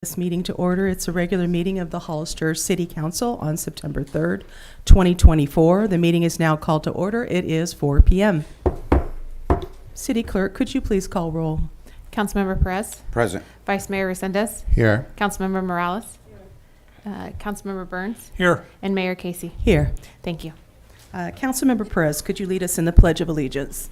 This meeting to order. It's a regular meeting of the Hollister City Council on September 3rd, 2024. The meeting is now called to order. It is 4 p.m. City Clerk, could you please call roll? Councilmember Perez. Present. Vice Mayor Resendez. Here. Councilmember Morales. Councilmember Burns. Here. And Mayor Casey. Here. Thank you. Councilmember Perez, could you lead us in the Pledge of Allegiance?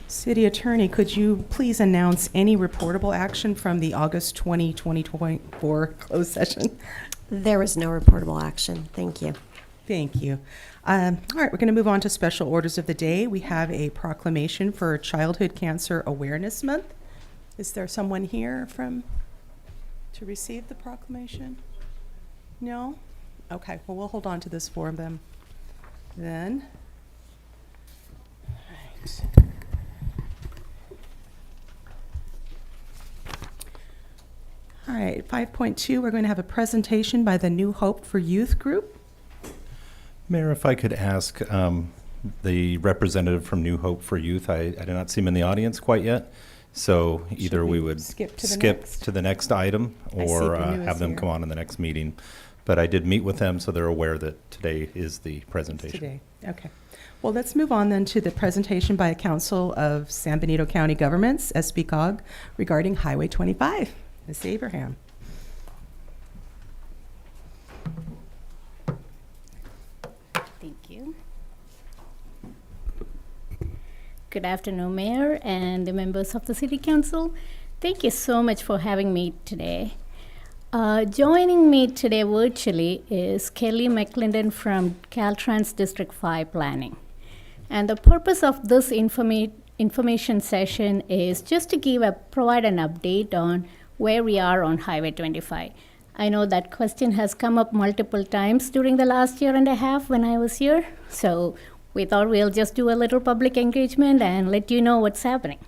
City Attorney, could you please announce any reportable action from the August 2024 closed session? There was no reportable action. Thank you. Thank you. All right, we're going to move on to special orders of the day. We have a proclamation for Childhood Cancer Awareness Month. Is there someone here to receive the proclamation? No? Okay, well, we'll hold on to this for them then. All right. All right, 5.2, we're going to have a presentation by the New Hope for Youth group. Mayor, if I could ask the representative from New Hope for Youth, I do not see him in the audience quite yet, so either we would skip to the next item or have them come on in the next meeting. But I did meet with them, so they're aware that today is the presentation. Today, okay. Well, let's move on then to the presentation by the Council of San Benito County Governments, SBCOG, regarding Highway 25. Ms. Abraham. Thank you. Good afternoon, Mayor and the members of the City Council. Thank you so much for having me today. Joining me today virtually is Kelly McClendon from Caltrans District 5 Planning. And the purpose of this information session is just to provide an update on where we are on Highway 25. I know that question has come up multiple times during the last year and a half when I was here, so we thought we'll just do a little public engagement and let you know what's happening.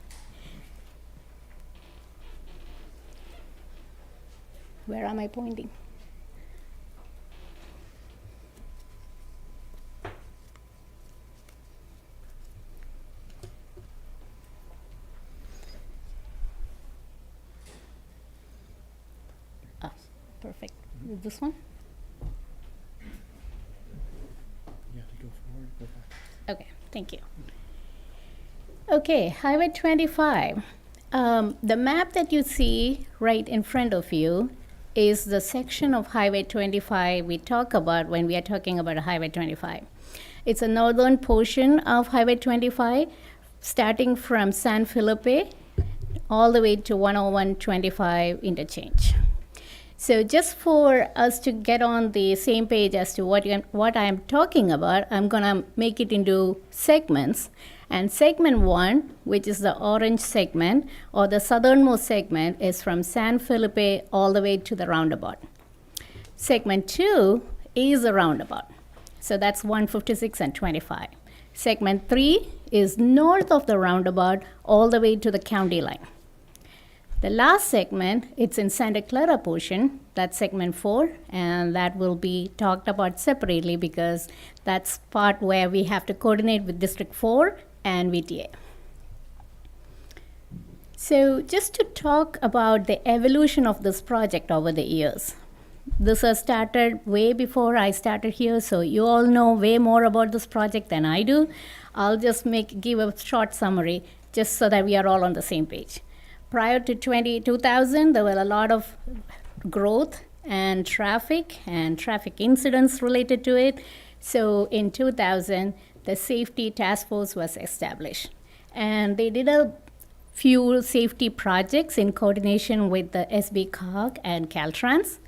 Where am I pointing? Perfect. This one? Yeah, to go forward. Go back. Okay, thank you. Okay, Highway 25. The map that you see right in front of you is the section of Highway 25 we talk about when we are talking about Highway 25. It's a northern portion of Highway 25, starting from San Felipe all the way to 10125 interchange. So just for us to get on the same page as to what I'm talking about, I'm going to make it into segments. And segment 1, which is the orange segment, or the southernmost segment, is from San Felipe all the way to the roundabout. Segment 2 is the roundabout. So that's 156 and 25. Segment 3 is north of the roundabout all the way to the county line. The last segment, it's in Santa Clara portion, that's segment 4, and that will be talked about separately because that's part where we have to coordinate with District 4 and VTA. So just to talk about the evolution of this project over the years. This has started way before I started here, so you all know way more about this project than I do. I'll just give a short summary just so that we are all on the same page. Prior to 2000, there were a lot of growth and traffic incidents related to it. So in 2000, the Safety Task Force was established. And they did a few safety projects in coordination with the SBCOG and Caltrans.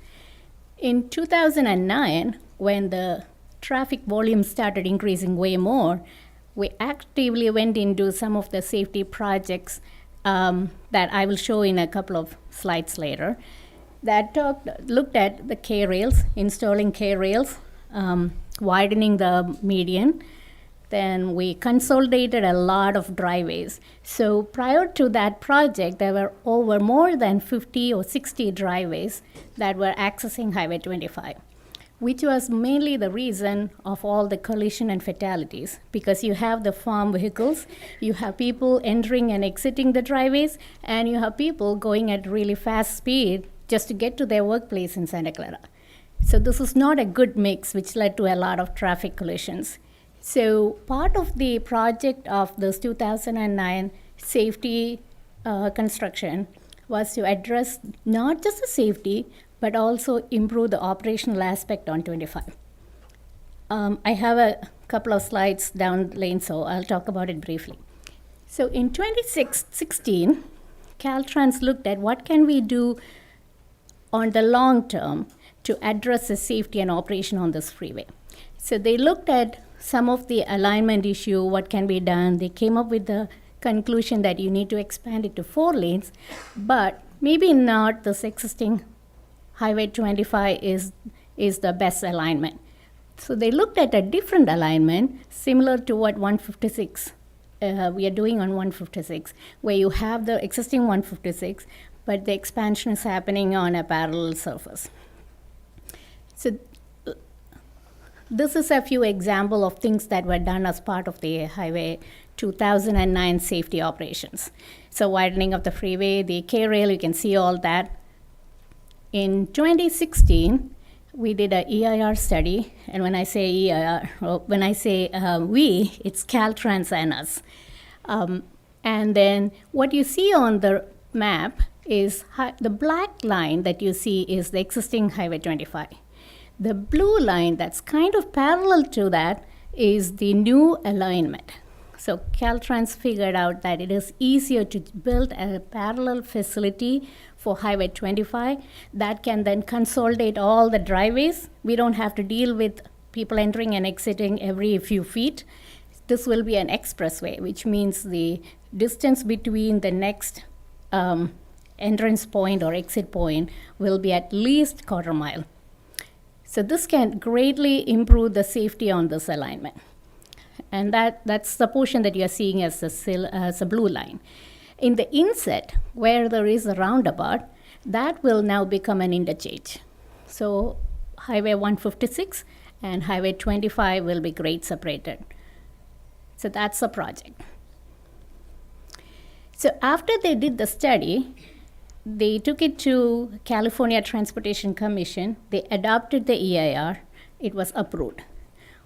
In 2009, when the traffic volume started increasing way more, we actively went into some of the safety projects that I will show in a couple of slides later, that looked at the K-rails, installing K-rails, widening the median, Then we consolidated a lot of driveways. So prior to that project, there were over more than 50 or 60 driveways that were accessing Highway 25, which was mainly the reason of all the collision and fatalities, because you have the farm vehicles, you have people entering and exiting the driveways, and you have people going at really fast speed just to get to their workplace in Santa Clara. So this is not a good mix, which led to a lot of traffic collisions. So part of the project of this 2009 safety construction was to address not just the safety, but also improve the operational aspect on 25. I have a couple of slides down the lane, so I'll talk about it briefly. So in 2016, Caltrans looked at what can we do on the long term to address the safety and operation on this freeway. So they looked at some of the alignment issue, what can be done. They came up with the conclusion that you need to expand it to 4 lanes, but maybe not this existing Highway 25 is the best alignment. So they looked at a different alignment similar to what 156, we are doing on 156, where you have the existing 156, but the expansion is happening on a parallel surface. So this is a few examples of things that were done as part of the Highway 2009 safety operations. So widening of the freeway, the K-rail, you can see all that. In 2016, we did a EIR study, and when I say EIR, when I say we, it's Caltrans and us. And then what you see on the map is the black line that you see is the existing Highway 25. The blue line that's kind of parallel to that is the new alignment. So Caltrans figured out that it is easier to build a parallel facility for Highway 25 that can then consolidate all the driveways. We don't have to deal with people entering and exiting every few feet. This will be an expressway, which means the distance between the next entrance point or exit point will be at least quarter mile. So this can greatly improve the safety on this alignment. And that's the portion that you're seeing as a blue line. In the inset, where there is a roundabout, that will now become an interchange. So Highway 156 and Highway 25 will be grade separated. So that's the project. So after they did the study, they took it to California Transportation Commission. They adopted the EIR. It was approved.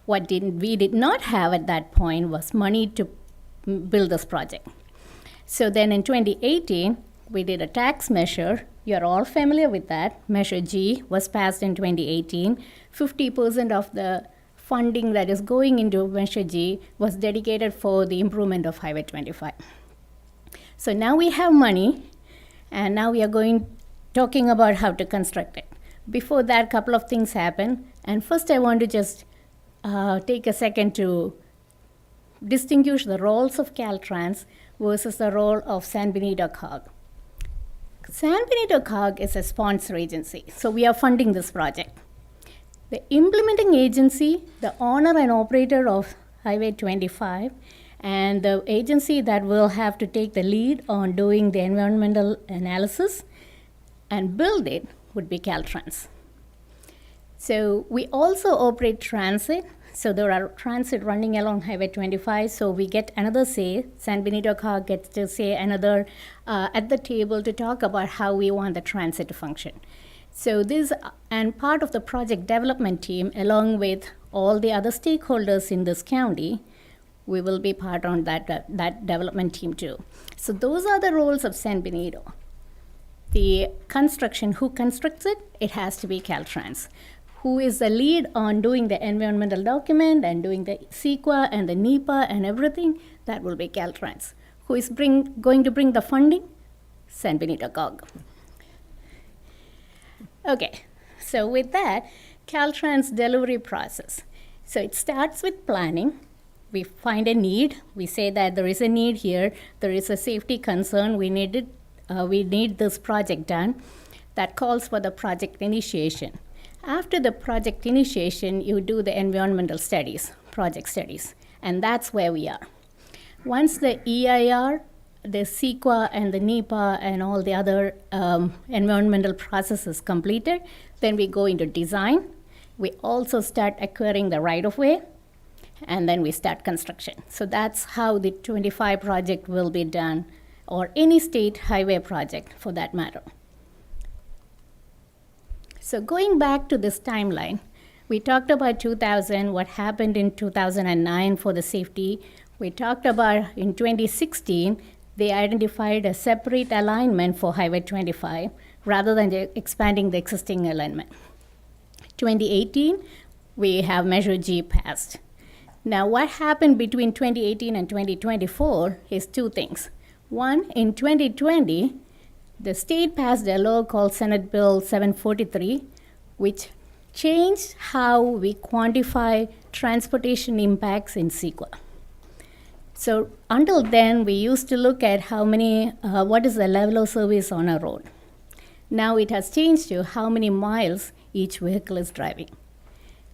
What we did not have at that point was money to build this project. So then in 2018, we did a tax measure. You're all familiar with that. Measure G was passed in 2018. 50% of the funding that is going into Measure G was dedicated for the improvement of Highway 25. So now we have money, and now we are talking about how to construct it. Before that, a couple of things happened. And first I want to just take a second to distinguish the roles of Caltrans versus the role of San Benito COG. San Benito COG is a sponsor agency, so we are funding this project. The implementing agency, the owner and operator of Highway 25, and the agency that will have to take the lead on doing the environmental analysis and build it would be Caltrans. So we also operate transit. So there are transit running along Highway 25, so we get another say. San Benito COG gets to say another at the table to talk about how we want the transit to function. So this, and part of the project development team, along with all the other stakeholders in this county, we will be part on that development team too. So those are the roles of San Benito. The construction, who constructs it? It has to be Caltrans. Who is the lead on doing the environmental document and doing the CEQA and the NEPA and everything? That will be Caltrans. Who is going to bring the funding? San Benito COG. Okay, so with that, Caltrans delivery process. So it starts with planning. We find a need. We say that there is a need here. There is a safety concern. We need this project done. That calls for the project initiation. After the project initiation, you do the environmental studies, project studies. And that's where we are. Once the EIR, the CEQA, and the NEPA, and all the other environmental processes completed, then we go into design. We also start acquiring the right-of-way, and then we start construction. So that's how the 25 project will be done, or any state highway project for that matter. So going back to this timeline, we talked about 2000, what happened in 2009 for the safety. We talked about in 2016, they identified a separate alignment for Highway 25 rather than expanding the existing alignment. 2018, we have Measure G passed. Now, what happened between 2018 and 2024 is two things. One, in 2020, the state passed a law called Senate Bill 743, which changed how we quantify transportation impacts in CEQA. So until then, we used to look at what is the level of service on a road. Now it has changed to how many miles each vehicle is driving.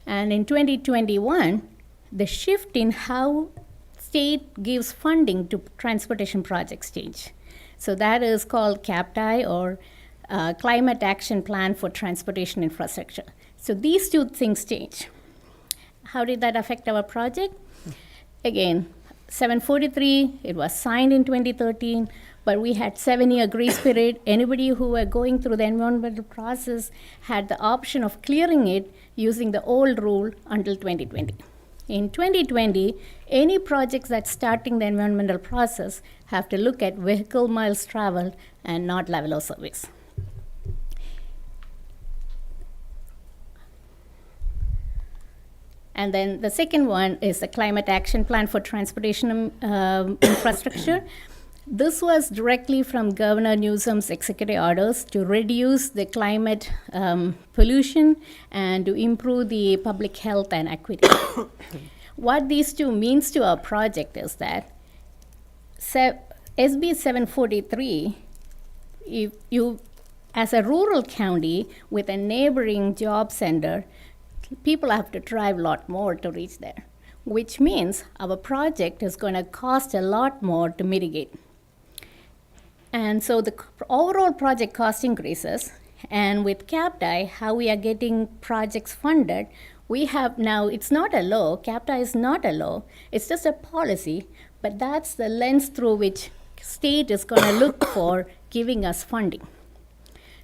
And in 2021, the shift in how state gives funding to transportation projects change. So that is called CAPTI, or Climate Action Plan for Transportation Infrastructure. So these two things change. How did that affect our project? Again, 743, it was signed in 2013, but we had 7-year grace period. Anybody who were going through the environmental process had the option of clearing it using the old rule until 2020. In 2020, any projects that's starting the environmental process have to look at vehicle miles traveled and not level of service. And then the second one is the Climate Action Plan for Transportation Infrastructure. This was directly from Governor Newsom's executive orders to reduce the climate pollution and to improve the public health and equity. What these two means to our project is that SB 743, if you, as a rural county with a neighboring job center, people have to drive a lot more to reach there, which means our project is going to cost a lot more to mitigate. And so the overall project cost increases, and with CAPTI, how we are getting projects funded, we have now, it's not a law, CAPTI is not a law, it's just a policy, but that's the lens through which state is going to look for giving us funding.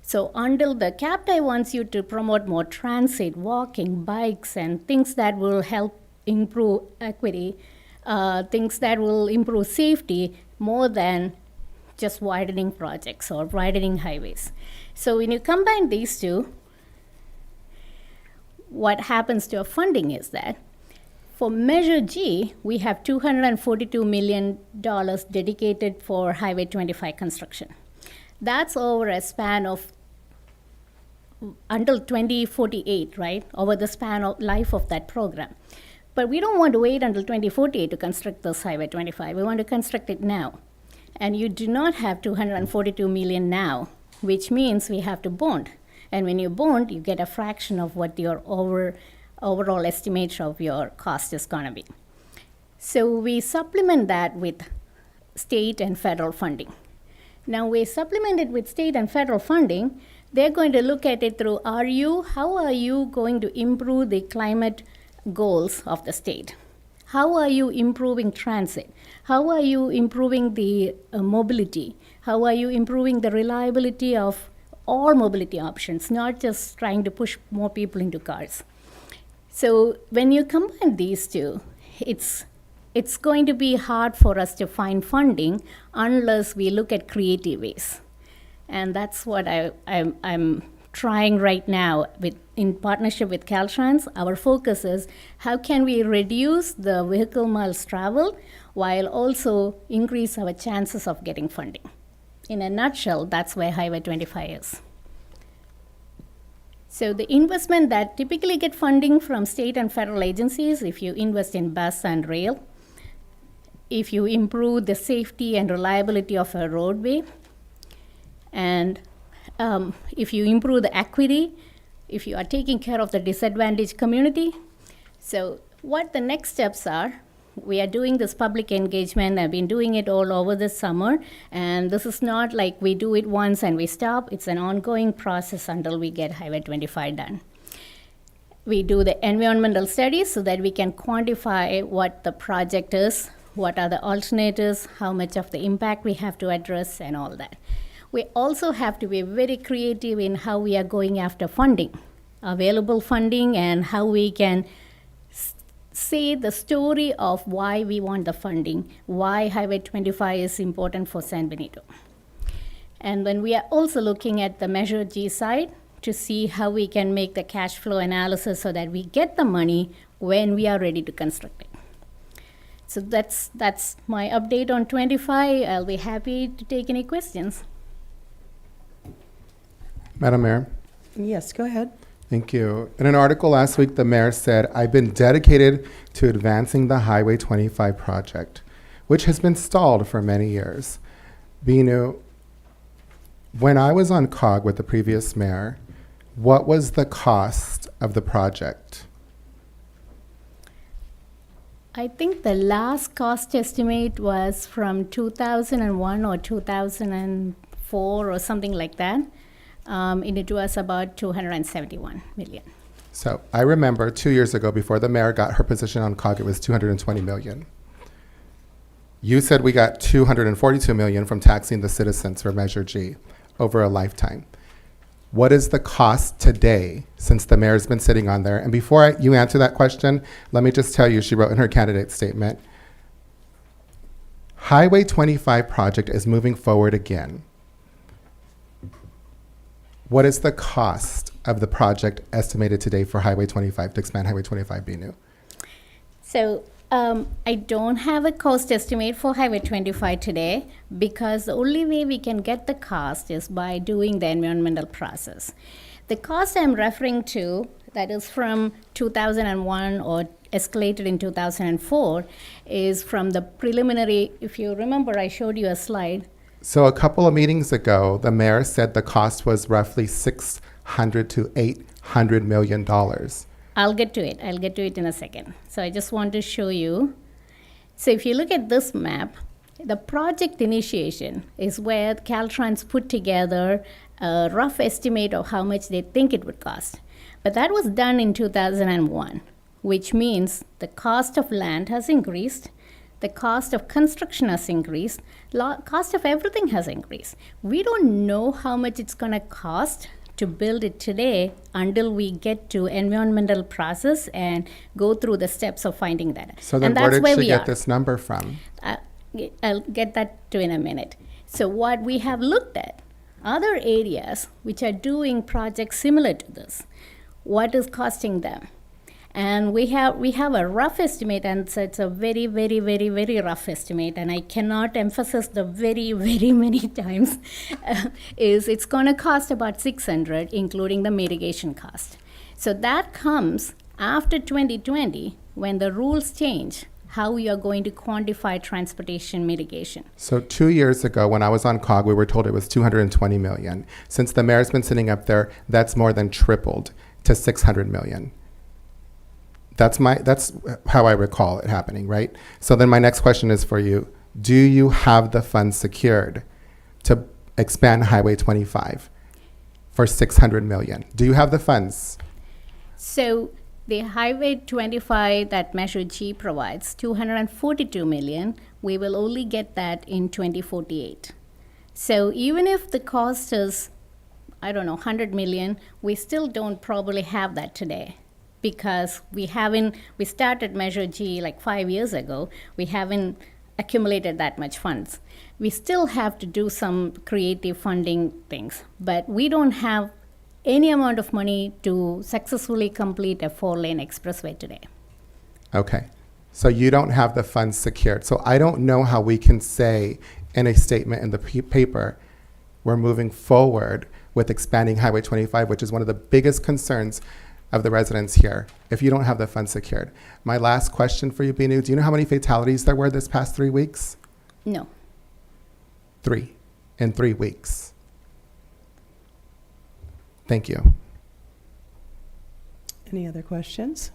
So until the CAPTI wants you to promote more transit, walking, bikes, and things that will help improve equity, things that will improve safety more than just widening projects or widening highways. So when you combine these two, what happens to our funding is that for Measure G, we have $242 million dedicated for Highway 25 construction. That's over a span of until 2048, right? Over the span of life of that program. But we don't want to wait until 2048 to construct this Highway 25. We want to construct it now. And you do not have $242 million now, which means we have to bond. And when you bond, you get a fraction of what your overall estimate of your cost is going to be. So we supplement that with state and federal funding. Now we supplement it with state and federal funding. They're going to look at it through how are you going to improve the climate goals of the state? How are you improving transit? How are you improving the mobility? How are you improving the reliability of all mobility options, not just trying to push more people into cars? So when you combine these two, it's going to be hard for us to find funding unless we look at creative ways. And that's what I'm trying right now in partnership with Caltrans. Our focus is how can we reduce the vehicle miles traveled while also increase our chances of getting funding. In a nutshell, that's where Highway 25 is. So the investment that typically get funding from state and federal agencies, if you invest in bus and rail, if you improve the safety and reliability of a roadway, and if you improve the equity, if you are taking care of the disadvantaged community. So what the next steps are, we are doing this public engagement. I've been doing it all over the summer, and this is not like we do it once and we stop. It's an ongoing process until we get Highway 25 done. We do the environmental studies so that we can quantify what the project is, what are the alternatives, how much of the impact we have to address, and all that. We also have to be very creative in how we are going after funding, available funding, and how we can say the story of why we want the funding, why Highway 25 is important for San Benito. And then we are also looking at the Measure G side to see how we can make the cash flow analysis so that we get the money when we are ready to construct it. So that's my update on 25. I'll be happy to take any questions. Madam Mayor, Yes, go ahead. thank you. In an article last week, the mayor said, I've been dedicated to advancing the Highway 25 project, which has been stalled for many years. Binu, when I was on COG with the previous mayor, what was the cost of the project? I think the last cost estimate was from 2001 or 2004 or something like that. And it was about 271 million. So I remember 2 years ago, before the mayor got her position on COG, it was 220 million. You said we got 242 million from taxing the citizens for Measure G over a lifetime. What is the cost today since the mayor's been sitting on there? And before you answer that question, let me just tell you, she wrote in her candidate statement, Highway 25 project is moving forward again. What is the cost of the project estimated today for Highway 25 to expand Highway 25 BNU? So I don't have a cost estimate for Highway 25 today because the only way we can get the cost is by doing the environmental process. The cost I'm referring to, that is from 2001 or escalated in 2004, is from the preliminary. If you remember, I showed you a slide. So a couple of meetings ago, the mayor said the cost was roughly $600 to $800 million. I'll get to it. I'll get to it in a second. So I just want to show you. So if you look at this map, the project initiation is where Caltrans put together a rough estimate of how much they think it would cost. But that was done in 2001, which means the cost of land has increased, the cost of construction has increased, cost of everything has increased. We don't know how much it's going to cost to build it today until we get to environmental process and go through the steps of finding that. So then And where that's did she we get are. this number from? I'll get that to in a minute. So what we have looked at, other areas which are doing projects similar to this, what is costing them? And we have a rough estimate, and so it's a very, very, very, very rough estimate, and I cannot emphasize the very, very many times, is it's going to cost about 600, including the mitigation cost. So that comes after 2020, when the rules change, how we are going to quantify transportation mitigation. So 2 years ago, when I was on COG, we were told it was 220 million. Since the mayor's been sitting up there, that's more than tripled to 600 million. That's how I recall it happening, right? So then my next question is for you. Do you have the funds secured to expand Highway 25 for 600 million? Do you have the funds? So the Highway 25 that Measure G provides, 242 million, we will only get that in 2048. So even if the cost is, 100 million, we still don't probably have that today, because we started Measure G like 5 years ago. We haven't accumulated that much funds. We still have to do some creative funding things, but we don't have any amount of money to successfully complete a 4-lane expressway today. Okay. So you don't have the funds secured. So I don't know how we can say in a statement in the paper, we're moving forward with expanding Highway 25, which is one of the biggest concerns of the residents here, if you don't have the funds secured. My last question for you, Binu, do you know how many fatalities there were this past 3 weeks? No. 3 in 3 weeks. Thank you. Any other questions?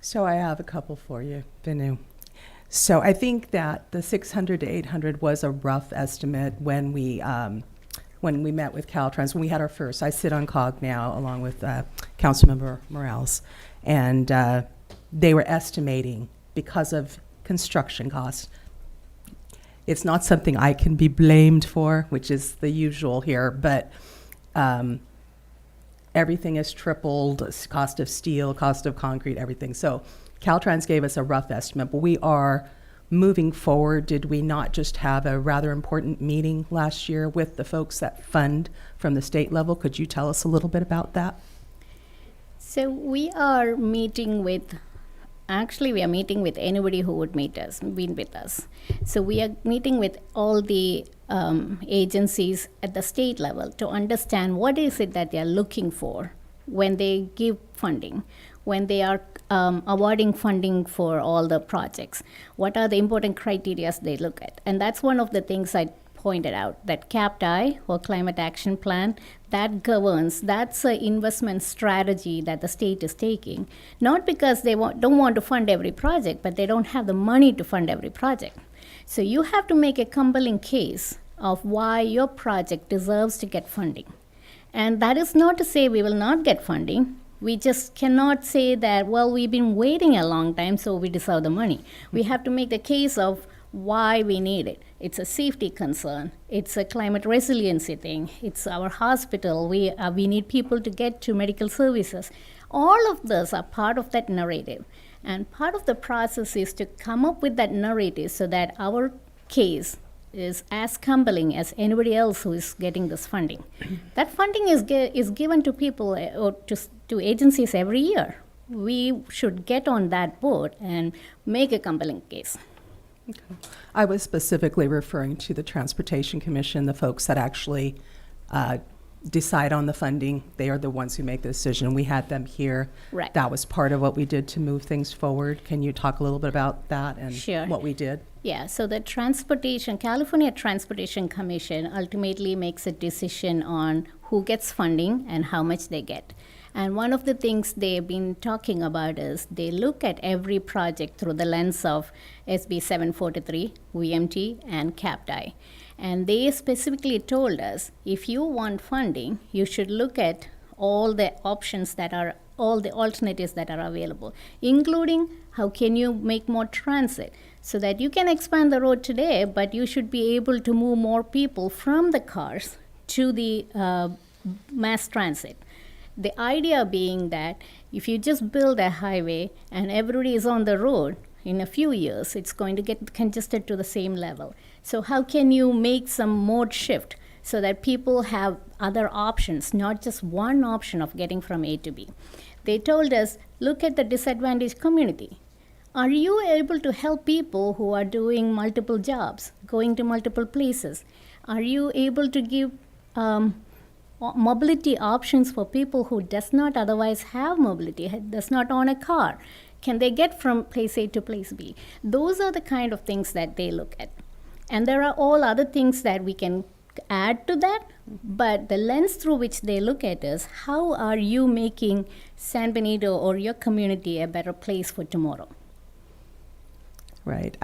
So I have a couple for you, Vinu. So I think that the 600 to 800 was a rough estimate when we met with Caltrans, when we had our first. I sit on COG now along with Councilmember Morales, and they were estimating because of construction costs. It's not something I can be blamed for, which is the usual here, but everything has tripled, cost of steel, cost of concrete, everything. So Caltrans gave us a rough estimate, but we are moving forward. Did we not just have a rather important meeting last year with the folks that fund from the state level? Could you tell us a little bit about that? So we are meeting with, actually we are meeting with anybody who would meet with us. So we are meeting with all the agencies at the state level to understand what is it that they are looking for when they give funding, when they are awarding funding for all the projects. What are the important criteria they look at? And that's one of the things I pointed out, that CAPTI, or Climate Action Plan, that governs, that's an investment strategy that the state is taking. Not because they don't want to fund every project, but they don't have the money to fund every project. So you have to make a compelling case of why your project deserves to get funding. And that is not to say we will not get funding. We just cannot say that, well, we've been waiting a long time, so we deserve the money. We have to make the case of why we need it. It's a safety concern. It's a climate resiliency thing. It's our hospital. We need people to get to medical services. All of those are part of that narrative. And part of the process is to come up with that narrative so that our case is as compelling as anybody else who is getting this funding. That funding is given to people or to agencies every year. We should get on that boat and make a compelling case. Okay. I was specifically referring to the Transportation Commission, the folks that actually decide on the funding. They are the ones who make the decision. We had them here. Right. That was part of what we did to move things forward. Can you talk a little bit about that and Sure. what we did? Yeah, so the California Transportation Commission ultimately makes a decision on who gets funding and how much they get. And one of the things they've been talking about is they look at every project through the lens of SB 743, VMT, and CAPTI. And they specifically told us, if you want funding, you should look at all the options that are, all the alternatives that are available, including how can you make more transit so that you can expand the road today, but you should be able to move more people from the cars to the mass transit. The idea being that if you just build a highway and everybody is on the road, in a few years, it's going to get congested to the same level. So how can you make some mode shift so that people have other options, not just one option of getting from A to B? They told us, look at the disadvantaged community. Are you able to help people who are doing multiple jobs, going to multiple places? Are you able to give mobility options for people who does not otherwise have mobility, does not own a car? Can they get from place A to place B? Those are the kind of things that they look at. And there are all other things that we can add to that, but the lens through which they look at is, how are you making San Benito or your community a better place for tomorrow? Right.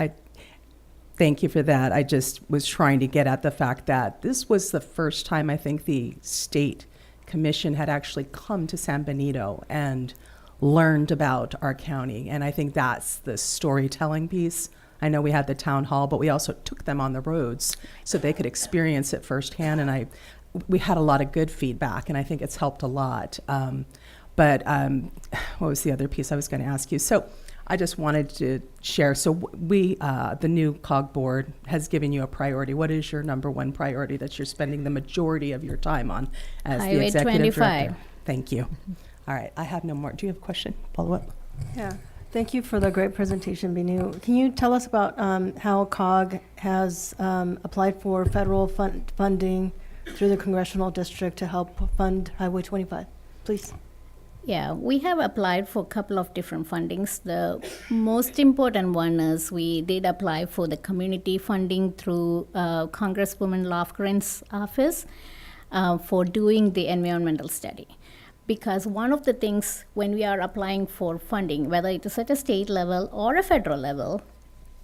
Thank you for that. I just was trying to get at the fact that this was the first time I think the state commission had actually come to San Benito and learned about our county. And I think that's the storytelling piece. I know we had the town hall, but we also took them on the roads so they could experience it firsthand. And we had a lot of good feedback, and I think it's helped a lot. But what was the other piece I was going to ask you? So I just wanted to share. So we, the new COG board, has given you a priority. What is your number one priority that you're spending the majority of your time on as the Highway executive 25. director? Thank you. All right, I have no more. Do you have a question? Follow up? Yeah, thank you for the great presentation, Binu. Can you tell us about how COG has applied for federal funding through the congressional district to help fund Highway 25, please? Yeah, we have applied for a couple of different fundings. The most important one is we did apply for the community funding through Congresswoman Lofgren's office for doing the environmental study. because one of the things when we are applying for funding, whether it is at a state level or a federal level,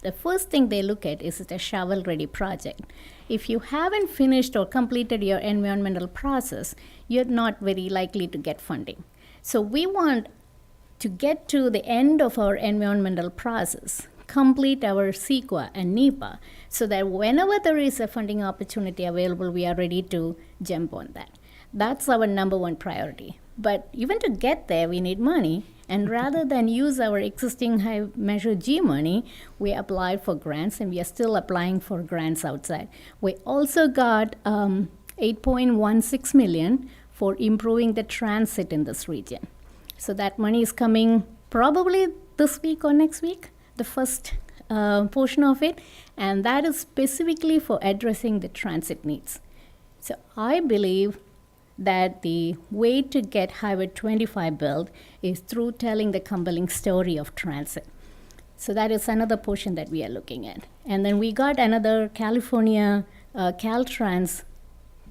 the first thing they look at is it a shovel-ready project. If you haven't finished or completed your environmental process, you're not very likely to get funding. So we want to get to the end of our environmental process, complete our CEQA and NEPA, so that whenever there is a funding opportunity available, we are ready to jump on that. That's our number one priority. But even to get there, we need money. And rather than use our existing high Measure G money, we applied for grants, and we are still applying for grants outside. We also got $8.16 million for improving the transit in this region. So that money is coming probably this week or next week, the first portion of it, and that is specifically for addressing the transit needs. So I believe that the way to get Highway 25 built is through telling the compelling story of transit. So that is another portion that we are looking at. And then we got another California Caltrans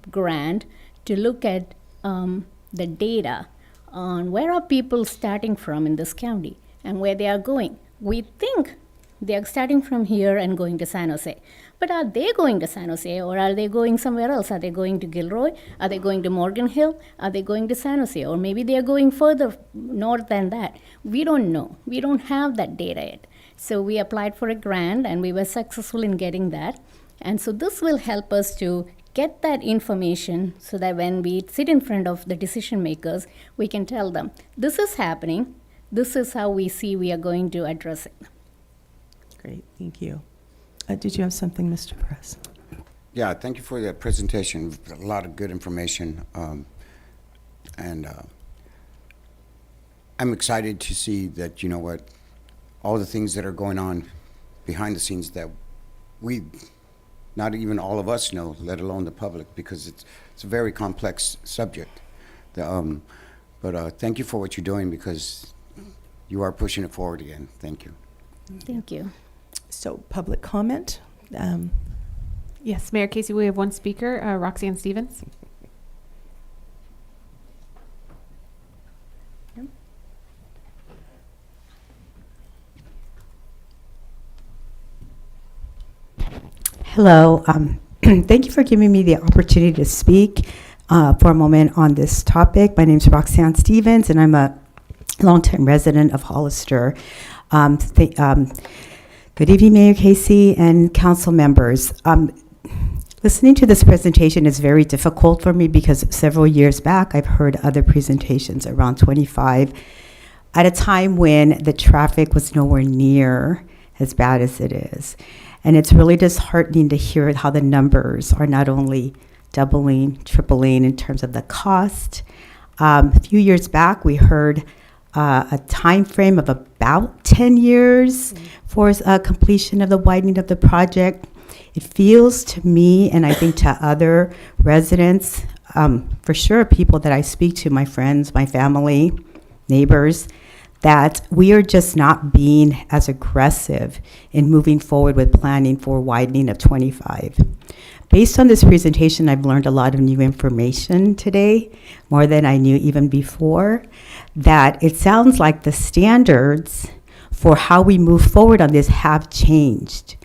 grant to look at the data on where are people starting from in this county and where they are going. We think they are starting from here and going to San Jose. But are they going to San Jose, or are they going somewhere else? Are they going to Gilroy? Are they going to Morgan Hill? Are they going to San Jose? Or maybe they are going further north than that. We don't know. We don't have that data yet. So we applied for a grant, and we were successful in getting that. And so this will help us to get that information so that when we sit in front of the decision makers, we can tell them, this is happening. This is how we see we are going to address it. Great, thank you. Did you have something, Mr. Perez? Yeah, thank you for that presentation. A lot of good information. I'm excited to see that, you know what, all the things that are going on behind the scenes that we, not even all of us know, let alone the public, because it's a very complex subject. But thank you for what you're doing, because you are pushing it forward again. Thank you. Thank you. So, public comment? Yes, Mayor Casey, we have one speaker, Roxanne Stevens. Hello. Thank you for giving me the opportunity to speak for a moment on this topic. My name is Roxanne Stevens, and I'm a long-term resident of Hollister. Good evening, Mayor Casey and council members. Listening to this presentation is very difficult for me because several years back, I've heard other presentations around 25 at a time when the traffic was nowhere near as bad as it is. And it's really disheartening to hear how the numbers are not only doubling, tripling in terms of the cost. A few years back, we heard a time frame of about 10 years for completion of the widening of the project. It feels to me, and I think to other residents, for sure people that I speak to, my friends, my family, neighbors, that we are just not being as aggressive in moving forward with planning for widening of 25. Based on this presentation, I've learned a lot of new information today, more than I knew even before, that it sounds like the standards for how we move forward on this have changed.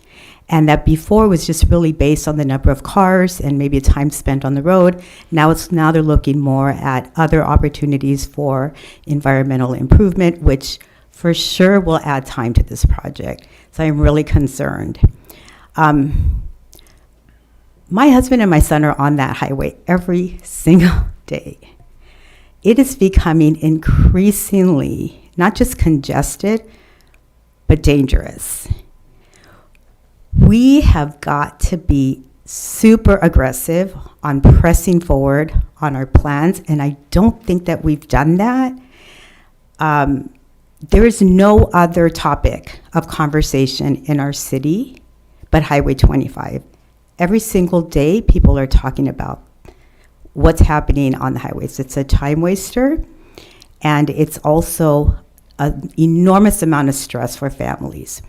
And that before was just really based on the number of cars and maybe time spent on the road. Now they're looking more at other opportunities for environmental improvement, which for sure will add time to this project. So I'm really concerned. My husband and my son are on that highway every single day. It is becoming increasingly not just congested, but dangerous. We have got to be super aggressive on pressing forward on our plans, and I don't think that we've done that. There is no other topic of conversation in our city but Highway 25. Every single day, people are talking about what's happening on the highways. It's a time waster, and it's also an enormous amount of stress for families.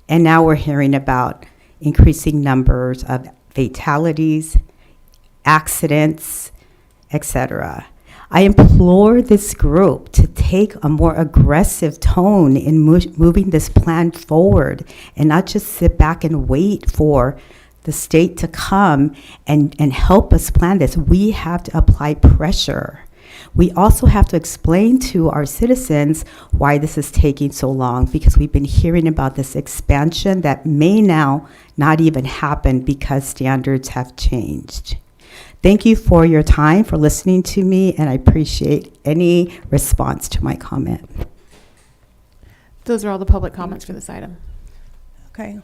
And now we're hearing about increasing numbers of fatalities, accidents, etc. I implore this group to take a more aggressive tone in moving this plan forward and not just sit back and wait for the state to come and help us plan this. We have to apply pressure. We also have to explain to our citizens why this is taking so long, because we've been hearing about this expansion that may now not even happen because standards have changed. Thank you for your time, for listening to me, and I appreciate any response to my comment. Those are all the public comments for this item. Okay.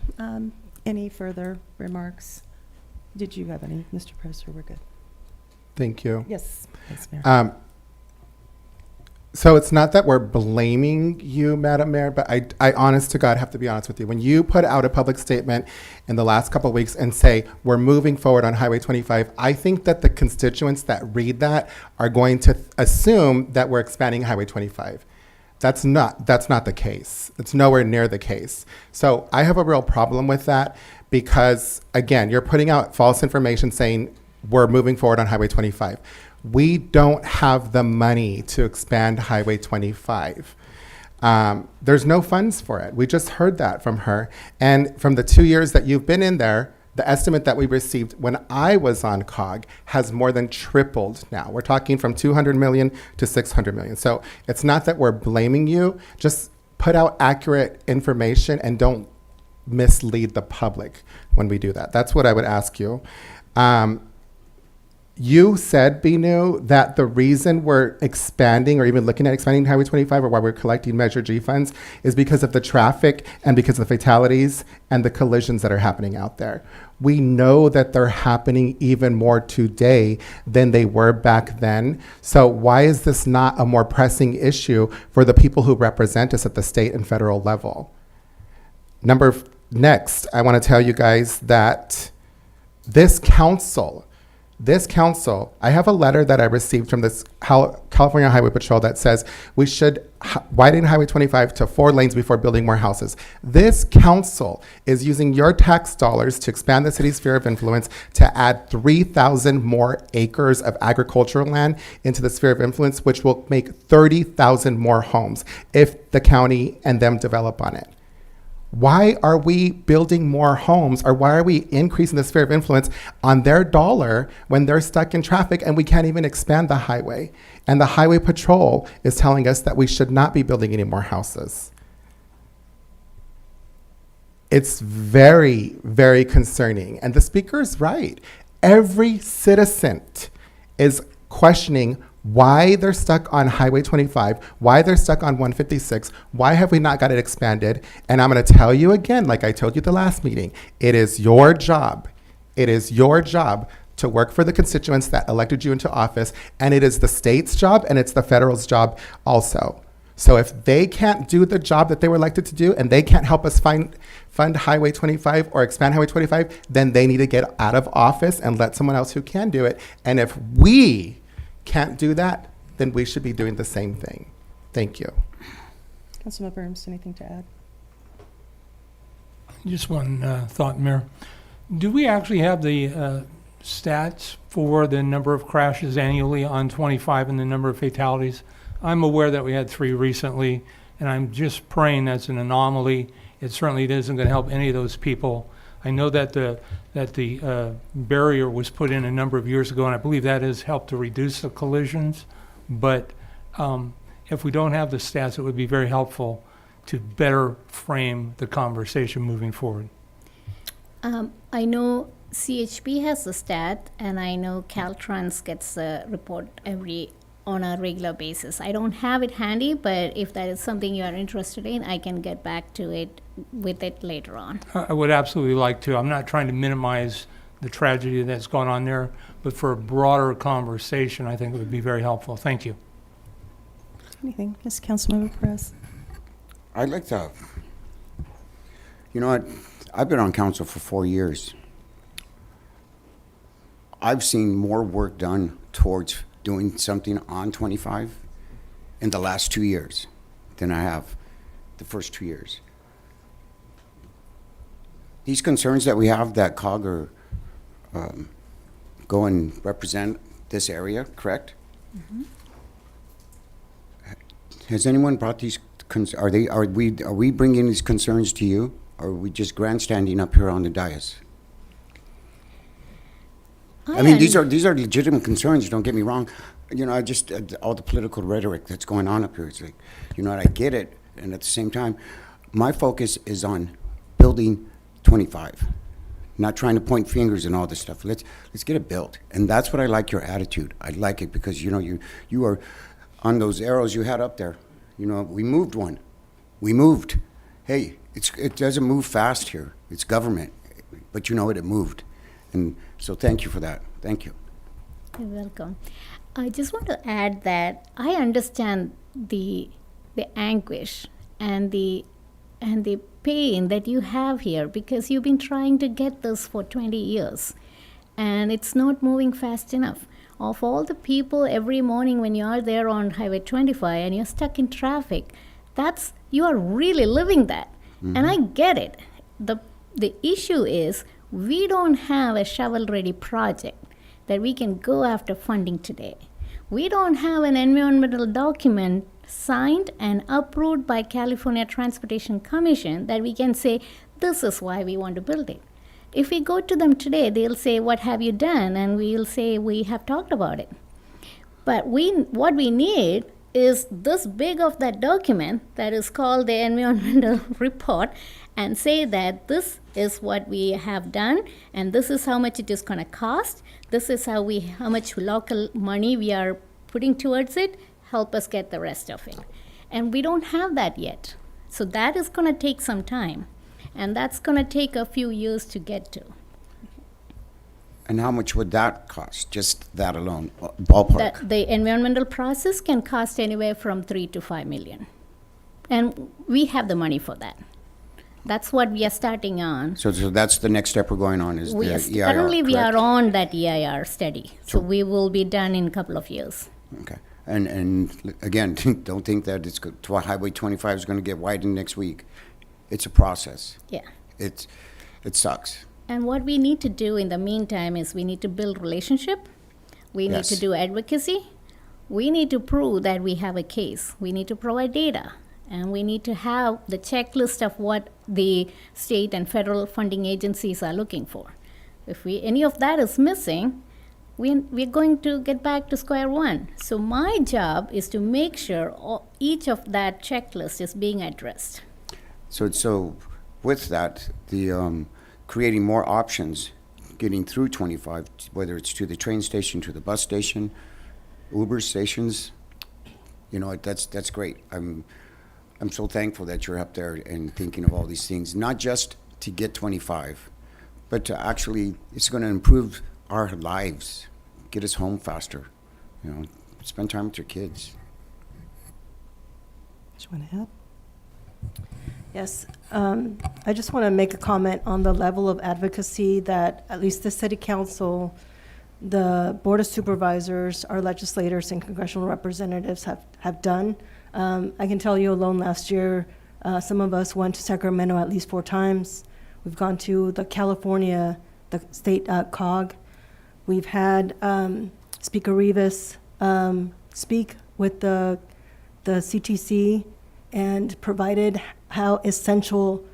Any further remarks? Did you have any, Mr. Presser? We're good. Thank you. Yes. Yes, Mayor. So it's not that we're blaming you, Madam Mayor, but I honest to God have to be honest with you. When you put out a public statement in the last couple of weeks and say, we're moving forward on Highway 25, I think that the constituents that read that are going to assume that we're expanding Highway 25. That's not the case. It's nowhere near the case. So I have a real problem with that because, again, you're putting out false information saying we're moving forward on Highway 25. We don't have the money to expand Highway 25. There's no funds for it. We just heard that from her. And from the 2 years that you've been in there, the estimate that we received when I was on COG has more than tripled now. We're talking from 200 million to 600 million. So it's not that we're blaming you, just put out accurate information and don't mislead the public when we do that. That's what I would ask you. You said, Binu, that the reason we're expanding or even looking at expanding Highway 25 or why we're collecting Measure G funds is because of the traffic and because of the fatalities and the collisions that are happening out there. We know that they're happening even more today than they were back then. So why is this not a more pressing issue for the people who represent us at the state and federal level? Next, I want to tell you guys that this council, I have a letter that I received from this California Highway Patrol that says we should widen Highway 25 to 4 lanes before building more houses. This council is using your tax dollars to expand the city's sphere of influence to add 3,000 more acres of agricultural land into the sphere of influence, which will make 30,000 more homes if the county and them develop on it. Why are we building more homes, or why are we increasing the sphere of influence on their dollar when they're stuck in traffic and we can't even expand the highway? And the Highway Patrol is telling us that we should not be building any more houses. It's very, very concerning. And the speaker is right. Every citizen is questioning why they're stuck on Highway 25, why they're stuck on 156, why have we not got it expanded? And I'm going to tell you again, like I told you the last meeting, it is your job. It is your job to work for the constituents that elected you into office, and it is the state's job and it's the federal's job also. So if they can't do the job that they were elected to do and they can't help us fund Highway 25 or expand Highway 25, then they need to get out of office and let someone else who can do it. And if we can't do that, then we should be doing the same thing. Thank you. Councilmember Ernst, anything to add? Just one thought, Mayor. Do we actually have the stats for the number of crashes annually on 25 and the number of fatalities? I'm aware that we had 3 recently, and I'm just praying that's an anomaly. It certainly isn't going to help any of those people. I know that the barrier was put in a number of years ago, and I believe that has helped to reduce the collisions. But if we don't have the stats, it would be very helpful to better frame the conversation moving forward. I know CHP has the stat, and I know Caltrans gets a report on a regular basis. I don't have it handy, but if that is something you are interested in, I can get back to it with it later on. I would absolutely like to. I'm not trying to minimize the tragedy that's gone on there, but for a broader conversation, I think it would be very helpful. Thank you. Anything? Yes, Councilmember Perez. I'd like to, you know what, I've been on council for 4 years. I've seen more work done towards doing something on 25 in the last 2 years than I have the first 2 years. These concerns that we have that COG are go and represent this area, correct? Mm-hmm. Has anyone brought these, are we bringing these concerns to you? Or are we just grandstanding up here on the dais? I mean, these are legitimate concerns, don't get me wrong. You know, I just, all the political rhetoric that's going on up here, it's like, you know what, I get it. And at the same time, my focus is on building 25. Not trying to point fingers and all this stuff. Let's get it built. And that's what I like your attitude. I like it because, you know, you are on those arrows you had up there. You know, we moved one. We moved. Hey, it doesn't move fast here. It's government. But you know what, it moved. And so thank you for that. Thank you. You're welcome. I just want to add that I understand the anguish and the pain that you have here because you've been trying to get this for 20 years and it's not moving fast enough. Of all the people every morning when you are there on Highway 25 and you're stuck in traffic, you are really living that. Mm-hmm. And I get it. The issue is we don't have a shovel-ready project that we can go after funding today. We don't have an environmental document signed and approved by California Transportation Commission that we can say, this is why we want to build it. If we go to them today, they'll say, what have you done? And we'll say, we have talked about it. But what we need is this big of that document that is called the environmental report and say that this is what we have done and this is how much it is going to cost. This is how much local money we are putting towards it. Help us get the rest of it. And we don't have that yet. So that is going to take some time. And that's going to take a few years to get to. And how much would that cost? Just that alone, ballpark? The environmental process can cost anywhere from $3 to $5 million. And we have the money for that. That's what we are starting on. So that's the next step we're going on is the EIR, currently we correct? are on that EIR study. So we will be done in a couple of years. Okay. And again, don't think that Highway 25 is going to get widened next week. It's a process. Yeah. It sucks. And what we need to do in the meantime is we need to build relationship. We need to do advocacy. We need to prove that we have a case. We need to provide data. And we need to have the checklist of what the state and federal funding agencies are looking for. If any of that is missing, we're going to get back to square one. So my job is to make sure each of that checklist is being addressed. So with that, the creating more options, getting through 25, whether it's to the train station, to the bus station, Uber stations, you know, that's great. I'm so thankful that you're up there and thinking of all these things, not just to get 25, but to actually, it's going to improve our lives, get us home faster, you know, spend time with your kids. Do you want to add? Yes, I just want to make a comment on the level of advocacy that at least the city council, the board of supervisors, our legislators and congressional representatives have done. I can tell you alone last year, some of us went to Sacramento at least 4 times. We've gone to the state COG. We've had Speaker Rivas speak with the CTC and provided how essential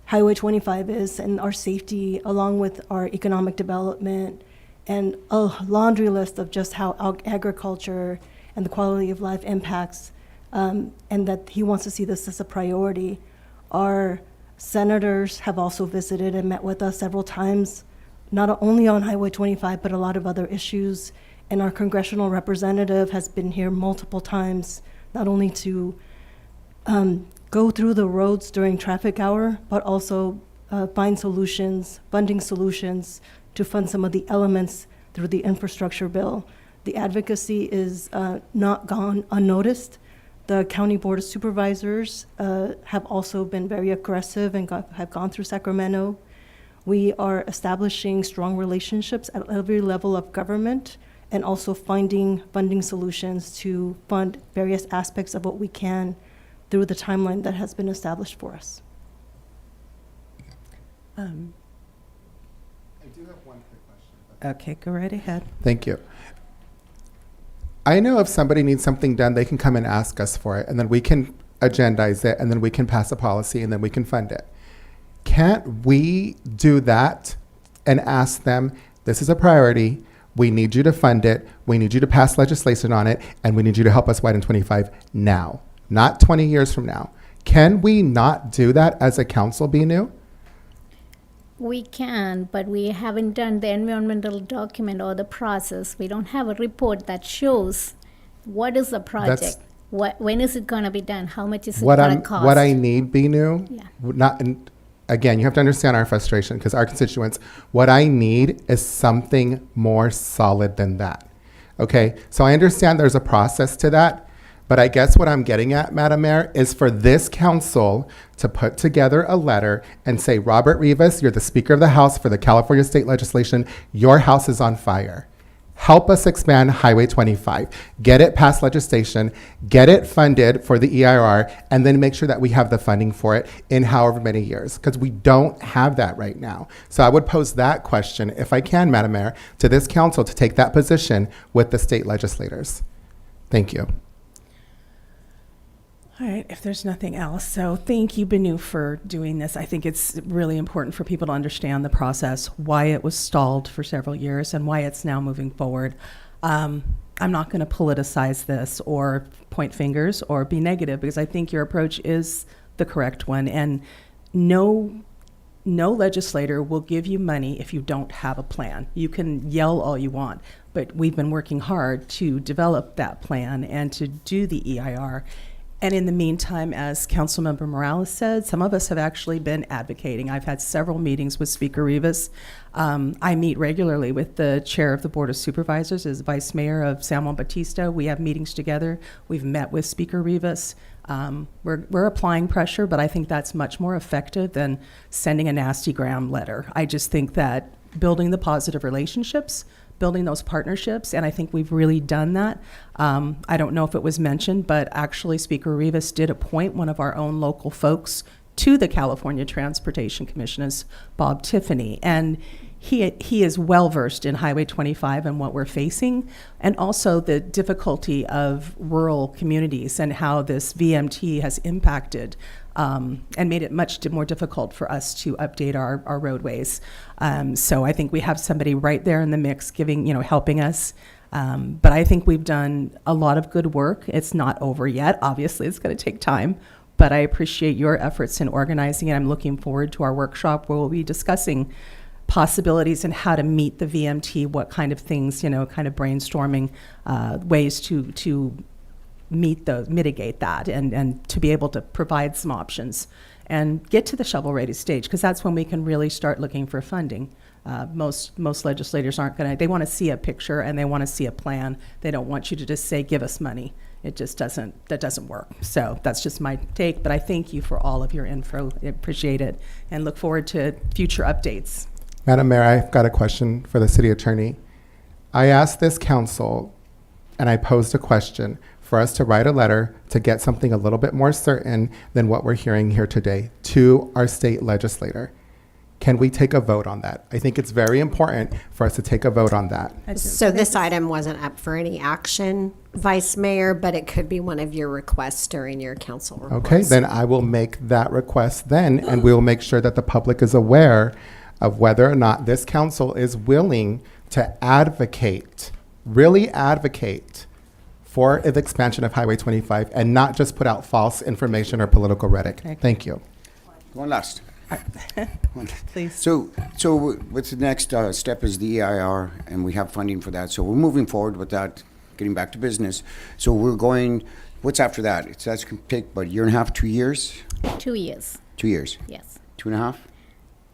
Highway 25 is and our safety, along with our economic development, and a laundry list of just how agriculture and the quality of life impacts, and that he wants to see this as a priority. Our senators have also visited and met with us several times, not only on Highway 25, but a lot of other issues. And our congressional representative has been here multiple times, not only to go through the roads during traffic hour, but also find solutions, funding solutions to fund some of the elements through the infrastructure bill. The advocacy is not gone unnoticed. The County Board of Supervisors have also been very aggressive and have gone through Sacramento. We are establishing strong relationships at every level of government and also finding funding solutions to fund various aspects of what we can through the timeline that has been established for us. I do have one quick question. Okay, go right ahead. Thank you. I know if somebody needs something done, they can come and ask us for it, and then we can agendize it, and then we can pass a policy, and then we can fund it. Can't we do that and ask them, this is a priority, we need you to fund it, we need you to pass legislation on it, and we need you to help us widen 25 now, not 20 years from now. Can we not do that as a council, Binu? We can, but we haven't done the environmental document or the process. We don't have a report that shows what is the project, when is it gonna be done, how much is it gonna cost? What I need, Binu, Yeah. and again, you have to understand our frustration because our constituents, what I need is something more solid than that. Okay, so I understand there's a process to that, but I guess what I'm getting at, Madam Mayor, is for this council to put together a letter and say, Robert Rivas, you're the Speaker of the House for the California State Legislation, your house is on fire. Help us expand Highway 25. Get it past legislation, get it funded for the EIR, and then make sure that we have the funding for it in however many years, because we don't have that right now. So I would pose that question, if I can, Madam Mayor, to this council to take that position with the state legislators. Thank you. All right, if there's nothing else, so thank you, Benu, for doing this. I think it's really important for people to understand the process, why it was stalled for several years, and why it's now moving forward. I'm not going to politicize this or point fingers or be negative, because I think your approach is the correct one. And no legislator will give you money if you don't have a plan. You can yell all you want, but we've been working hard to develop that plan and to do the EIR. And in the meantime, as Councilmember Morales said, some of us have actually been advocating. I've had several meetings with Speaker Rivas. I meet regularly with the chair of the Board of Supervisors, as vice mayor of San Juan Bautista. We have meetings together. We've met with Speaker Rivas. We're applying pressure, but I think that's much more effective than sending a nasty gram letter. I just think that building the positive relationships, building those partnerships, and I think we've really done that. I don't know if it was mentioned, but actually Speaker Rivas did appoint one of our own local folks to the California Transportation Commission, as Bob Tiffany, and he is well-versed in Highway 25 and what we're facing, and also the difficulty of rural communities and how this VMT has impacted and made it much more difficult for us to update our roadways. So I think we have somebody right there in the mix helping us. But I think we've done a lot of good work. It's not over yet. Obviously, it's going to take time. But I appreciate your efforts in organizing it. I'm looking forward to our workshop where we'll be discussing possibilities and how to meet the VMT, what kind of things, kind of brainstorming ways to mitigate that and to be able to provide some options and get to the shovel-ready stage, because that's when we can really start looking for funding. Most legislators aren't going to, they want to see a picture and they want to see a plan. They don't want you to just say, give us money. It just doesn't work. So that's just my take, but I thank you for all of your info. I appreciate it and look forward to future updates. Madam Mayor, I've got a question for the city attorney. I asked this council, and I posed a question for us to write a letter to get something a little bit more certain than what we're hearing here today to our state legislator. Can we take a vote on that? I think it's very important for us to take a vote on that. So this item wasn't up for any action, Vice Mayor, but it could be one of your requests during your council reports. Okay, then I will make that request then, and we will make sure that the public is aware of whether or not this council is willing to advocate, really advocate for the expansion of Highway 25 and not just put out false information or political rhetoric. Okay. Thank you. One last. Please. So what's the next step is the EIR, and we have funding for that. So we're moving forward with that, getting back to business. So we're going, what's after that? That's going to take about a year and a half, 2 years? 2 years, 2 years? yes. 2.5?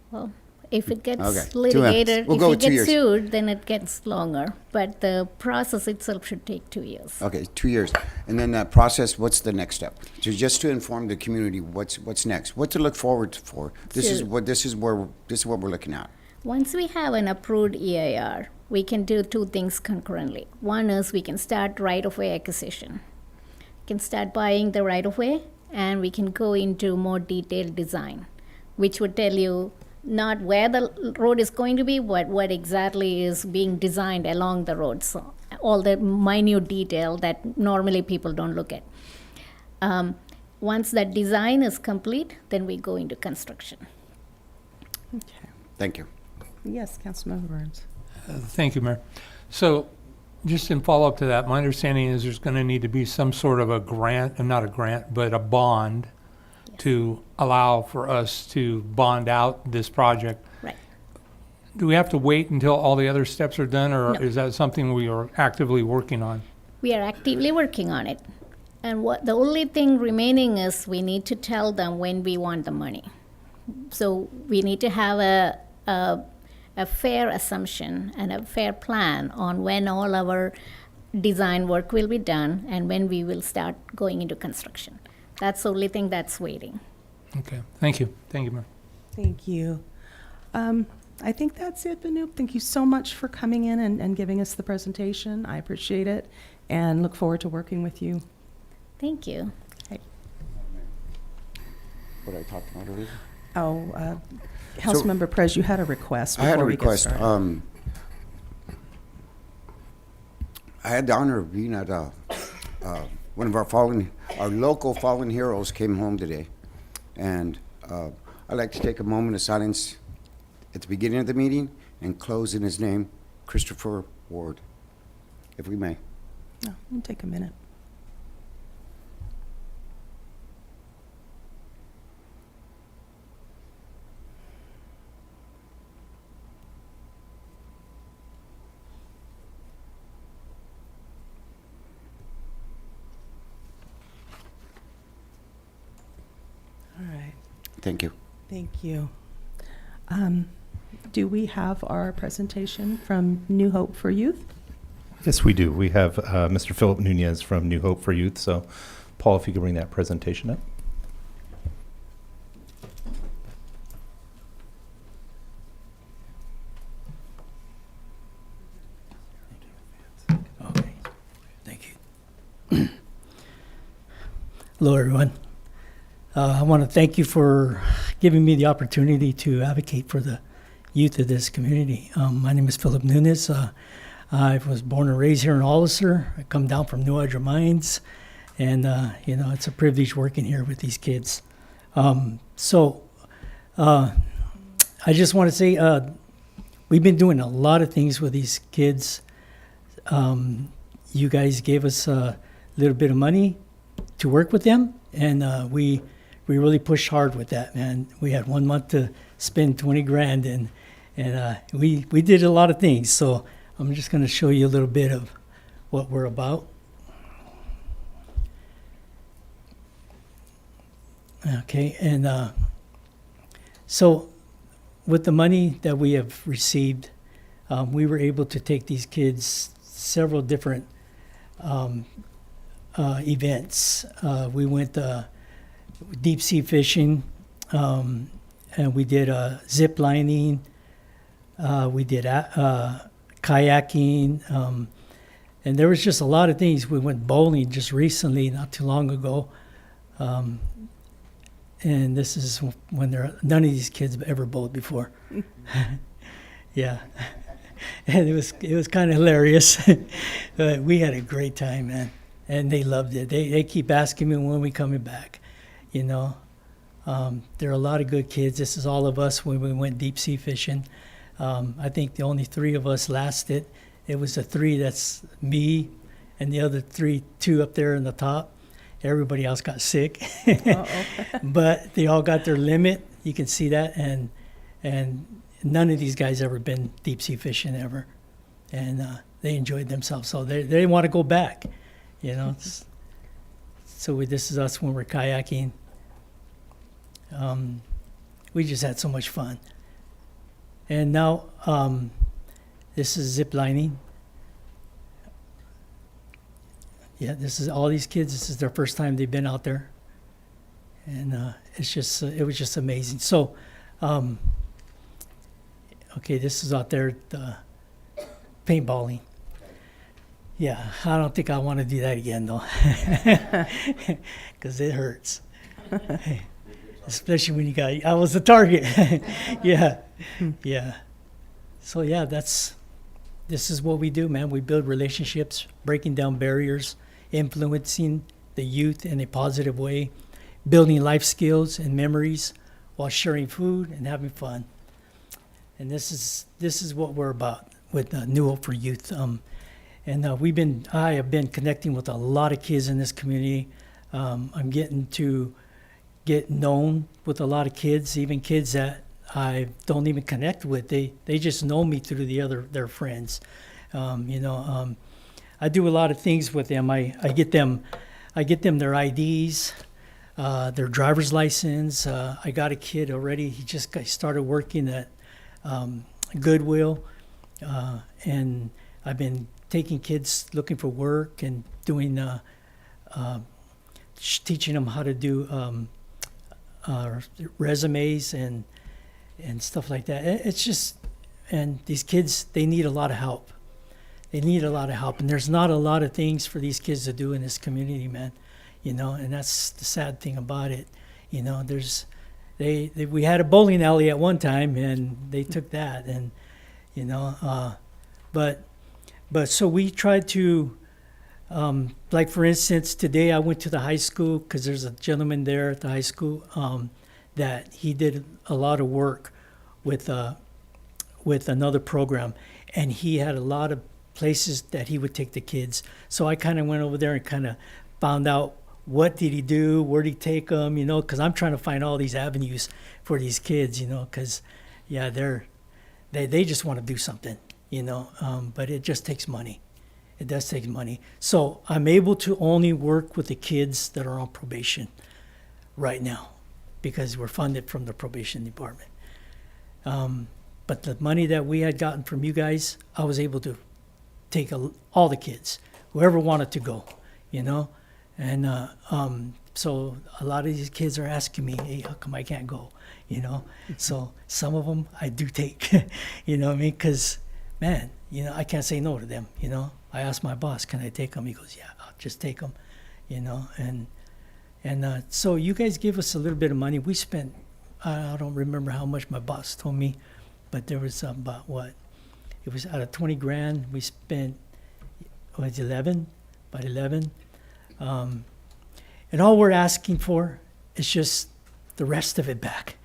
Well, if it gets Okay, 2.5. litigated, We'll go if with it 2 gets years. sued, then it gets longer. But the process itself should take 2 years. Okay, 2 years. And then that process, what's the next step? So just to inform the community, what's next? What to look forward to for? This is what we're looking at. Once we have an approved EIR, we can do two things concurrently. One is we can start right-of-way acquisition. We can start buying the right-of-way, and we can go into more detailed design, which would tell you not where the road is going to be, what exactly is being designed along the road. So all the minute detail that normally people don't look at. Once that design is complete, then we go into construction. Okay. Thank you. Yes, Councilmember Burns. Thank you, Mayor. So just in follow-up to that, my understanding is there's going to need to be some sort of a grant, not a grant, but a bond to allow for us to bond out this project. Right. Do we have to wait until all the other steps are done, or No. is that something we are actively working on? We are actively working on it. And what the only thing remaining is we need to tell them when we want the money. So we need to have a fair assumption and a fair plan on when all our design work will be done and when we will start going into construction. That's the only thing that's waiting. Okay, thank you. Thank you, Mayor. Thank you. I think that's it, Banoop. Thank you so much for coming in and giving us the presentation. I appreciate it and look forward to working with you. Thank you. What I talked about earlier? Oh, Councilmember Perez, you had a request I had a before we get request. started. I had the honor of being at one of our local fallen heroes came home today, and I'd like to take a moment of silence at the beginning of the meeting and close in his name, Christopher Ward, if we may. No, we'll take a minute. All right. Thank you. Thank you. Do we have our presentation from New Hope for Youth? Yes, we do. We have Mr. Philip Nunez from New Hope for Youth. So, Paul, if you could bring that presentation up. Okay, thank you. Hello, everyone. I want to thank you for giving me the opportunity to advocate for the youth of this community. My name is Philip Nunez. I was born and raised here in Hollister. I come down from New Hydro Mines, and it's a privilege working here with these kids. I just want to say we've been doing a lot of things with these kids. You guys gave us a little bit of money to work with them, and we really pushed hard with that, man. We had 1 month to spend 20 grand, and we did a lot of things. So I'm just going to show you a little bit of what we're about. Okay, and so with the money that we have received, we were able to take these kids several different events. We went deep sea fishing, and we did zip lining, we did kayaking, and there was just a lot of things. We went bowling just recently, not too long ago, and this is when none of these kids have ever bowled before. Yeah, and it was kind of hilarious. But we had a great time, man, and they loved it. They keep asking me when we coming back. You know, there are a lot of good kids. This is all of us when we went deep sea fishing. I think the only 3 of us lasted. It was the 3 that's me, and the other 2 up there in the top. Everybody else got sick, but they all got their limit. You can see that, and none of these guys ever been deep sea fishing ever, and they enjoyed themselves. So they want to go back, you know. So this is us when we're kayaking. We just had so much fun. And now this is zip lining. Yeah, this is all these kids. This is their first time they've been out there, and it was just amazing. So, okay, this is out there the paintballing. Yeah, I don't think I want to do that again though, because it hurts. Especially when I was the target. Yeah. So yeah, that's this is what we do, man. We build relationships, breaking down barriers, influencing the youth in a positive way, building life skills and memories while sharing food and having fun. And this is what we're about with New Hope for Youth. I have been connecting with a lot of kids in this community. I'm getting to get known with a lot of kids, even kids that I don't even connect with. They just know me through their friends. I do a lot of things with them. I get them their IDs, their driver's license. I got a kid already. He just started working at Goodwill, and I've been taking kids looking for work and doing teaching them how to do resumes and stuff like that. It's just, and these kids, they need a lot of help. And there's not a lot of things for these kids to do in this community, man. And that's the sad thing about it. We had a bowling alley at one time, and they took that, and but so we tried to, like for instance, today I went to the high school because there's a gentleman there at the high school that he did a lot of work with another program, and he had a lot of places that he would take the kids. So I kind of went over there and kind of found out what did he do, where did he take them, because I'm trying to find all these avenues for these kids, because they just want to do something, but it just takes money. It does take money. So I'm able to only work with the kids that are on probation right now because we're funded from the probation department. But the money that we had gotten from you guys, I was able to take all the kids, whoever wanted to go, and so a lot of these kids are asking me, hey, how come I can't go, So some of them I do take, what I mean? Because, man, I can't say no to them, I asked my boss, can I take them? He goes, yeah, I'll just take them, and so you guys give us a little bit of money. We spent, I don't remember how much my boss told me, but there was about what? It was out of 20 grand. We spent, about 11. And all we're asking for is just the rest of it back.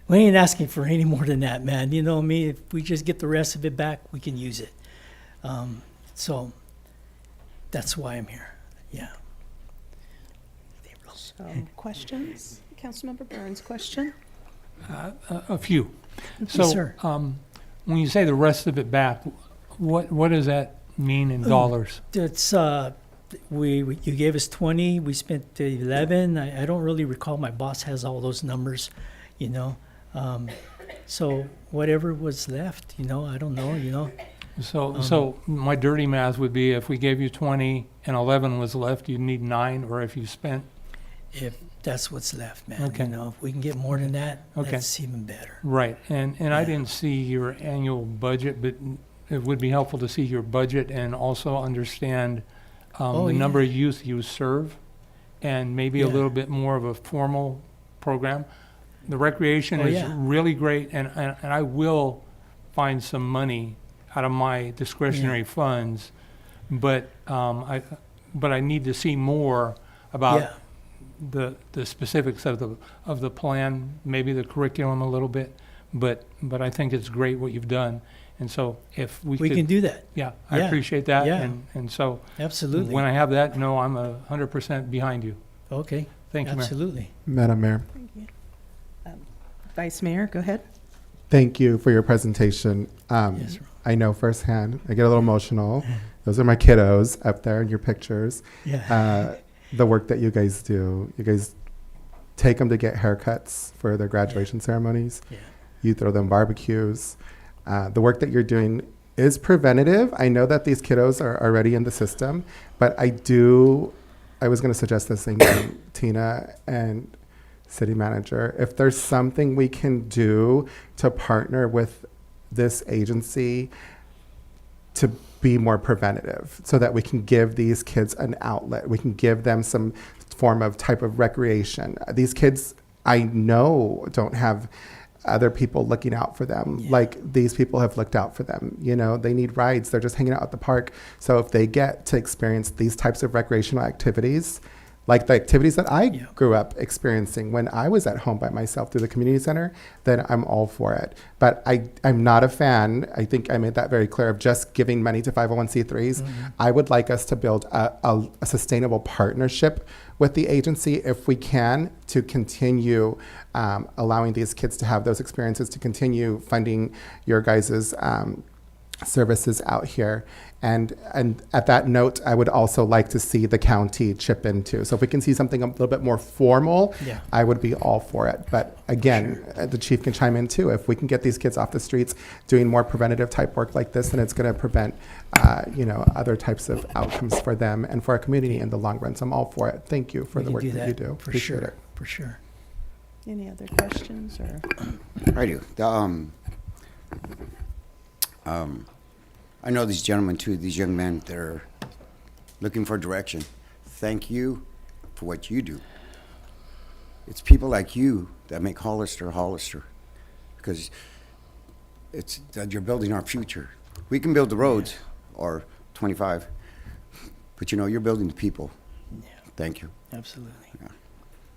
We ain't asking for any more than that, man. You know what I mean? If we just get the rest of it back, we can use it. So that's why I'm here. Yeah. So, questions? Councilmember Burns, question? A few. So, Yes, sir. When you say the rest of it back, what does that mean in dollars? It's you gave us 20. We spent 11. I don't really recall. My boss has all those numbers, So whatever was left, I don't know, So my dirty math would be if we gave you 20 and 11 was left, you'd need 9, or if you spent. If that's what's left, man. Okay. If we can get more than that, Okay. that's even better. Right, and I didn't see your annual budget, but it would be helpful to see your budget and also understand the number of youth you serve, and maybe a Yeah. little bit more of a formal program. The recreation is yeah. really great, and I will find some money out of my discretionary funds, but I need to see more about Yeah. the specifics of the plan, maybe the curriculum a little bit, but I think it's great what you've done. And so if we could, can do that. yeah, I Yeah. appreciate that. Yeah. And so Absolutely. when I have that, no, I'm 100% behind you. Okay. Thank you, Mayor. Absolutely. Madam Mayor, Vice Mayor, go ahead. thank you for your presentation. Yes, sir. I know firsthand. I get a little emotional. Those are my kiddos up there in your pictures. Yeah. The work that you guys do. You guys take them to get haircuts for their graduation ceremonies. Yeah. You throw them barbecues. The work that you're doing is preventative. I know that these kiddos are already in the system, but I was going to suggest the same thing, Tina and City Manager. If there's something we can do to partner with this agency to be more preventative so that we can give these kids an outlet, we can give them some form of type of recreation. These kids, I know, don't have other people looking out for them, like these people have looked out for them. You know, they need rides. They're just hanging out at the park. So if they get to experience these types of recreational activities, like the activities that I grew up experiencing when I was at home by myself through the community center, then I'm all for it. But I'm not a fan, I think I made that very clear, of just giving money to 501c3s. I would like us to build a sustainable partnership with the agency, if we can, to continue allowing these kids to have those experiences, to continue funding your guys' services out here. And at that note, I would also like to see the county chip in too. So if we can see something a little bit more formal, I would be all for it. But again, the chief can chime in too. If we can get these kids off the streets doing more preventative type work like this, then it's going to prevent, other types of outcomes for them and for our community in the long run. So I'm all for it. Thank you for the work that you do. For Appreciate sure. it. For sure. Any other questions or? I do. I know these gentlemen too, these young men, they're looking for direction. Thank you for what you do. It's people like you that make Hollister Hollister, because it's that you're building our future. We can build the roads or 25, but you're building the people. Yeah. Thank you. Absolutely. Yeah.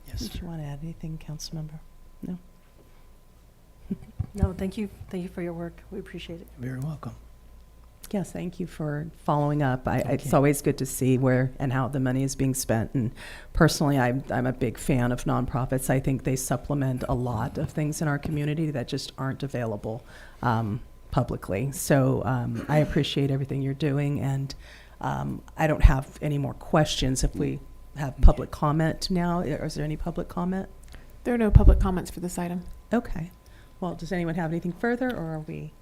Yes. Did you want to add anything, council member? No? No, thank you. Thank you for your work. We appreciate it. Very welcome. Yes, thank you for following up. It's Okay. always good to see where and how the money is being spent. And personally, I'm a big fan of nonprofits. I think they supplement a lot of things in our community that just aren't available publicly. So I appreciate everything you're doing. And I don't have any more questions. If we have public comment now, is there any public comment? There are no public comments for this item. Okay. Well, does anyone have anything further, or are we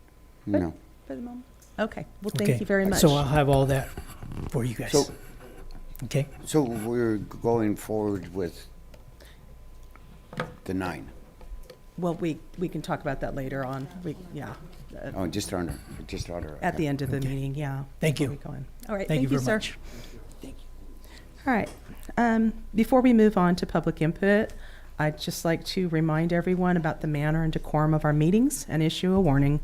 good No. for the moment? Okay. Well, thank Okay. you very much. So I'll have all that for you guys. So- Okay. So we're going forward with the 9. Well, we can talk about that later on. Oh, just under. At the end of the Okay. meeting, yeah. Thank you. before we go in. All right, Thank you very sir. much. Thank you. All right. Before we move on to public input, I'd just like to remind everyone about the manner and decorum of our meetings and issue a warning.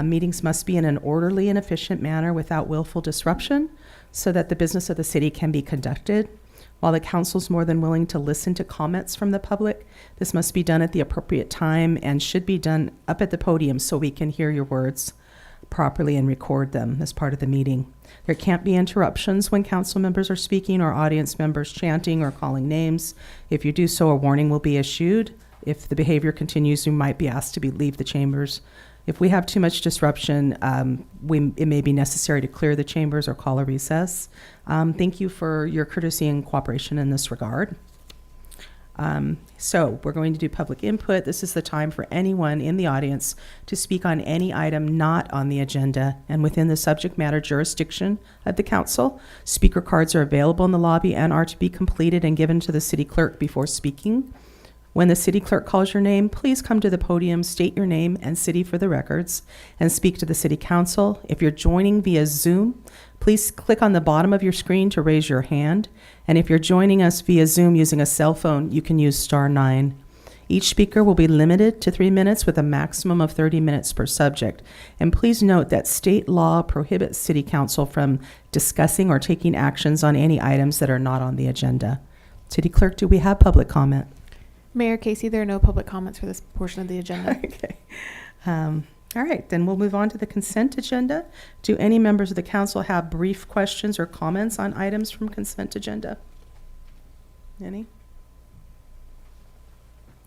Meetings must be in an orderly and efficient manner without willful disruption so that the business of the city can be conducted. While the council's more than willing to listen to comments from the public, this must be done at the appropriate time and should be done up at the podium so we can hear your words properly and record them as part of the meeting. There can't be interruptions when council members are speaking or audience members chanting or calling names. If you do so, a warning will be issued. If the behavior continues, you might be asked to leave the chambers. If we have too much disruption, it may be necessary to clear the chambers or call a recess. Thank you for your courtesy and cooperation in this regard. So we're going to do public input. This is the time for anyone in the audience to speak on any item not on the agenda and within the subject matter jurisdiction of the council. Speaker cards are available in the lobby and are to be completed and given to the city clerk before speaking. When the city clerk calls your name, please come to the podium, state your name and city for the records, and speak to the city council. If you're joining via Zoom, please click on the bottom of your screen to raise your hand. And if you're joining us via Zoom using a cell phone, you can use *9. Each speaker will be limited to 3 minutes with a maximum of 30 minutes per subject. And please note that state law prohibits city council from discussing or taking actions on any items that are not on the agenda. City clerk, do we have public comment? Mayor Casey, there are no public comments for this portion of the agenda. Okay. All right, then we'll move on to the consent agenda. Do any members of the council have brief questions or comments on items from consent agenda? Any?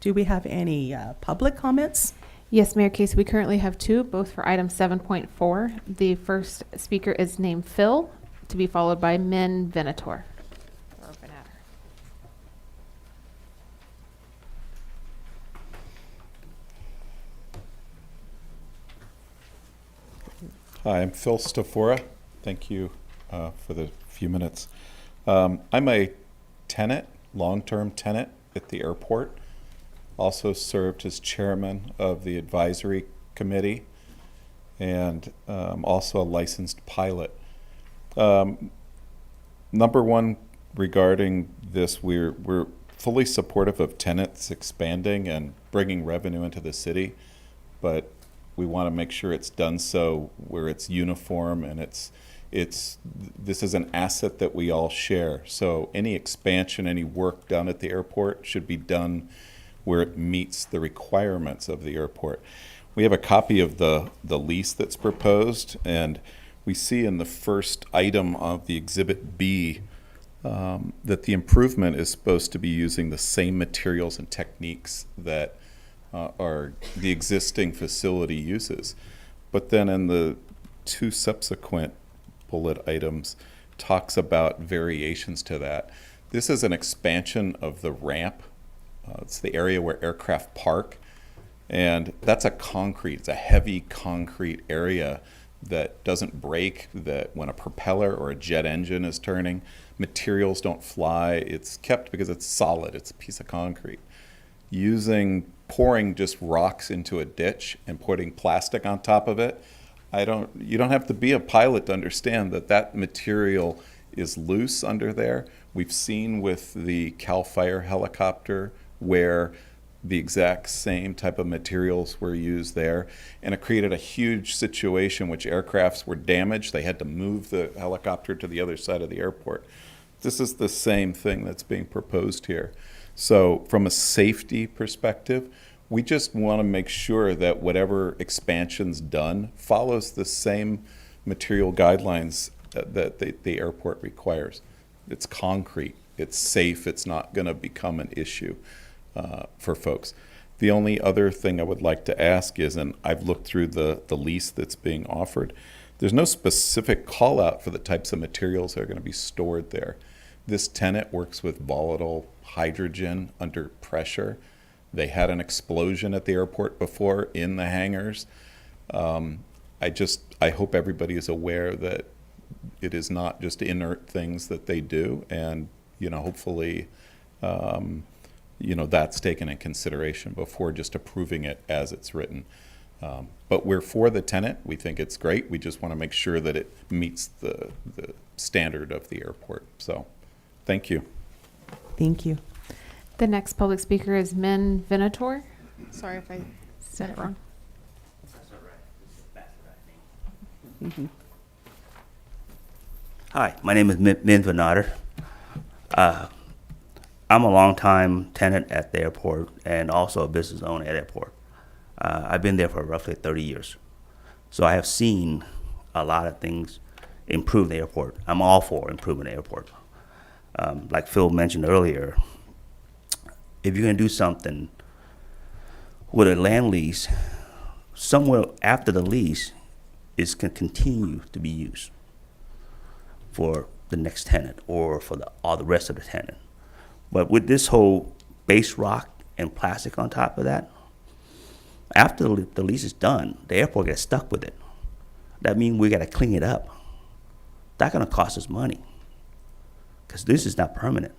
Do we have any public comments? Yes, Mayor Casey, we currently have 2, both for item 7.4. The first speaker is named Phil, to be followed by Min Venator. Hi, I'm Phil Stafora. Thank you for the few minutes. I'm a tenant, long-term tenant at the airport. Also served as chairman of the advisory committee and also a licensed pilot. Number one, regarding this, we're fully supportive of tenants expanding and bringing revenue into the city, but we want to make sure it's done so where it's uniform and this is an asset that we all share. So any expansion, any work done at the airport should be done where it meets the requirements of the airport. We have a copy of the lease that's proposed, and we see in the first item of the Exhibit B that the improvement is supposed to be using the same materials and techniques that are the existing facility uses. But then in the two subsequent bullet items talks about variations to that. This is an expansion of the ramp. It's the area where aircraft park, and that's it's a heavy concrete area that doesn't break, that when a propeller or a jet engine is turning, materials don't fly. It's kept because it's solid. It's a piece of concrete. Pouring just rocks into a ditch and putting plastic on top of it, you don't have to be a pilot to understand that material is loose under there. We've seen with the CAL FIRE helicopter where the exact same type of materials were used there, and it created a huge situation which aircrafts were damaged. They had to move the helicopter to the other side of the airport. This is the same thing that's being proposed here. So from a safety perspective, we just want to make sure that whatever expansion's done follows the same material guidelines that the airport requires. It's concrete, it's safe, it's not going to become an issue for folks. The only other thing I would like to ask is, and I've looked through the lease that's being offered, there's no specific call out for the types of materials that are going to be stored there. This tenant works with volatile hydrogen under pressure. They had an explosion at the airport before in the hangars. I hope everybody is aware that it is not just inert things that they do, and hopefully that's taken in consideration before just approving it as it's written. But we're for the tenant. We think it's great. We just want to make sure that it meets the standard of the airport. So, thank you. Thank you. The next public speaker is Min Venator. Sorry if I said it wrong. Hi, my name is Min Venator. I'm a longtime tenant at the airport and also a business owner at the airport. I've been there for roughly 30 years. So I have seen a lot of things improve the airport. I'm all for improving the airport. Like Phil mentioned earlier, if you're going to do something with a land lease, somewhere after the lease is can continue to be used for the next tenant or for all the rest of the tenant. But with this whole base rock and plastic on top of that, after the lease is done, the airport gets stuck with it. That means we got to clean it up. That's going to cost us money because this is not permanent,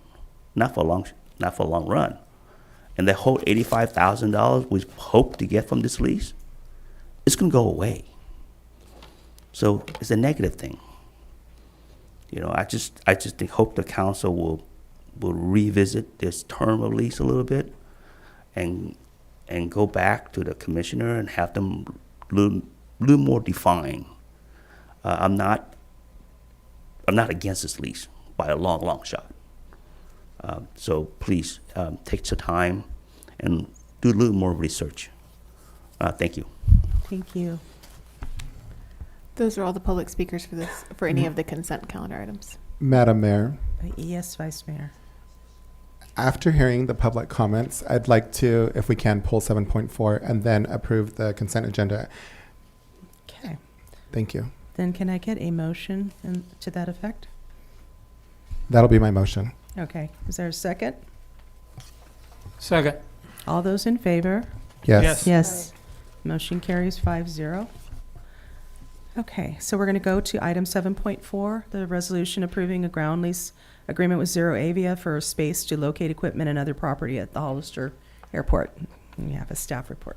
not for a long run. And the whole $85,000 we hope to get from this lease, it's going to go away. So it's a negative thing. I just hope the council will revisit this term of lease a little bit and go back to the commissioner and have them little more defined. I'm not against this lease by a long shot. So please take some time and do a little more research. Thank you. Thank you. Those are all the public speakers for any of the consent calendar items. Madam Mayor, Yes, Vice Mayor. after hearing the public comments, I'd like to, if we can, pull 7.4 and then approve the consent agenda. Okay. Thank you. Then can I get a motion to that effect? That'll be my motion. Okay. Is there a second? Second. All those in favor? Yes. Yes. Motion carries 5-0. Okay, so we're going to go to item 7.4, the resolution approving a ground lease agreement with Zero Avia for space to locate equipment and other property at the Hollister Airport. And we have a staff report.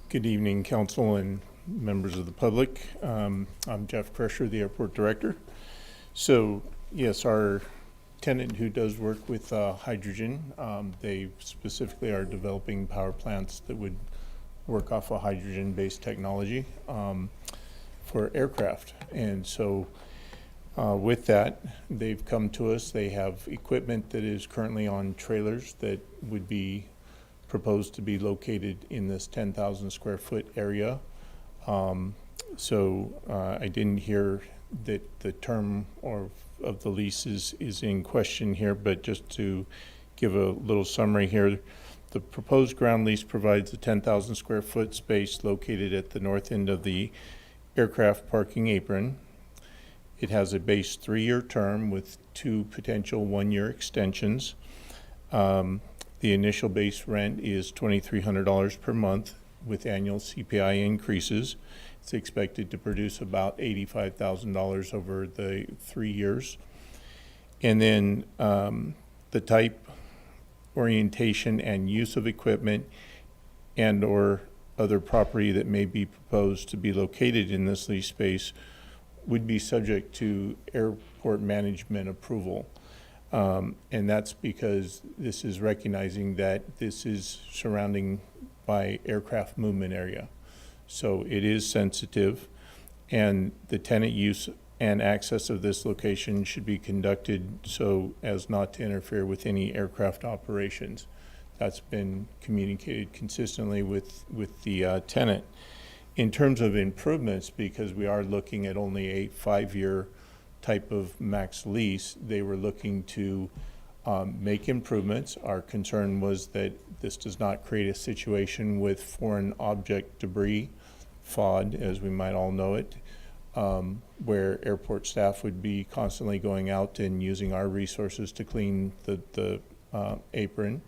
Good evening, council and members of the public. I'm Jeff Crusher, the airport director. So Yes, our tenant who does work with hydrogen, they specifically are developing power plants that would work off of hydrogen-based technology for aircraft. And so with that, they've come to us. They have equipment that is currently on trailers that would be proposed to be located in this 10,000 square foot area. So I didn't hear that the term of the lease is in question here, but just to give a little summary here, the proposed ground lease provides a 10,000 square foot space located at the north end of the aircraft parking apron. It has a base 3-year term with 2 potential 1-year extensions. The initial base rent is $2,300 per month with annual CPI increases. It's expected to produce about $85,000 over the 3 years. And then the type, orientation, and use of equipment and or other property that may be proposed to be located in this lease space would be subject to airport management approval. And that's because this is recognizing that this is surrounding by aircraft movement area. So it is sensitive, and the tenant use and access of this location should be conducted so as not to interfere with any aircraft operations. That's been communicated consistently with the tenant. In terms of improvements, because we are looking at only a 5-year type of max lease, they were looking to make improvements. Our concern was that this does not create a situation with foreign object debris, FOD, as we might all know it, where airport staff would be constantly going out and using our resources to clean the apron.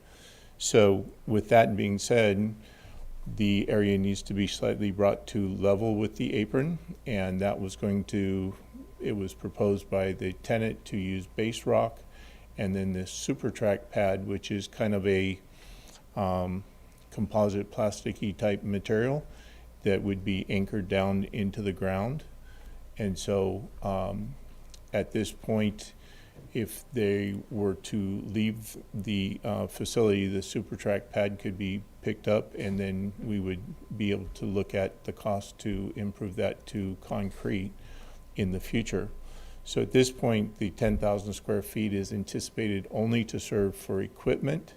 So with that being said, the area needs to be slightly brought to level with the apron, and that was it was proposed by the tenant to use base rock and then this super track pad, which is kind of a composite plasticky type material that would be anchored down into the ground. And so at this point, if they were to leave the facility, the super track pad could be picked up, and then we would be able to look at the cost to improve that to concrete in the future. So at this point, the 10,000 square feet is anticipated only to serve for equipment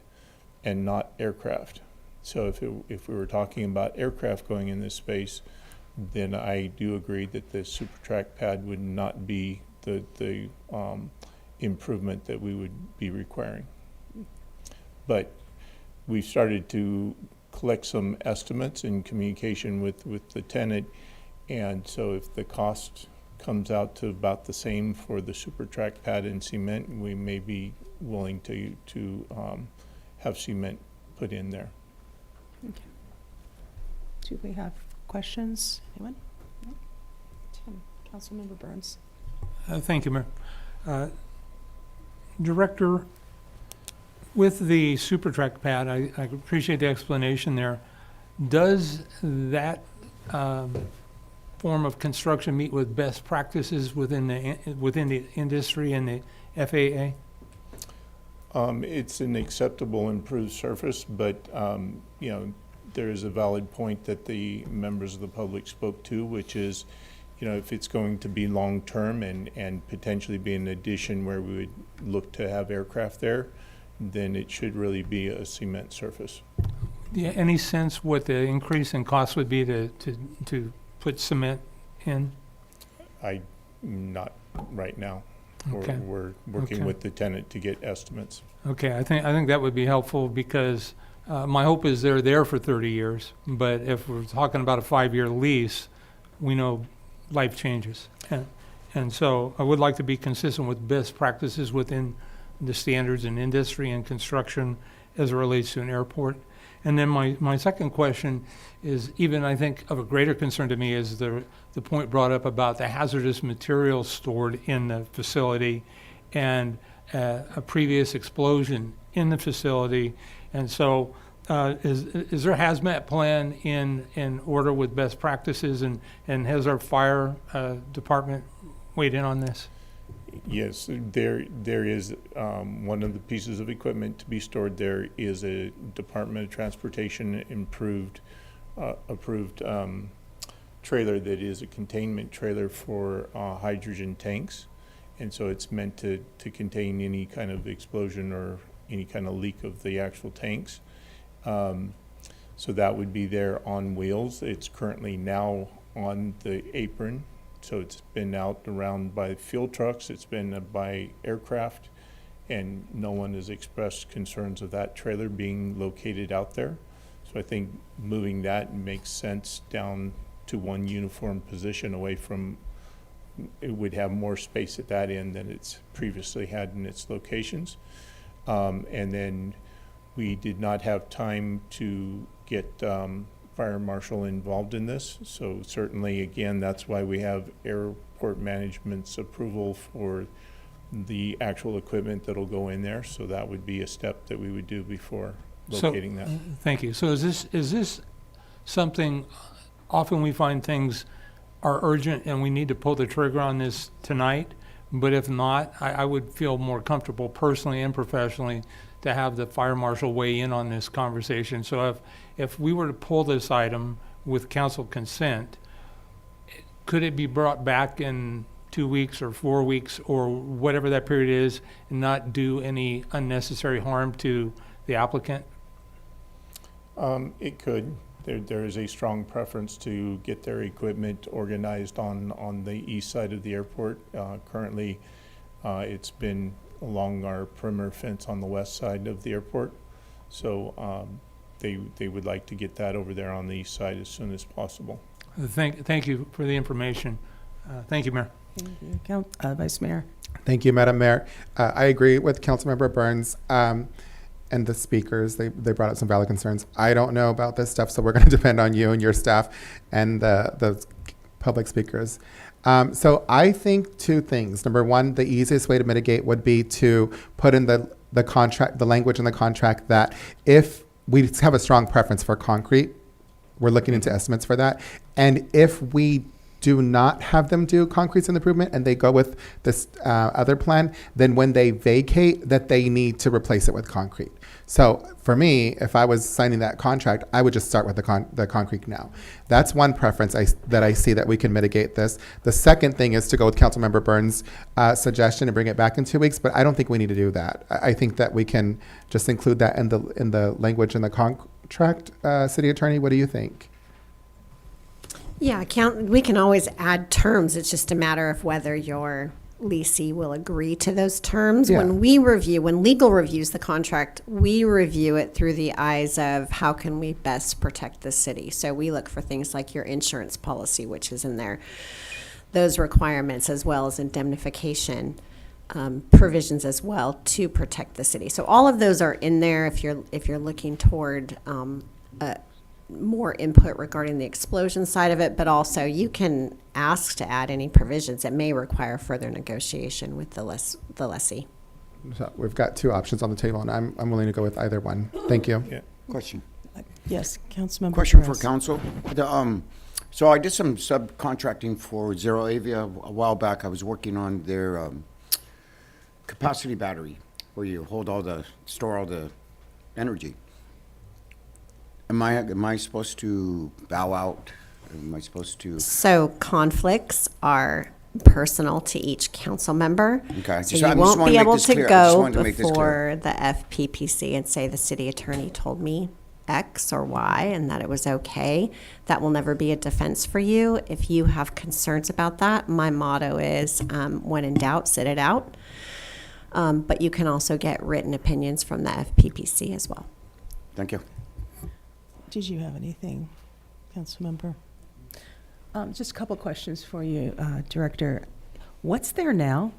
and not aircraft. So if we were talking about aircraft going in this space, then I do agree that the super track pad would not be the improvement that we would be requiring. But we've started to collect some estimates in communication with the tenant, and so if the cost comes out to about the same for the super track pad and cement, we may be willing to have cement put in there. Okay. Do we have questions? Anyone? No? Councilmember Burns. Thank you, Mayor. Director, with the super track pad, I appreciate the explanation there. Does that form of construction meet with best practices within the industry and the FAA? It's an acceptable improved surface, but you know, there is a valid point that the members of the public spoke to, which is, you know, if it's going to be long-term and potentially be an addition where we would look to have aircraft there, then it should really be a cement surface. Yeah, any sense what the increase in cost would be to put cement in? Not right now. Okay. We're working Okay. with the tenant to get estimates. Okay, I think that would be helpful because my hope is they're there for 30 years, but if we're talking about a 5-year lease, we know life changes. And so I would like to be consistent with best practices within the standards in industry and construction as it relates to an airport. And then my second question is even, I think, of a greater concern to me is the point brought up about the hazardous materials stored in the facility and a previous explosion in the facility. And so is there a hazmat plan in order with best practices, and has our fire department weighed in on this? Yes, there is, one of the pieces of equipment to be stored there is a Department of Transportation approved trailer that is a containment trailer for hydrogen tanks. And so it's meant to contain any kind of explosion or any kind of leak of the actual tanks. So that would be there on wheels. It's currently now on the apron. So it's been out around by fuel trucks, it's been by aircraft, and no one has expressed concerns of that trailer being located out there. So I think moving that makes sense down to one uniform position away from, it would have more space at that end than it's previously had in its locations. And then we did not have time to get fire marshal involved in this. So certainly, again, that's why we have airport management's approval for the actual equipment that'll go in there. So that would be a step that we would do before locating that. Thank you. So is this something, often we find things are urgent and we need to pull the trigger on this tonight, but if not, I would feel more comfortable personally and professionally to have the fire marshal weigh in on this conversation. So if we were to pull this item with council consent, could it be brought back in 2 weeks or 4 weeks or whatever that period is and not do any unnecessary harm to the applicant? It could. There is a strong preference to get their equipment organized on the east side of the airport. Currently, it's been along our perimeter fence on the west side of the airport. So they would like to get that over there on the east side as soon as possible. Thank you for the information. Thank you, Mayor. Thank you. Vice Mayor. Thank you, Madam Mayor. I agree with Councilmember Burns and the speakers. They brought up some valid concerns. I don't know about this stuff, so we're going to depend on you and your staff and the public speakers. So I think two things. Number one, the easiest way to mitigate would be to put in the contract, the language in the contract that if we have a strong preference for concrete, we're looking into estimates for that. And if we do not have them do concrete improvement and they go with this other plan, then when they vacate, that they need to replace it with concrete. So for me, if I was signing that contract, I would just start with the concrete now. That's one preference that I see that we can mitigate this. The second thing is to go with Councilmember Burns' suggestion and bring it back in 2 weeks, but I don't think we need to do that. I think that we can just include that in the language in the contract. City Attorney, what do you think? Yeah, we can always add terms. It's just a matter of whether your leasee will agree to those terms. Yeah. When legal reviews the contract, we review it through the eyes of how can we best protect the city. So we look for things like your insurance policy, which is in there, those requirements, as well as indemnification provisions as well to protect the city. So all of those are in there if you're looking toward more input regarding the explosion side of it, but also you can ask to add any provisions that may require further negotiation with the lessee. So we've got two options on the table, and I'm willing to go with either one. Thank you. Yeah. Question. Yes, Councilmember Question for Perez. council. So I did some subcontracting for Zero Avia a while back. I was working on their capacity battery, where you store all the energy. Am I supposed to bow out? Am I supposed to? So conflicts are personal to each council member. Okay. So I you just won't wanna be make able this to clear. I just go wanted to make this clear. before the FPPC and say the city attorney told me X or Y and that it was okay. That will never be a defense for you. If you have concerns about that, my motto is when in doubt, sit it out. But you can also get written opinions from the FPPC as well. Thank you. Did you have anything, Councilmember? Just a couple questions for you, Director. What's there now?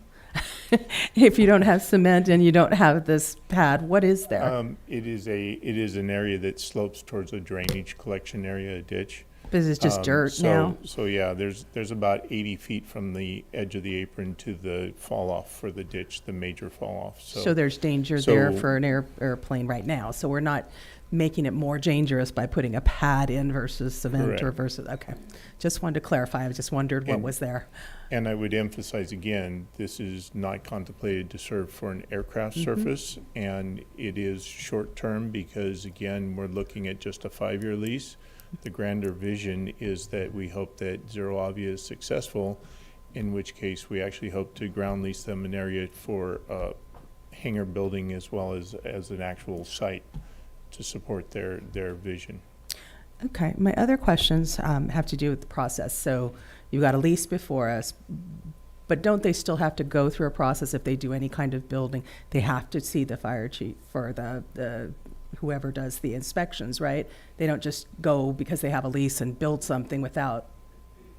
If you don't have cement and you don't have this pad, what is there? It is an area that slopes towards a drainage collection area, a ditch. Because it's just dirt now? So yeah, there's about 80 feet from the edge of the apron to the fall off for the ditch, the major fall off. So there's danger there for an airplane right now. So we're not making it more dangerous by putting a pad in versus cement or Correct. versus, okay. Just wanted to clarify. I just wondered what And- was there. And I would emphasize again, this is not contemplated to serve for an aircraft surface, and it is short-term because, again, we're looking at just a 5-year lease. The grander vision is that we hope that Zero Avia is successful, in which case we actually hope to ground lease them an area for hangar building as well as an actual site to support their vision. Okay, my other questions have to do with the process. So you've got a lease before us, but don't they still have to go through a process if they do any kind of building? They have to see the fire chief or the whoever does the inspections, right? They don't just go because they have a lease and build something without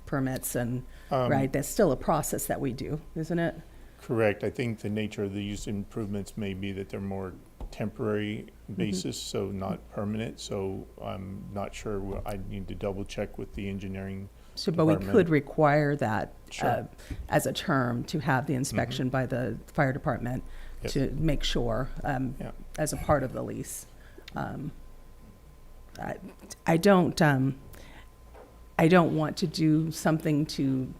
permits and, right? That's still a process that we do, isn't it? Correct. I think the nature of these improvements may be that they're more temporary basis, so not permanent. So I'm not sure. I need to double check with the engineering So, but we department. could require that Sure. as a term to have the inspection by the fire department Yes. to make sure Yeah. as a part of the lease. I don't want to do something to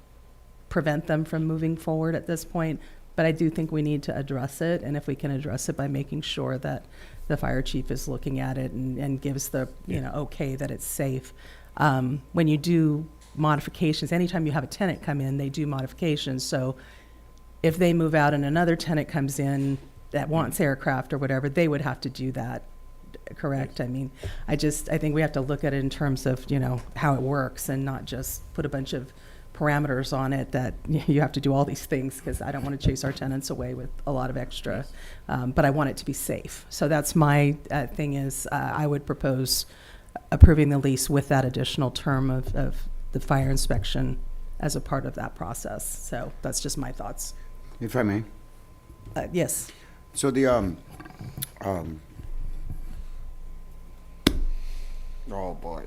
prevent them from moving forward at this point, but I do think we need to address it, and if we can address it by making sure that the fire chief is looking at it and gives the, okay, that it's safe. When you do modifications, anytime you have a tenant come in, they do modifications, so if they move out and another tenant comes in that wants aircraft or whatever, they would have to do that, correct? I mean, I think we have to look at it in terms of, how it works and not just put a bunch of parameters on it that you have to do all these things, because I don't want to chase our tenants away with a lot of extra, but I want it to be safe. So that's my thing is I would propose approving the lease with that additional term of the fire inspection as a part of that process. So that's just my thoughts. If I may. Yes. So the, oh boy.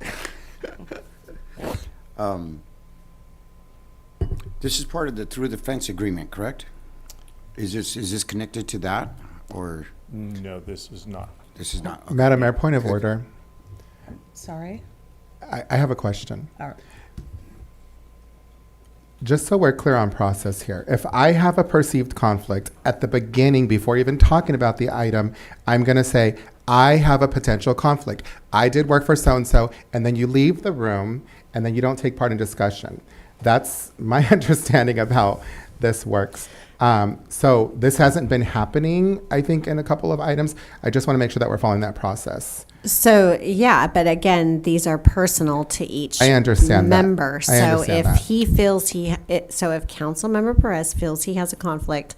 This is part of the through the fence agreement, correct? Is this connected to that, or No, this is not. this is not? Okay. Madam Mayor, point of order. Sorry? I have a question. All right. Just so we're clear on process here, if I have a perceived conflict at the beginning, before even talking about the item, I'm going to say, I have a potential conflict. I did work for so-and-so, and then you leave the room, and then you don't take part in discussion. That's my understanding of how this works. So this hasn't been happening, I think, in a couple of items. I just want to make sure that we're following that process. So, yeah, but again, these are personal to each I understand that. member. I So understand if that. he feels so if Councilmember Perez feels he has a conflict,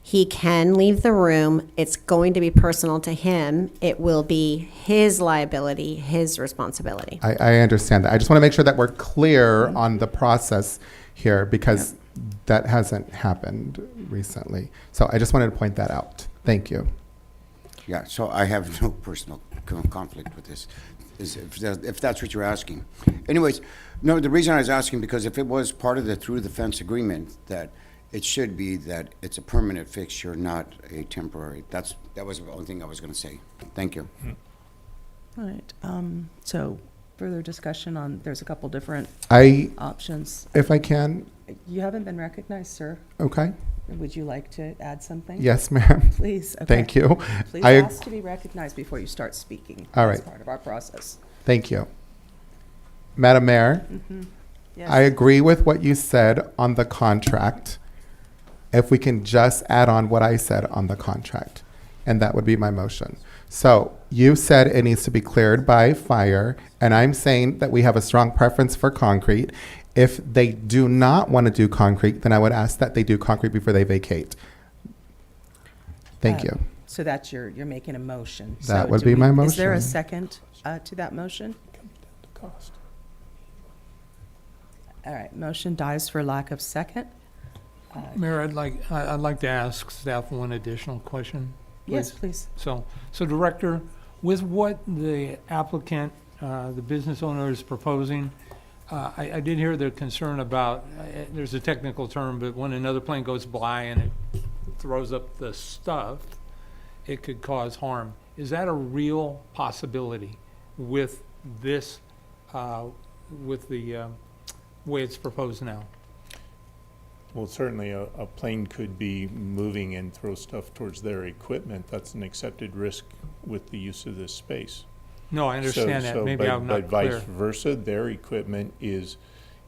he can leave the room. It's going to be personal to him. It will be his liability, his responsibility. I understand that. I just want to make sure that we're clear on the process here, because that hasn't happened recently. So I just wanted to point that out. Thank you. Yeah, so I have no personal conflict with this, if that's what you're asking. Anyways, no, the reason I was asking, because if it was part of the through the fence agreement, that it should be that it's a permanent fixture, not a temporary. That was the only thing I was going to say. Thank you. All right. So further discussion on, there's a couple different options. If I can, You haven't been recognized, sir. okay. Would you like to add something? Yes, ma'am. Please. Okay. Thank you. Please I ask to be recognized before you start speaking. All That's right. part of our process. Thank you. Madam Mayor, Yes. I agree with what you said on the contract. If we can just add on what I said on the contract, and that would be my motion. So you said it needs to be cleared by fire, and I'm saying that we have a strong preference for concrete. If they do not want to do concrete, then I would ask that they do concrete before they vacate. Thank you. So that's you're making a motion. That So would do be my Is there a motion. second to that motion? The cost. All right, motion dies for lack of second. Mayor, I'd like to ask staff one additional question. Yes, please. please. So Director, with what the applicant, the business owner is proposing, I did hear the concern about, there's a technical term, but when another plane goes by and it throws up the stuff, it could cause harm. Is that a real possibility with this, with the way it's proposed now? Well, certainly a plane could be moving and throw stuff towards their equipment. That's an accepted risk with the use of this space. No, I understand that. Maybe I'm not But clear. vice versa, their equipment is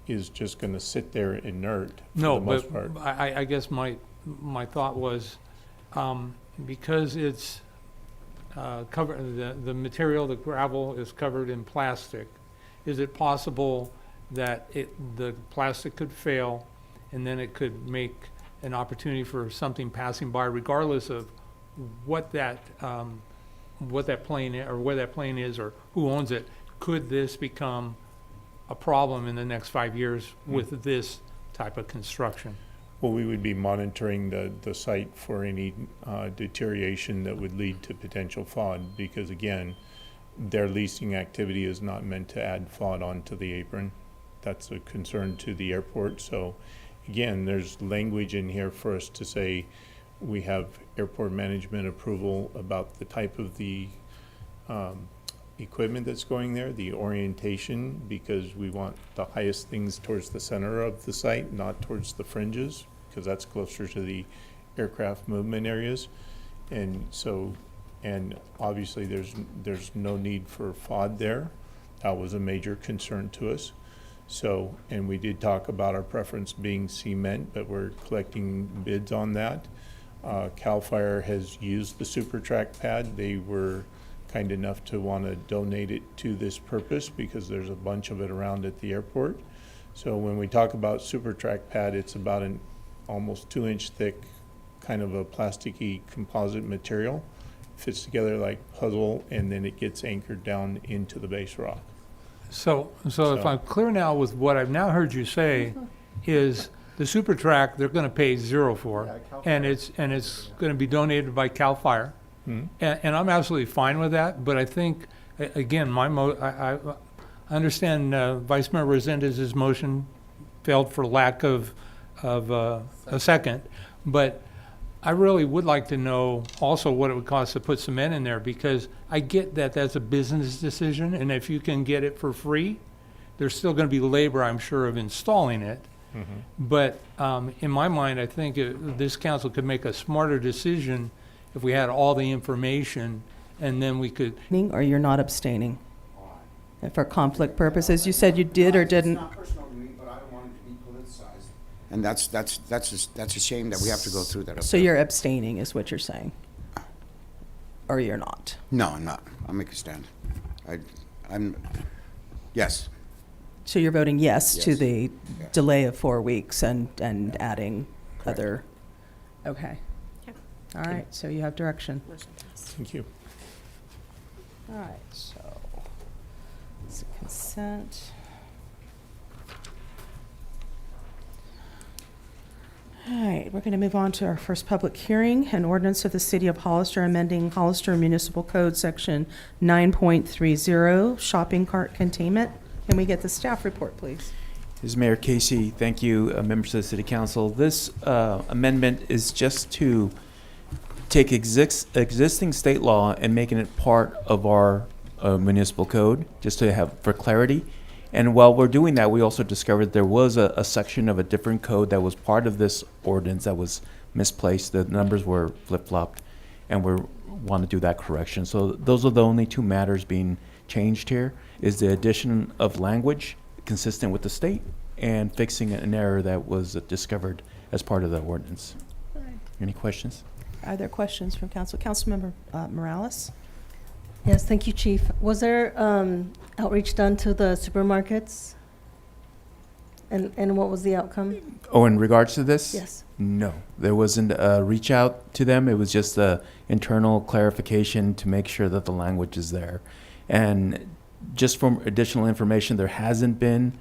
just going to sit there inert for No, the most but part. I guess my thought was, because it's covered, the material, the gravel is covered in plastic, is it possible that the plastic could fail and then it could make an opportunity for something passing by, regardless of what that plane or where that plane is or who owns it? Could this become a problem in the next 5 years with this type of construction? Well, we would be monitoring the site for any deterioration that would lead to potential FOD, because again, their leasing activity is not meant to add FOD onto the apron. That's a concern to the airport. So again, there's language in here for us to say we have airport management approval about the type of the equipment that's going there, the orientation, because we want the highest things towards the center of the site, not towards the fringes, because that's closer to the aircraft movement areas. And so, and obviously there's no need for FOD there. That was a major concern to us. So, and we did talk about our preference being cement, but we're collecting bids on that. CAL FIRE has used the Super Track pad. They were kind enough to want to donate it to this purpose because there's a bunch of it around at the airport. So when we talk about Super Track pad, it's about an almost 2-inch thick kind of a plasticky composite material. Fits together like puzzle, and then it gets anchored down into the base rock. So if I'm clear now with what I've now heard you say, is the Super Track, they're gonna pay zero for, and it's gonna be donated by CAL FIRE. And I'm absolutely fine with that, but I think, again, I understand Vice Mayor Resendez's motion failed for lack of a second, but I really would like to know also what it would cost to put cement in there, because I get that that's a business decision, and if you can get it for free, there's still gonna be labor, I'm sure, of installing it. But in my mind, I think this council could make a smarter decision if we had all the information, and then we could. Or you're not abstaining? For conflict purposes, you said you did or didn't? It's not personal to me, but I don't want it to be politicized. And that's a shame that we have to go through that. So you're abstaining is what you're saying? Or you're not? No, I'm not. I'll make a stand. I'm, yes. So you're voting yes to Yes. the delay of 4 weeks and adding Correct. other, okay. All right, so you have direction. Thank you. All right, so it's a consent. All right, we're going to move on to our first public hearing, an ordinance of the City of Hollister amending Hollister Municipal Code Section 9.30, shopping cart containment. Can we get the staff report, please? This is Mayor Casey. Thank you, members of the City Council. This amendment is just to take existing state law and making it part of our municipal code, just to have for clarity. And while we're doing that, we also discovered there was a section of a different code that was part of this ordinance that was misplaced. The numbers were flip-flopped, and we want to do that correction. So those are the only two matters being changed here, is the addition of language consistent with the state and fixing an error that was discovered as part of the ordinance. Any questions? Are there questions from council? Councilmember Morales? Yes, thank you, Chief. Was there outreach done to the supermarkets? And what was the outcome? Oh, in regards to this? Yes. No, there wasn't a reach out to them. It was just a internal clarification to make sure that the language is there. And just from additional information, there hasn't been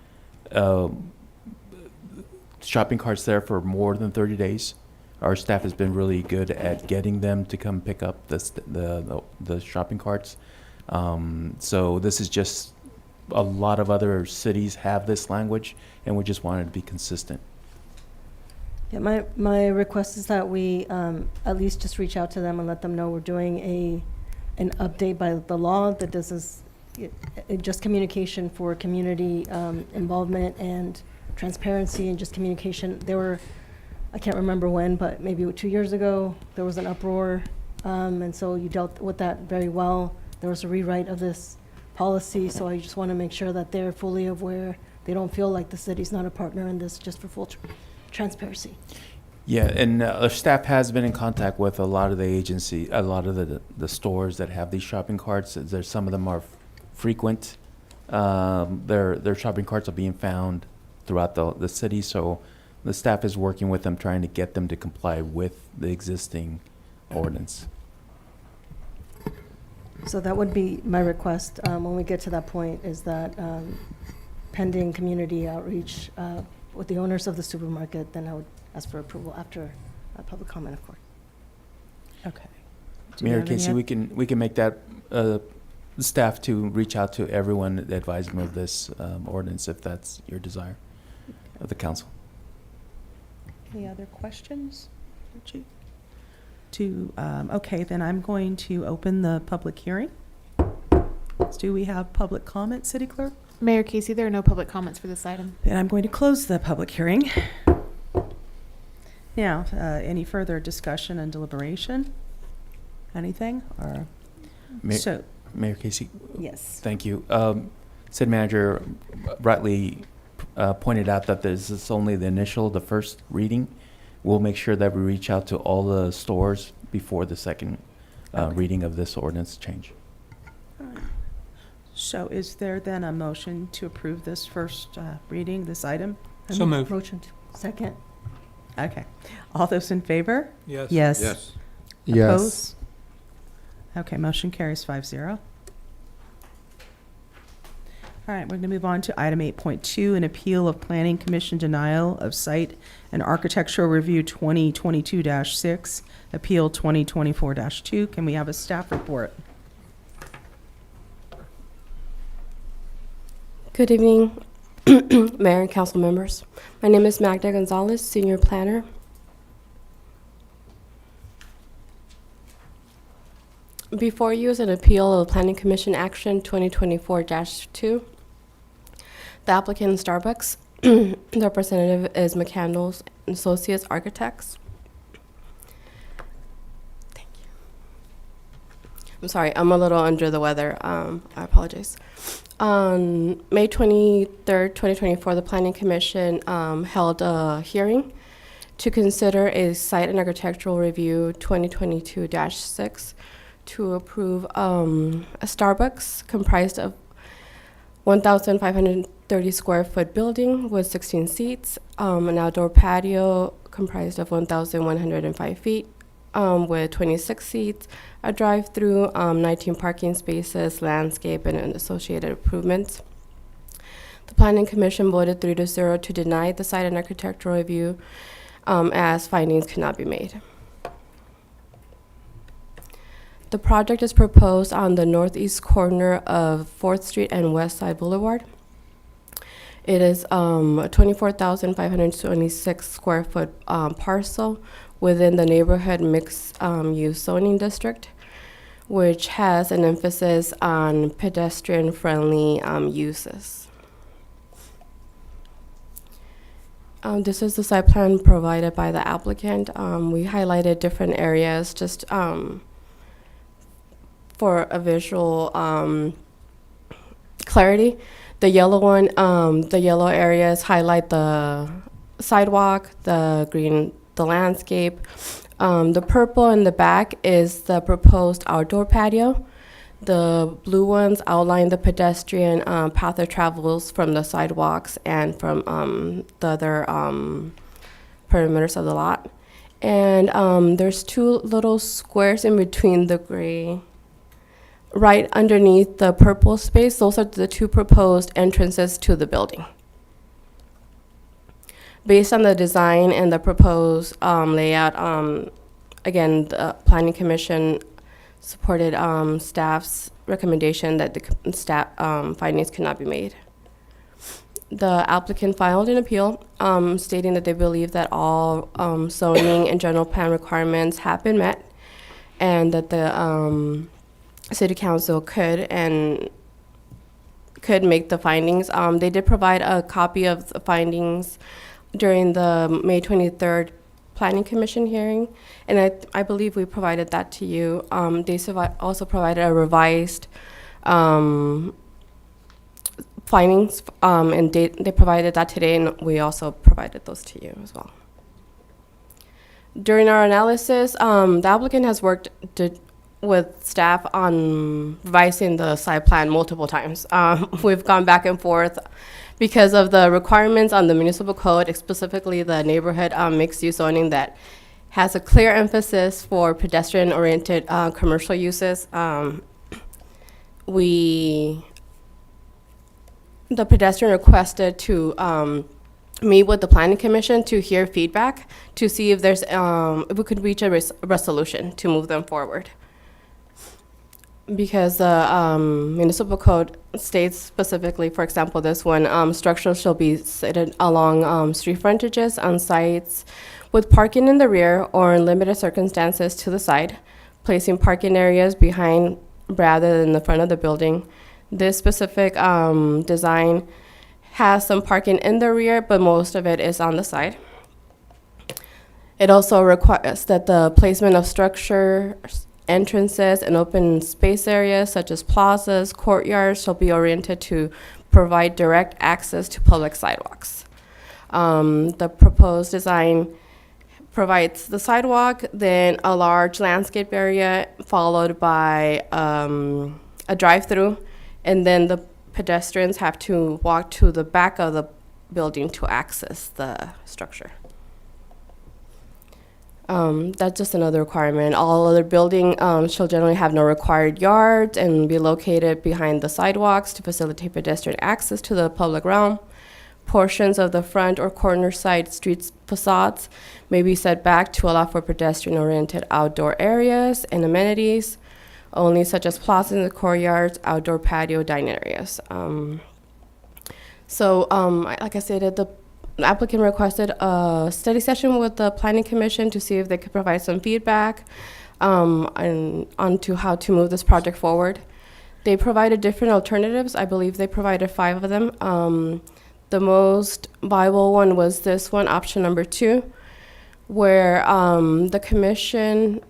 shopping carts there for more than 30 days. Our staff has been really good at getting them to come pick up the shopping carts. So this is just, a lot of other cities have this language, and we just wanted to be consistent. Yeah, my request is that we at least just reach out to them and let them know we're doing an update by the law that this is just communication for community involvement and transparency and just communication. There were, I can't remember when, but maybe 2 years ago, there was an uproar, and so you dealt with that very well. There was a rewrite of this policy, so I just want to make sure that they're fully aware. They don't feel like the city's not a partner in this, just for full transparency. Yeah, and our staff has been in contact with a lot of the agency, a lot of the stores that have these shopping carts. There's some of them are frequent. Their shopping carts are being found throughout the city, so the staff is working with them, trying to get them to comply with the existing ordinance. So that would be my request when we get to that point, is that pending community outreach with the owners of the supermarket, then I would ask for approval after public comment, of course. Okay. Do you Mayor have any Casey, we can make that staff to reach out to everyone that advised them of this ordinance, if that's your desire of the council. Any other questions? Okay, then I'm going to open the public hearing. Do we have public comment, City Clerk? Mayor Casey, there are no public comments for this item. Then I'm going to close the public hearing. Now, any further discussion and deliberation? Anything? Or so? Mayor Casey? Yes. Thank you. City Manager rightly pointed out that this is only the first reading. We'll make sure that we reach out to all the stores before the second reading of this ordinance change. So is there then a motion to approve this first reading, this item? So moved. Motion. Second. Okay. All those in favor? Yes. Yes. Yes. Yes. Opposed? Okay, motion carries 5-0. All right, we're going to move on to item 8.2, an appeal of Planning Commission denial of site and architectural review 2022-6, appeal 2024-2. Can we have a staff report? Good evening, Mayor and council members. My name is Magda Gonzalez, Senior Planner. Before you is an appeal of Planning Commission Action 2024-2. The applicant is Starbucks. The representative is McCandles Associates Architects. Thank you. I'm sorry, I'm a little under the weather. I apologize. On May 23rd, 2024, the Planning Commission held a hearing to consider a site and architectural review 2022-6 to approve a Starbucks comprised of 1,530 square foot building with 16 seats, an outdoor patio comprised of 1,105 feet with 26 seats, a drive-through, 19 parking spaces, landscape, and associated improvements. The Planning Commission voted 3-0 to deny the site and architectural review as findings cannot be made. The project is proposed on the northeast corner of 4th Street and West Side Boulevard. It is a 24,526 square foot parcel within the neighborhood mixed use zoning district, which has an emphasis on pedestrian friendly uses. This is the site plan provided by the applicant. We highlighted different areas just for a visual clarity. The yellow one, the yellow areas highlight the sidewalk, the green, the landscape. The purple in the back is the proposed outdoor patio. The blue ones outline the pedestrian path of travels from the sidewalks and from the other perimeters of the lot. And there's two little squares in between the gray. Right underneath the purple space, those are the two proposed entrances to the building. Based on the design and the proposed layout, again, the Planning Commission supported staff's recommendation that the staff findings cannot be made. The applicant filed an appeal stating that they believe that all zoning and general plan requirements have been met and that the City Council could make the findings. They did provide a copy of the findings during the May 23rd Planning Commission hearing, and I believe we provided that to you. They also provided a revised findings, and they provided that today, and we also provided those to you as well. During our analysis, the applicant has worked with staff on revising the site plan multiple times. We've gone back and forth because of the requirements on the municipal code, specifically the neighborhood mixed-use zoning that has a clear emphasis for pedestrian-oriented commercial uses. The pedestrian requested to meet with the planning commission to hear feedback to see if there's if we could reach a resolution to move them forward. Because the municipal code states specifically, for example, this one, structures shall be sited along street frontages on sites with parking in the rear or in limited circumstances to the side, placing parking areas behind rather than the front of the building. This specific design has some parking in the rear, but most of it is on the side. It also requires that the placement of structures, entrances, and open space areas such as plazas, courtyards shall be oriented to provide direct access to public sidewalks. The proposed design provides the sidewalk, then a large landscape area followed by a drive-through, and then the pedestrians have to walk to the back of the building to access the structure. That's just another requirement. All other building shall generally have no required yards and be located behind the sidewalks to facilitate pedestrian access to the public realm. Portions of the front or corner side street facades may be set back to allow for pedestrian-oriented outdoor areas and amenities, only such as plazas in the courtyards, outdoor patio, dining areas. Like I said, the applicant requested a study session with the planning commission to see if they could provide some feedback onto how to move this project forward. They provided different alternatives. I believe they provided 5 of them. The most viable one was this one, option number 2, where the commission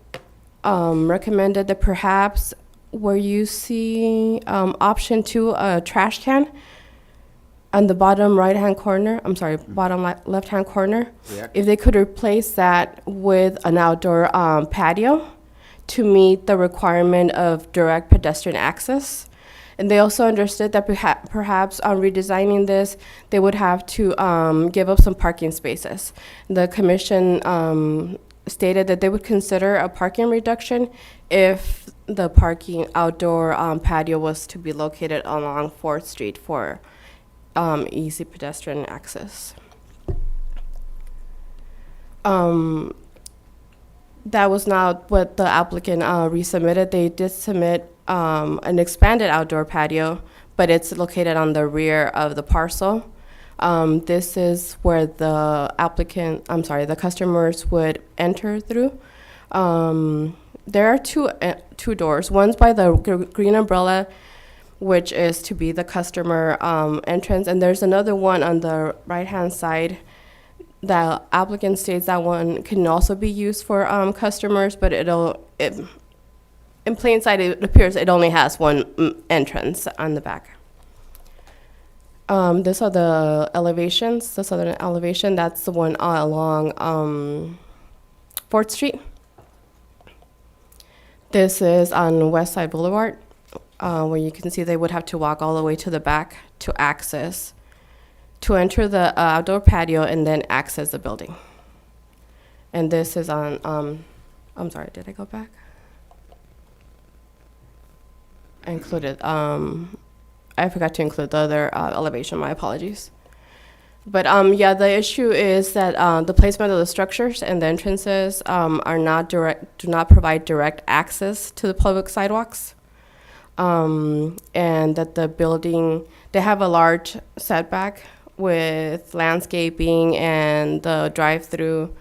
recommended that perhaps where you see option 2, a trash can, on the bottom bottom left-hand corner, if they could replace that with an outdoor patio to meet the requirement of direct pedestrian access. And they also understood that perhaps on redesigning this, they would have to give up some parking spaces. The commission stated that they would consider a parking reduction if the parking outdoor patio was to be located along 4th Street for easy pedestrian access. That was not what the applicant resubmitted. They did submit an expanded outdoor patio, but it's located on the rear of the parcel. This is where the customers would enter through. There are two doors. One's by the green umbrella, which is to be the customer entrance, and there's another one on the right-hand side. The applicant states that one can also be used for customers, but in plain sight, it appears it only has one entrance on the back. These are the elevations. The southern elevation, that's the one along 4th Street. This is on West Side Boulevard, where you can see they would have to walk all the way to the back to enter the outdoor patio and then access the building. And this is on, I'm sorry, did I go back? I included, I forgot to include the other elevation, my apologies. But yeah, the issue is that the placement of the structures and the entrances do not provide direct access to the public sidewalks. And that the building, they have a large setback with landscaping and the drive-through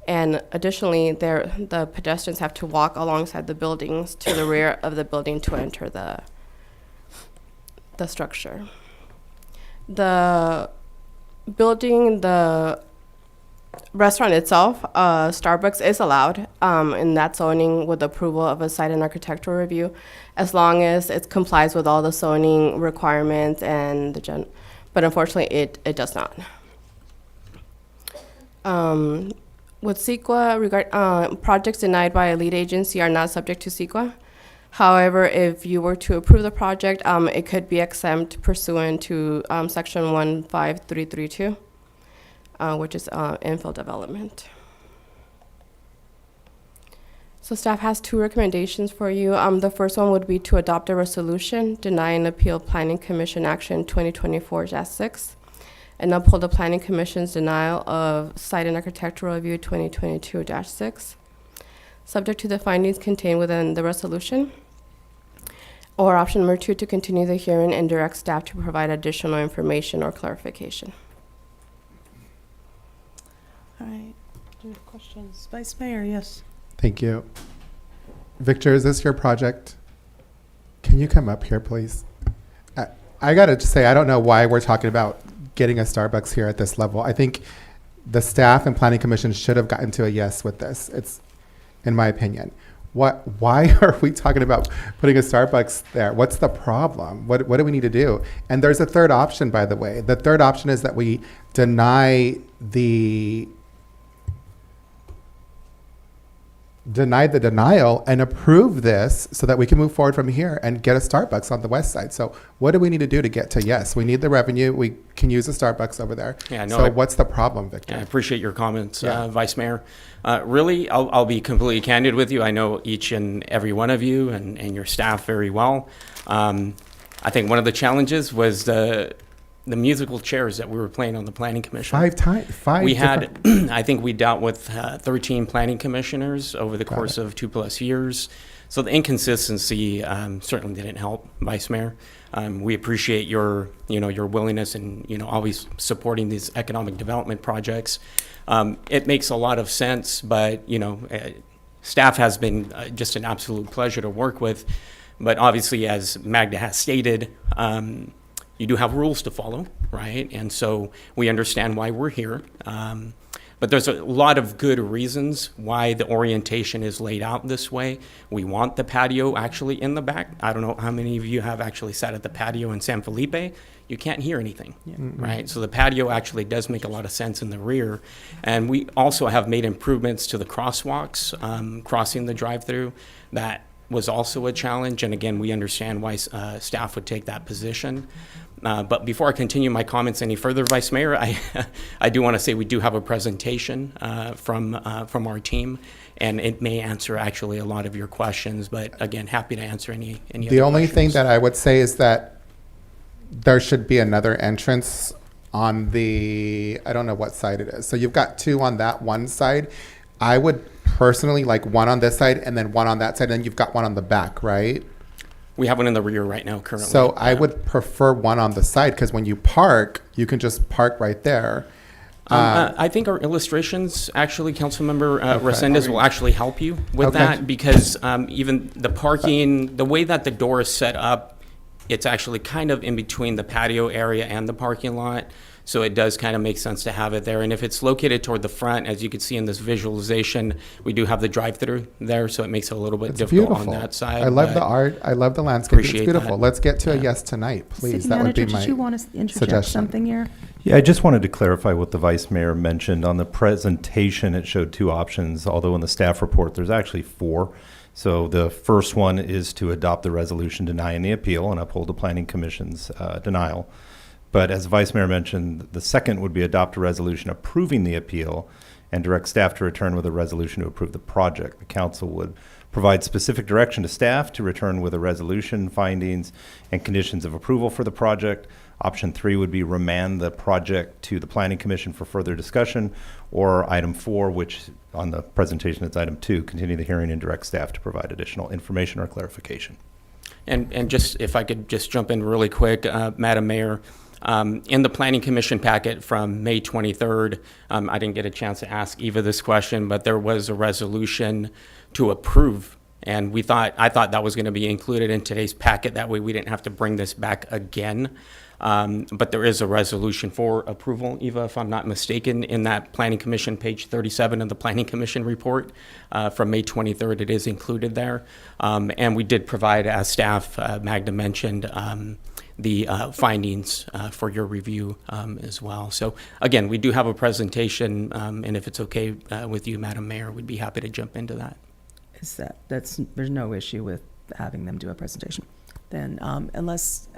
And additionally, the pedestrians have to walk alongside the buildings to the rear of the building to enter the structure. The building, the restaurant itself, Starbucks is allowed in that zoning with approval of a site and architectural review, as long as it complies with all the zoning requirements and but unfortunately it does not. With CEQA, projects denied by a lead agency are not subject to CEQA. However, if you were to approve the project, it could be exempt pursuant to section 15332, which is infill development. So staff has two recommendations for you. The first one would be to adopt a resolution denying appeal Planning Commission Action 2024-6 and uphold the Planning Commission's denial of Site and Architectural Review 2022-6, subject to the findings contained within the resolution. Or option number 2, to continue the hearing and direct staff to provide additional information or clarification. All right. Do you have questions? Vice Mayor, yes. Thank you. Victor, is this your project? Can you come up here, please? I got to say, I don't know why we're talking about getting a Starbucks here at this level. I think the staff and Planning Commission should have gotten to a yes with this. It's, in my opinion. Why are we talking about putting a Starbucks there? What's the problem? What do we need to do? And there's a third option, by the way. The third option is that we deny the denial and approve this so that we can move forward from here and get a Starbucks on the west side. So what do we need to do to get to yes? We need the revenue. We can use a Starbucks over there. Yeah, no, so what's the problem, Victor? I appreciate your comments, Yeah. Vice Mayor. Really, I'll be completely candid with you. I know each and every one of you and your staff very well. I think one of the challenges was the musical chairs that we were playing on the Planning Commission. Five We had, I think we dealt with 13 planning commissioners over the course of 2+ years. So the inconsistency certainly didn't help, Vice Mayor. We appreciate your willingness and, always supporting these economic development projects. It makes a lot of sense, but, staff has been just an absolute pleasure to work with. But obviously, as Magda has stated, you do have rules to follow, right? And so we understand why we're here. But there's a lot of good reasons why the orientation is laid out this way. We want the patio actually in the back. I don't know how many of you have actually sat at the patio in San Felipe. You can't hear anything, right? So the patio actually does make a lot of sense in the rear. And we also have made improvements to the crosswalks, crossing the drive-through. That was also a challenge. And again, we understand why staff would take that position. But before I continue my comments any further, Vice Mayor, I do want to say we do have a presentation from our team, and it may answer actually a lot of your questions. But again, happy to answer any other questions. The only thing that I would say is that there should be another entrance on the, I don't know what side it is. So you've got two on that one side. I would personally like one on this side and then one on that side, and then you've got one on the back, right? We have one in the rear right now currently. So I would prefer one on the side because when you park, you can just park right there. I think our illustrations, actually, Councilmember Resendez will actually help you with that, because even the parking, the way that the door is set up, it's actually kind of in between the patio area and the parking lot. So it does kind of make sense to have it there. And if it's located toward the front, as you can see in this visualization, we do have the drive-through there, so it makes it a little bit difficult on that side. I love the art. I love the landscape. It's Appreciate beautiful. that. Let's get to a yes tonight, please. City That would Manager, be my did you want to interject suggestion. something here? Yeah, I just wanted to clarify what the Vice Mayor mentioned. On the presentation, it showed 2 options, although in the staff report, there's actually 4. So the first one is to adopt the resolution denying the appeal and uphold the Planning Commission's denial. But as Vice Mayor mentioned, the second would be adopt a resolution approving the appeal and direct staff to return with a resolution to approve the project. The council would provide specific direction to staff to return with a resolution, findings, and conditions of approval for the project. Option 3 would be remand the project to the Planning Commission for further discussion, or item 4, which on the presentation it's item 2, continue the hearing and direct staff to provide additional information or clarification. And just, if I could just jump in really quick, Madam Mayor, In the Planning Commission packet from May 23rd, I didn't get a chance to ask Eva this question, but there was a resolution to approve. And I thought that was going to be included in today's packet. That way we didn't have to bring this back again. But there is a resolution for approval, Eva, if I'm not mistaken, in that Planning Commission, page 37 of the Planning Commission report from May 23rd. It is included there. And we did provide, as staff, Magda mentioned, the findings for your review as well. So again, we do have a presentation, and if it's okay with you, Madam Mayor, we'd be happy to jump into that. There's no issue with having them do a presentation. Then,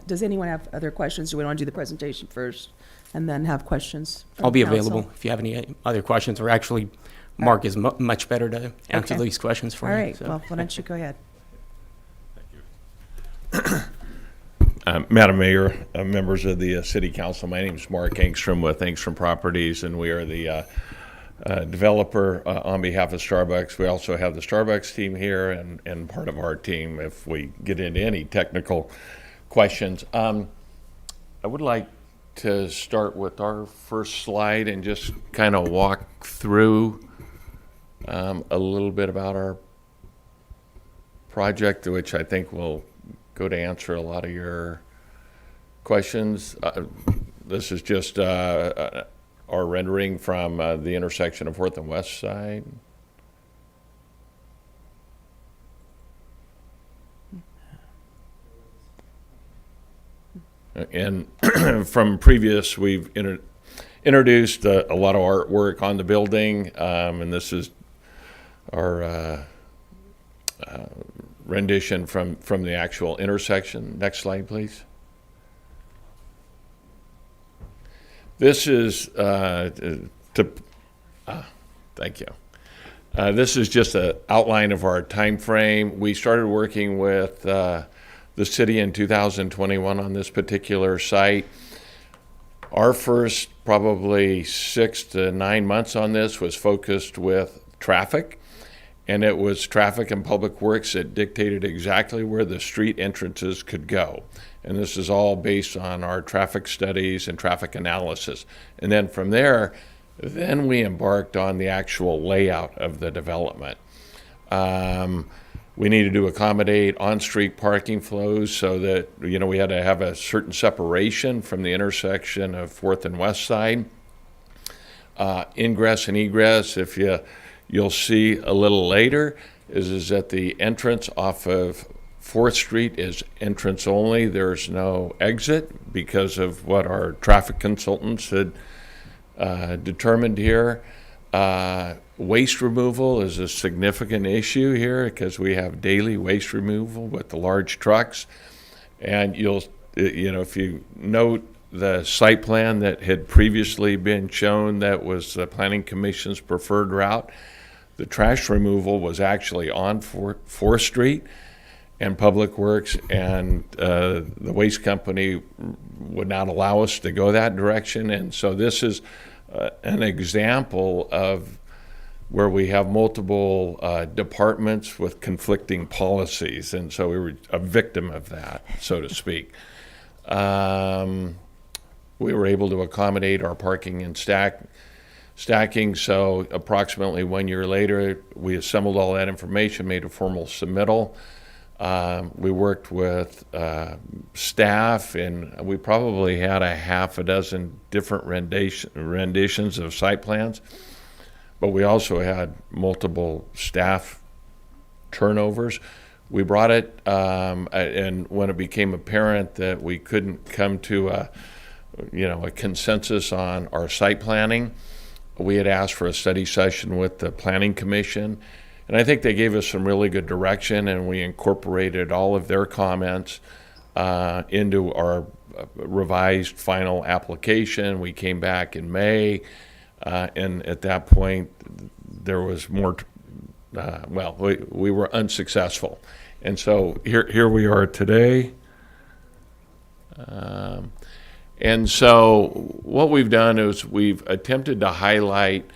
does anyone have other questions? Do we want to do the presentation first and then have questions from I'll be council? available if you have any other questions, or actually, Mark is much better to answer Okay. these questions for All you. right, so. well, why don't you go ahead? Madam Mayor, members of the City Council, my name is Mark Engstrom with Engstrom Properties, and we are the developer on behalf of Starbucks. We also have the Starbucks team here and part of our team if we get into any technical questions. I would like to start with our first slide and just kind of walk through a little bit about our project, which I think will go to answer a lot of your questions. This is just our rendering from the intersection of 4th and West Side. And from previous, we've introduced a lot of artwork on the building, and this is our rendition from the actual intersection. Next slide, please. This is thank you. This is just an outline of our time frame. We started working with the city in 2021 on this particular site. Our first probably 6 to 9 months on this was focused with traffic. And it was traffic and public works that dictated exactly where the street entrances could go. And this is all based on our traffic studies and traffic analysis. And then from there, then we embarked on the actual layout of the development. We needed to accommodate on-street parking flows so that, we had to have a certain separation from the intersection of 4th and West Side. Ingress and egress, if you'll see a little later, is that the entrance off of 4th Street is entrance only. There's no exit because of what our traffic consultants had determined here. Waste removal is a significant issue here because we have daily waste removal with the large trucks. And if you note the site plan that had previously been shown, that was the Planning Commission's preferred route. The trash removal was actually on 4th Street, and Public Works and the waste company would not allow us to go that direction. And so this is an example of where we have multiple departments with conflicting policies. And so we were a victim of that, so to speak. We were able to accommodate our parking and stacking, so approximately 1 year later, we assembled all that information, made a formal submittal. We worked with staff, and we probably had a half a dozen different renditions of site plans, but we also had multiple staff turnovers. We brought it, and when it became apparent that we couldn't come to a consensus on our site planning, we had asked for a study session with the Planning Commission, and I think they gave us some really good direction, and we incorporated all of their comments into our revised final application. We came back in May, and at that point, there was more, we were unsuccessful. And so here we are today. And so what we've done is we've attempted to highlight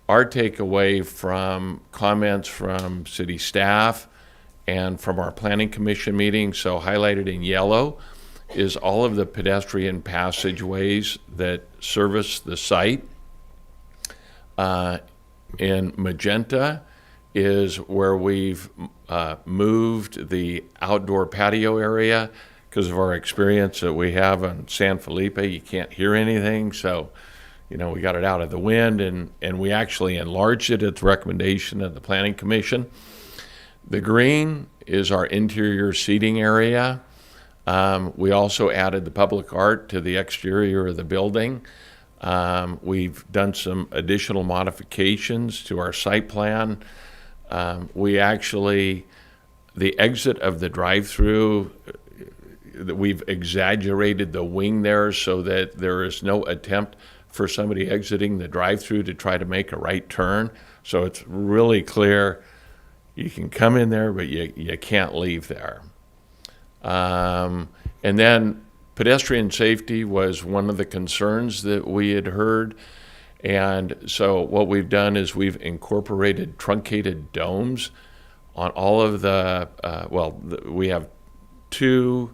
our takeaway from comments from city staff and from our Planning Commission meeting. So highlighted in yellow is all of the pedestrian passageways that service the site. In magenta is where we've moved the outdoor patio area because of our experience that we have on San Felipe. You can't hear anything, so we got it out of the wind, and we actually enlarged it at the recommendation of the Planning Commission. The green is our interior seating area. We also added the public art to the exterior of the building. We've done some additional modifications to our site plan. The exit of the drive-through, we've exaggerated the wing there so that there is no attempt for somebody exiting the drive-through to try to make a right turn. So it's really clear you can come in there, but you can't leave there. And then pedestrian safety was one of the concerns that we had heard. And so what we've done is we've incorporated truncated domes on all of we have two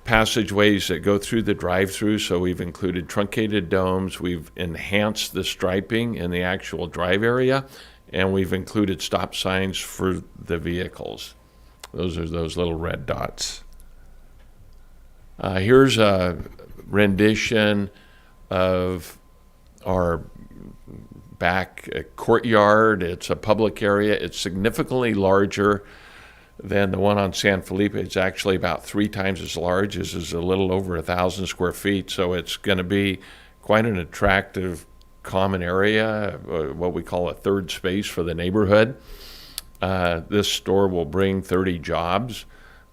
passageways that go through the drive-through, so we've included truncated domes, we've enhanced the striping in the actual drive area, and we've included stop signs for the vehicles. Those are those little red dots. Here's a rendition of our back courtyard. It's a public area. It's significantly larger than the one on San Felipe. It's actually about 3 times as large. This is a little over 1,000 square feet, so it's going to be quite an attractive common area, what we call a third space for the neighborhood. This store will bring 30 jobs.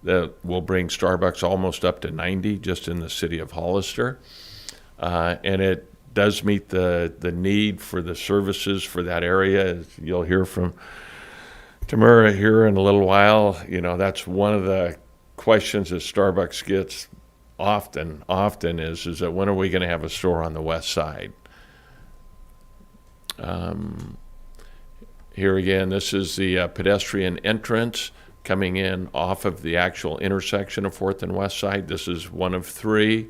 That will bring Starbucks almost up to 90 just in the city of Hollister. And it does meet the need for the services for that area. As you'll hear from Tamara here in a little while, that's one of the questions that Starbucks gets often is that when are we going to have a store on the west side? Here again, this is the pedestrian entrance coming in off of the actual intersection of 4th and West Side. This is one of 3.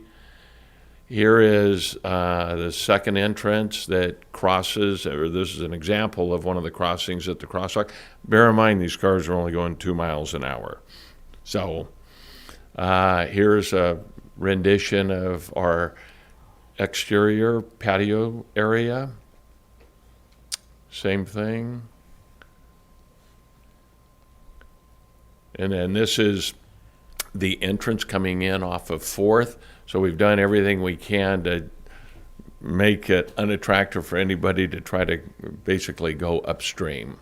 Here is the second entrance that crosses, or this is an example of one of the crossings at the crosswalk. Bear in mind, these cars are only going 2 miles an hour. So here's a rendition of our exterior patio area. Same thing. And then this is the entrance coming in off of 4th. So we've done everything we can to make it unattractive for anybody to try to basically go upstream.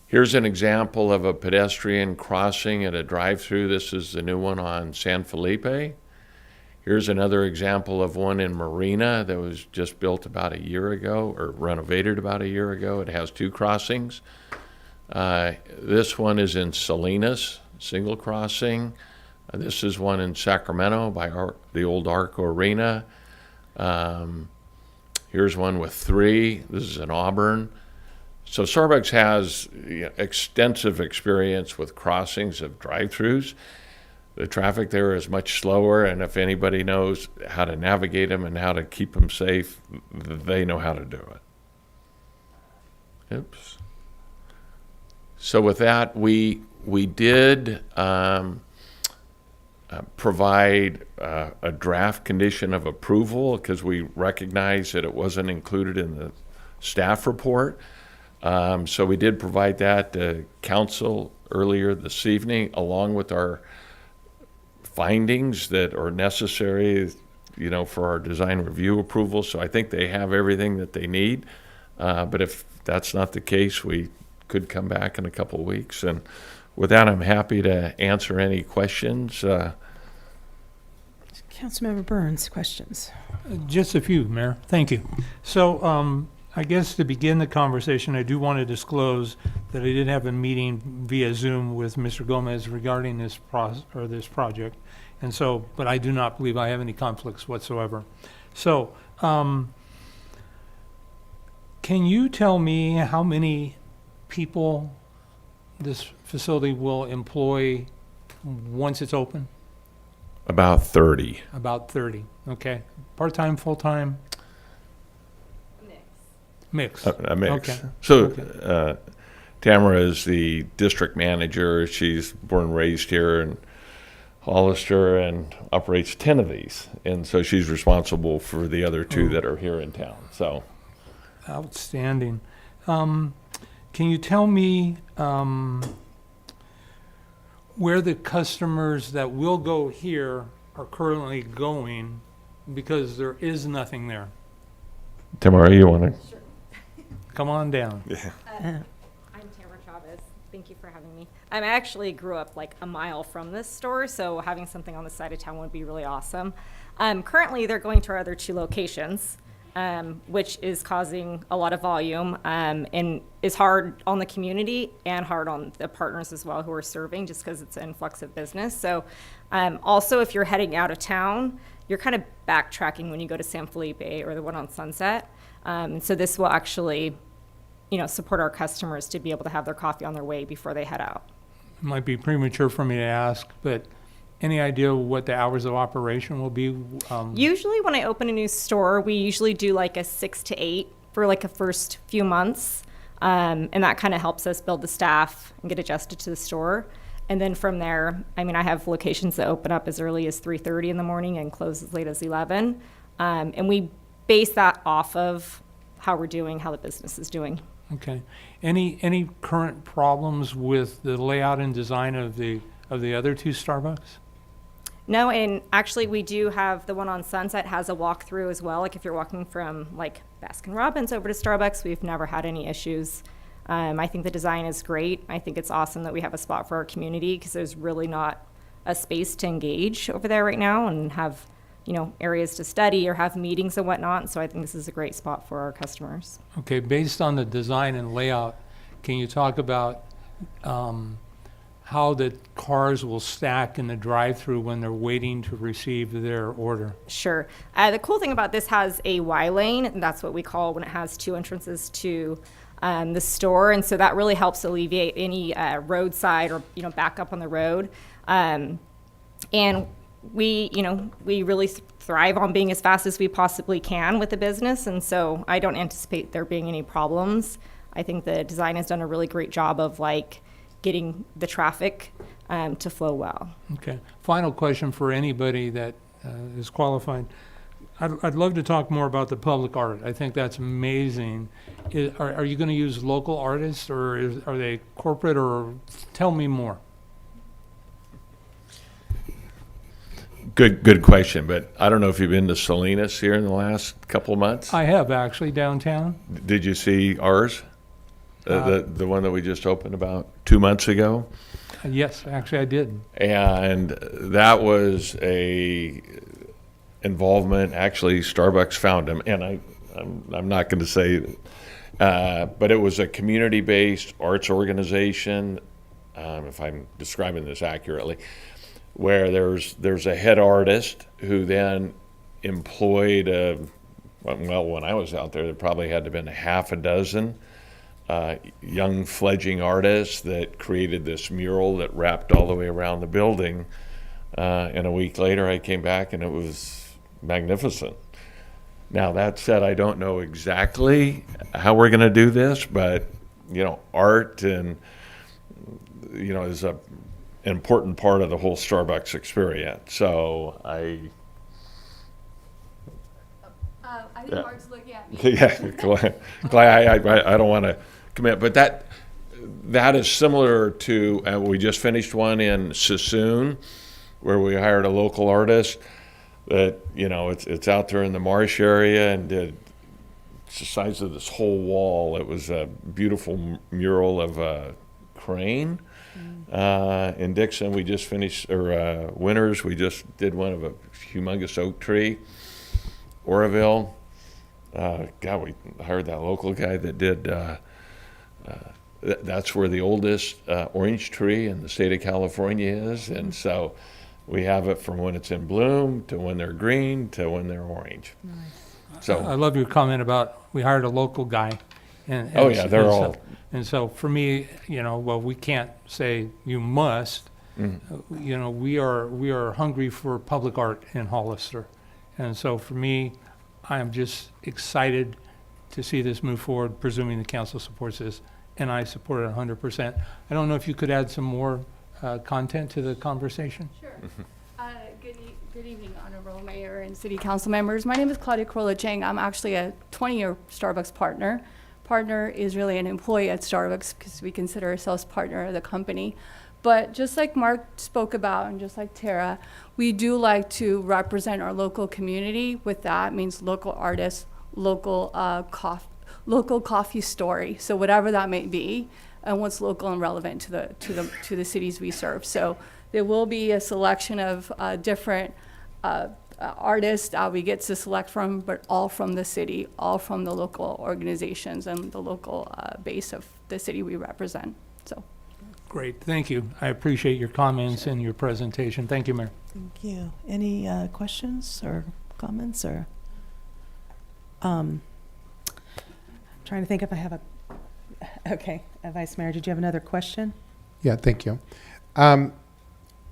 Here's an example of a pedestrian crossing at a drive-through. This is the new one on San Felipe. Here's another example of one in Marina that was just built about a year ago, or renovated about a year ago. It has 2 crossings. This one is in Salinas, single crossing. This is one in Sacramento by the old Arco Arena. Here's one with 3. This is in Auburn. So Starbucks has extensive experience with crossings of drive-throughs. The traffic there is much slower, and if anybody knows how to navigate them and how to keep them safe, they know how to do it. Oops. So with that, we did provide a draft condition of approval because we recognized that it wasn't included in the staff report. So we did provide that to council earlier this evening, along with our findings that are necessary, for our design review approval. So I think they have everything that they need. But if that's not the case, we could come back in a couple of weeks. And with that, I'm happy to answer any questions. Councilmember Burns, questions? Just a few, Mayor. Thank you. So I guess to begin the conversation, I do want to disclose that I did have a meeting via Zoom with Mr. Gomez regarding this project. And so, but I do not believe I have any conflicts whatsoever. So can you tell me how many people this facility will employ once it's open? About 30. About 30, okay. Part-time, full-time? Mix. A mix. Okay. So Okay. Tamara is the district manager. She's born and raised here in Hollister and operates 10 of these. And so she's responsible for the other 2 that are here in town. So Outstanding. Can you tell me where the customers that will go here are currently going, because there is nothing there? Tamara, you want to? Sure. Come on down. Yeah. I'm Tamara Chavez. Thank you for having me. I actually grew up like a mile from this store, so having something on the side of town would be really awesome. Currently, they're going to our other 2 locations, which is causing a lot of volume and is hard on the community and hard on the partners as well who are serving, just because it's an influx of business. So also, if you're heading out of town, you're kind of backtracking when you go to San Felipe or the one on Sunset. So this will actually, support our customers to be able to have their coffee on their way before they head out. It might be premature for me to ask, but any idea what the hours of operation will be? Usually when I open a new store, we usually do like a 6 to 8 for like a first few months. And that kind of helps us build the staff and get adjusted to the store. And then from there, I have locations that open up as early as 3:30 in the morning and close as late as 11. And we base that off of how we're doing, how the business is doing. Okay. Any current problems with the layout and design of the other 2 Starbucks? No, and actually we do have the one on Sunset has a walkthrough as well. Like if you're walking from like Baskin Robbins over to Starbucks, we've never had any issues. I think the design is great. I think it's awesome that we have a spot for our community, because there's really not a space to engage over there right now and have, areas to study or have meetings and whatnot. So I think this is a great spot for our customers. Okay, based on the design and layout, can you talk about how the cars will stack in the drive-through when they're waiting to receive their order? Sure. The cool thing about this has a Y lane, and that's what we call when it has 2 entrances to the store. And so that really helps alleviate any roadside or, back up on the road. And we really thrive on being as fast as we possibly can with the business. And so I don't anticipate there being any problems. I think the design has done a really great job of getting the traffic to flow well. Okay. Final question for anybody that is qualified. I'd love to talk more about the public art. I think that's amazing. Are you going to use local artists, or are they corporate, or tell me more? Good question, but I don't know if you've been to Salinas here in the last couple of months. I have, actually, downtown. Did you see ours? The one that we just opened about 2 months ago? Yes, actually I did. And that was a involvement. Actually, Starbucks found them, and I'm not going to say, but it was a community-based arts organization, if I'm describing this accurately, where there's a head artist who then employed when I was out there probably had to have been a half a dozen young fledgling artists that created this mural that wrapped all the way around the building. And a week later I came back and it was magnificent. Now that said, I don't know exactly how we're going to do this, but art and is an important part of the whole Starbucks experience. So I think Mark's looking at me. Yeah, I don't want to commit, but that is similar to we just finished one in Sassoon, where we hired a local artist that it's out there in the marsh area and did it's the size of this whole wall. It was a beautiful mural of a crane. In Dixon, we just finished, or Winters, we just did one of a humongous oak tree. Oroville, we hired that local guy that did, that's where the oldest orange tree in the state of California is. And so we have it from when it's in bloom to when they're green to when they're orange. Nice. So I love your comment about we hired a local guy. And they're all. And so for me, we can't say you must, You know, we are hungry for public art in Hollister. And so for me, I am just excited to see this move forward, presuming the council supports this, and I support it 100%. I don't know if you could add some more content to the conversation? Sure. Good evening, Honorable Mayor and City Council members. My name is Claudia Corolla Chang. I'm actually a 20-year Starbucks partner. Partner is really an employee at Starbucks because we consider ourselves partner of the company. But just like Mark spoke about and just like Tara, we do like to represent our local community. With that means local artists, local coffee story. So whatever that may be, and what's local and relevant to the cities we serve. So there will be a selection of different artists we get to select from, but all from the city, all from the local organizations and the local base of the city we represent. So. Great, thank you. I appreciate your comments and your presentation. Thank you, Mayor. Thank you. Any questions or comments or? I'm trying to think if I have okay, Vice Mayor, did you have another question? Yeah, thank you.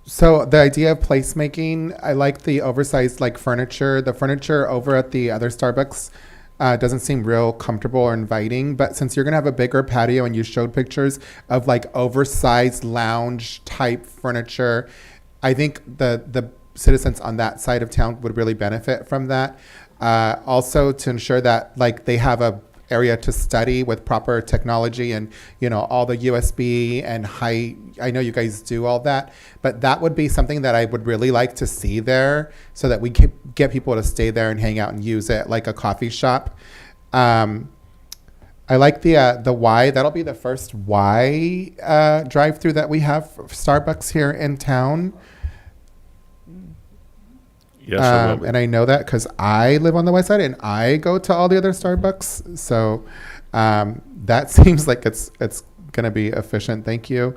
So the idea of placemaking, I like the oversized like furniture. The furniture over at the other Starbucks doesn't seem real comfortable or inviting, but since you're gonna have a bigger patio and you showed pictures of like oversized lounge type furniture, I think the citizens on that side of town would really benefit from that. Also to ensure that like they have a area to study with proper technology and, you know, all the USB and I know you guys do all that, but that would be something that I would really like to see there so that we can get people to stay there and hang out and use it like a coffee shop. I like the Y. That'll be the first Y drive-through that we have for Starbucks here in town. Yes, it will be. And I know that because I live on the west side and I go to all the other Starbucks. So that seems like it's going to be efficient. Thank you.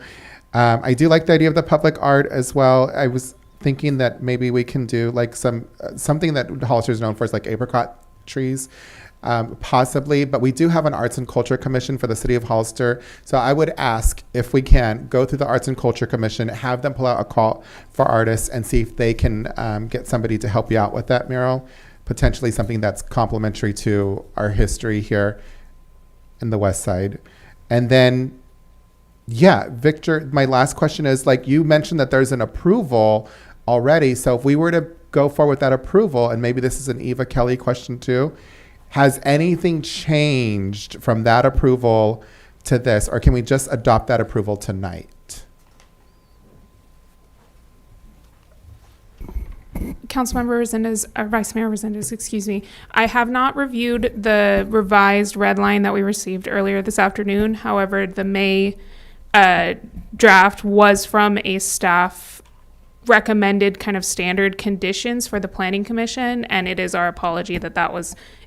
I do like the idea of the public art as well. I was thinking that maybe we can do like something that Hollister is known for is like apricot trees. Possibly, but we do have an Arts and Culture Commission for the City of Hollister. So I would ask if we can go through the Arts and Culture Commission, have them pull out a call for artists and see if they can get somebody to help you out with that mural, potentially something that's complementary to our history here in the West Side. And then, yeah, Victor, my last question is like you mentioned that there's an approval already. So if we were to go forward with that approval, and maybe this is an Eva Kelly question too, has anything changed from that approval to this, or can we just adopt that approval tonight? Councilmember Resendez, Vice Mayor Resendez, excuse me. I have not reviewed the revised red line that we received earlier this afternoon. However, the May draft was from a staff recommended kind of standard conditions for the Planning Commission, and it is our apology that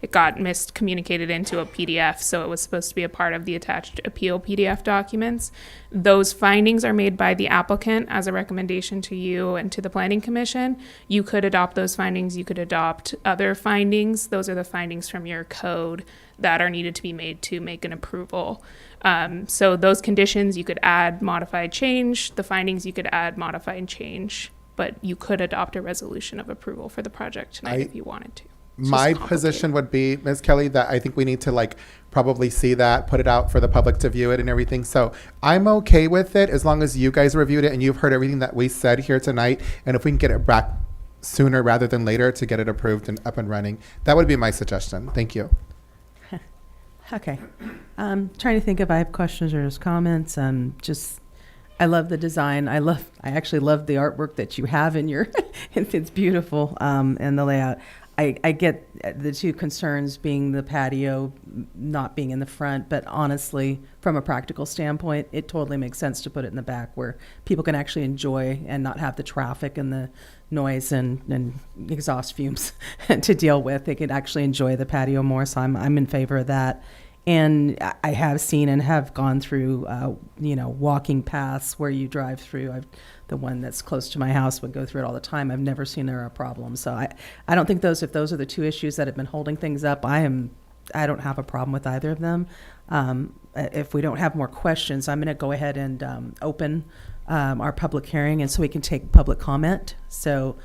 it got miscommunicated into a PDF, so it was supposed to be a part of the attached appeal PDF documents. Those findings are made by the applicant as a recommendation to you and to the Planning Commission. You could adopt those findings, you could adopt other findings. Those are the findings from your code that are needed to be made to make an approval. So those conditions you could add, modify, change. The findings you could add, modify, and change. But you could adopt a resolution of approval for the project tonight if you wanted to. My position would be, Ms. Kelly, that I think we need to like probably see that, put it out for the public to view it and everything. So I'm okay with it as long as you guys reviewed it and you've heard everything that we said here tonight. And if we can get it back sooner rather than later to get it approved and up and running, that would be my suggestion. Thank you. Okay. Trying to think if I have questions or just comments. I love the design. I actually love the artwork that you have in your, it's beautiful, and the layout. I get the two concerns being the patio not being in the front, but honestly, from a practical standpoint, it totally makes sense to put it in the back where people can actually enjoy and not have the traffic and the noise and exhaust fumes to deal with. They could actually enjoy the patio more, so I'm in favor of that. And I have seen and have gone through, walking paths where you drive through. The one that's close to my house would go through it all the time. I've never seen there a problem. So I don't think if those are the two issues that have been holding things up, I am I don't have a problem with either of them. If we don't have more questions, I'm going to go ahead and open our public hearing, and so we can take public comment. So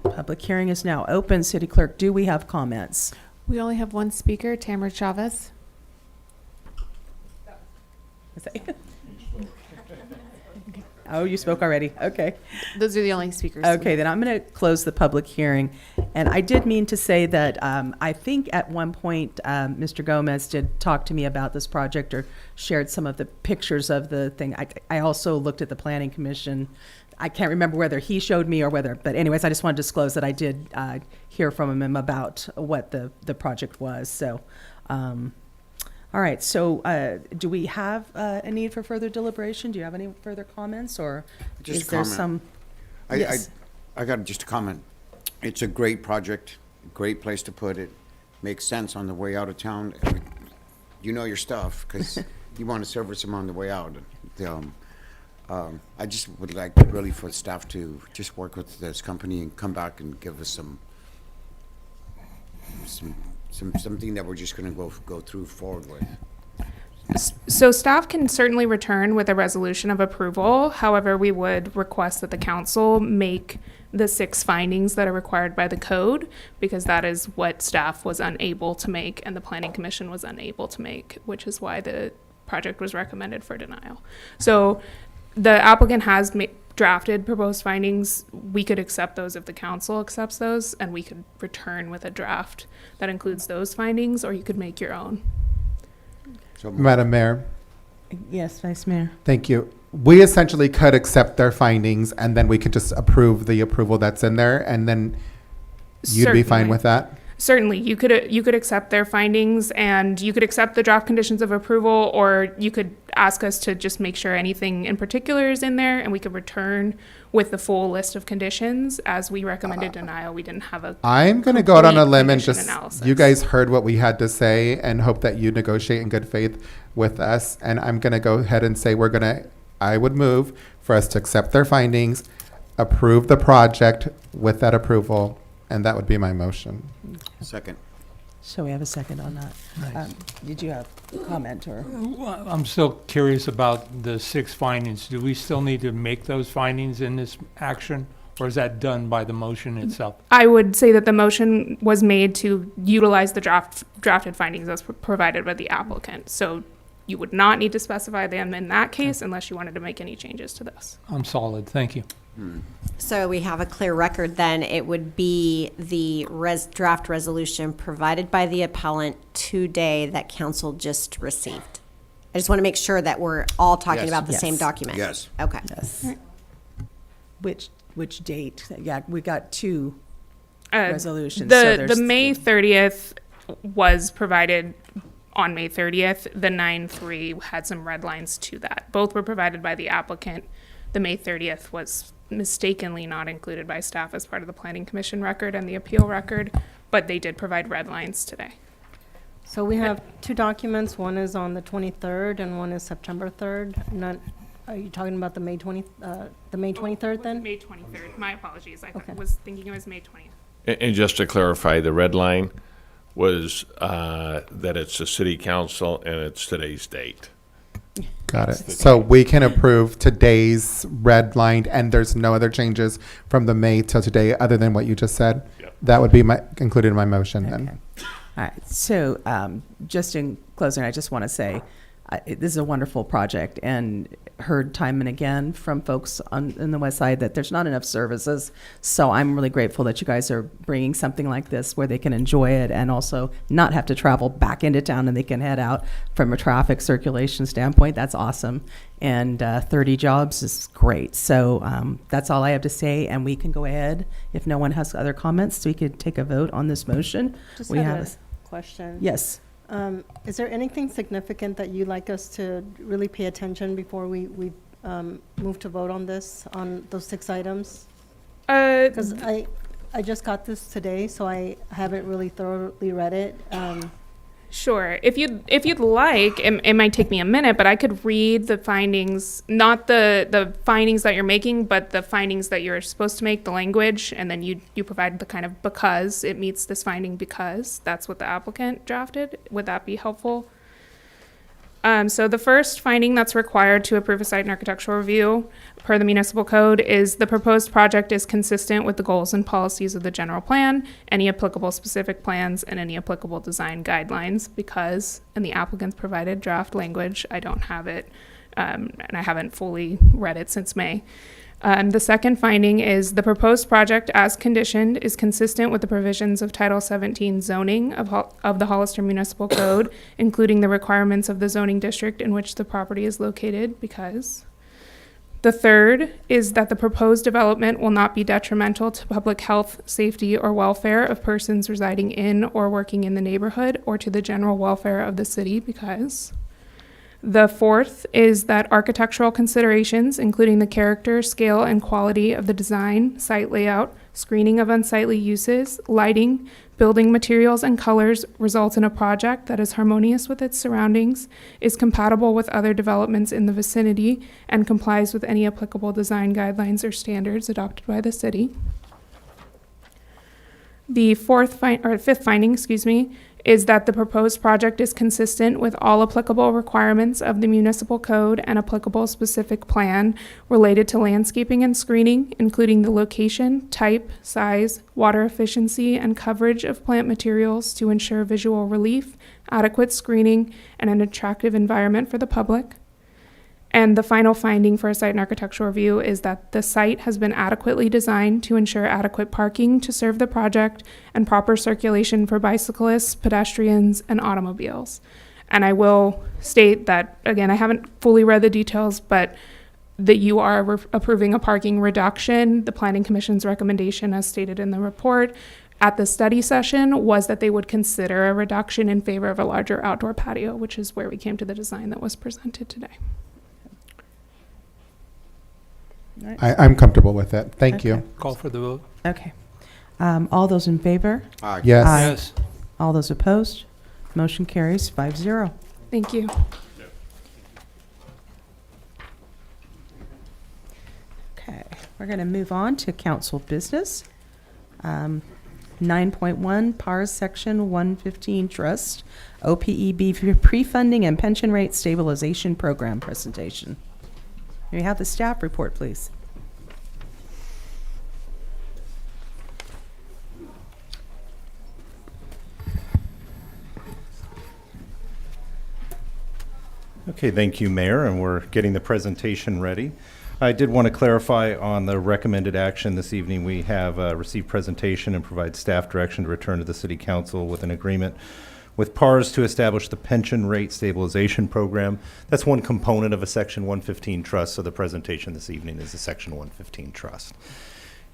public hearing is now open. City Clerk, do we have comments? We only have one speaker, Tamara Chavez. Oh, you spoke already. Okay. Those are the only speakers. Okay, then I'm going to close the public hearing. And I did mean to say that I think at one point Mr. Gomez did talk to me about this project or shared some of the pictures of the thing. I also looked at the Planning Commission. I can't remember whether he showed me or whether, but anyways, I just want to disclose that I did hear from him about what the project was. So, all right. So, do we have a need for further deliberation? Do you have any further comments, or Just is a there comment. some? Yes. I got just a comment. It's a great project, great place to put it. Makes sense on the way out of town. You know your stuff because you want to service them on the way out. I just would like really for staff to just work with this company and come back and give us something that we're just going to go through forward with. So staff can certainly return with a resolution of approval. However, we would request that the council make the 6 findings that are required by the code, because that is what staff was unable to make and the Planning Commission was unable to make, which is why the project was recommended for denial. So the applicant has drafted proposed findings. We could accept those if the council accepts those, and we could return with a draft that includes those findings, or you could make your own. Madam Mayor, Yes, Vice Mayor. thank you. We essentially could accept their findings, and then we could just approve the approval that's in there, and then you'd be fine Certainly. with that? Certainly, you could accept their findings, and you could accept the draft conditions of approval, or you could ask us to just make sure anything in particular is in there, and we could return with the full list of conditions. As we recommended denial, we didn't have a. I'm going to go out on a complete limb and condition just, analysis. you guys heard what we had to say and hope that you negotiate in good faith with us. And I'm going to go ahead and say I would move for us to accept their findings, approve the project with that approval, and that would be my motion. Second. So we have a second on that. Nice. Did you have a comment or? I'm still curious about the 6 findings. Do we still need to make those findings in this action, or is that done by the motion itself? I would say that the motion was made to utilize the drafted findings as provided by the applicant. So you would not need to specify them in that case unless you wanted to make any changes to this. I'm solid, thank you. So we have a clear record then. It would be the draft resolution provided by the appellant today that council just received. I just want to make sure that we're all talking Yes. about the Yes. same document. Yes. Okay. Yes. Which date? Yeah, we got 2 Uh, resolutions. so The there's- May 30th was provided on May 30th. The 9-3 had some red lines to that. Both were provided by the applicant. The May 30th was mistakenly not included by staff as part of the Planning Commission record and the appeal record, but they did provide red lines today. So we have 2 documents. One is on the 23rd and one is September 3rd. Are you talking about the May 23rd then? May 23rd. My apologies. I Okay. was thinking it was May 20th. And just to clarify, the red line was that it's the city council and it's today's date. Got it. So we can approve today's red line, and there's no other changes from the May till today other than what you just said? Yep. That would be included in my motion then. All right. So just in closing, I just want to say this is a wonderful project, and heard time and again from folks in the west side that there's not enough services. So I'm really grateful that you guys are bringing something like this where they can enjoy it and also not have to travel back into town, and they can head out from a traffic circulation standpoint. That's awesome. And 30 jobs is great. So that's all I have to say, and we can go ahead. If no one has other comments, so we could take a vote on this motion. Just We have have a question. Yes. Is there anything significant that you'd like us to really pay attention before we move to vote on this, on those 6 items? Because I just got this today, so I haven't really thoroughly read it. Sure. If you'd like, it might take me a minute, but I could read the findings, not the findings that you're making, but the findings that you're supposed to make, the language, and then you provide the kind of because it meets this finding because that's what the applicant drafted. Would that be helpful? So the first finding that's required to approve a site and architectural review per the municipal code is the proposed project is consistent with the goals and policies of the general plan, any applicable specific plans, and any applicable design guidelines because in the applicant's provided draft language, I don't have it, and I haven't fully read it since May. The second finding is the proposed project as conditioned is consistent with the provisions of Title 17 zoning of the Hollister Municipal Code, including the requirements of the zoning district in which the property is located because. The third is that the proposed development will not be detrimental to public health, safety, or welfare of persons residing in or working in the neighborhood or to the general welfare of the city because. The fourth is that architectural considerations, including the character, scale, and quality of the design, site layout, screening of unsightly uses, lighting, building materials, and colors, result in a project that is harmonious with its surroundings, is compatible with other developments in the vicinity, and complies with any applicable design guidelines or standards adopted by the city. The fifth finding, is that the proposed project is consistent with all applicable requirements of the municipal code and applicable specific plan related to landscaping and screening, including the location, type, size, water efficiency, and coverage of plant materials to ensure visual relief, adequate screening, and an attractive environment for the public. And the final finding for a site and architectural review is that the site has been adequately designed to ensure adequate parking to serve the project and proper circulation for bicyclists, pedestrians, and automobiles. And I will state that, again, I haven't fully read the details, but that you are approving a parking reduction. The Planning Commission's recommendation, as stated in the report, at the study session was that they would consider a reduction in favor of a larger outdoor patio, which is where we came to the design that was presented today. I'm comfortable with that. Thank you. Call for the vote. Okay. All those in favor? Aye. Yes. Yes. All those opposed? Motion carries 5-0. Thank you. Okay, we're going to move on to council business. 9.1 PARS Section 115 Trust, OPEB Pre-Funding and Pension Rate Stabilization Program presentation. May we have the staff report, please? Okay, thank you, Mayor, and we're getting the presentation ready. I did want to clarify on the recommended action this evening. We have received presentation and provide staff direction to return to the City Council with an agreement with PARS to establish the Pension Rate Stabilization Program. That's one component of a Section 115 trust, so the presentation this evening is a Section 115 trust.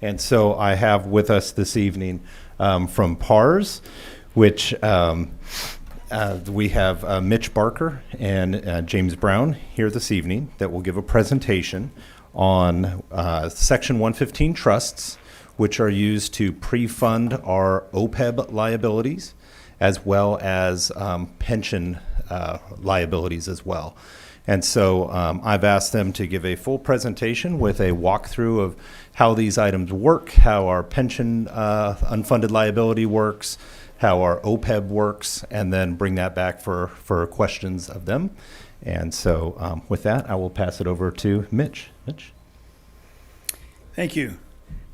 And so I have with us this evening from PARS, which we have Mitch Barker and James Brown here this evening that will give a presentation on Section 115 trusts, which are used to pre-fund our OPEB liabilities, as well as pension liabilities as well. And so I've asked them to give a full presentation with a walkthrough of how these items work, how our pension unfunded liability works, how our OPEB works, and then bring that back for questions of them. And so with that, I will pass it over to Mitch. Mitch? Thank you.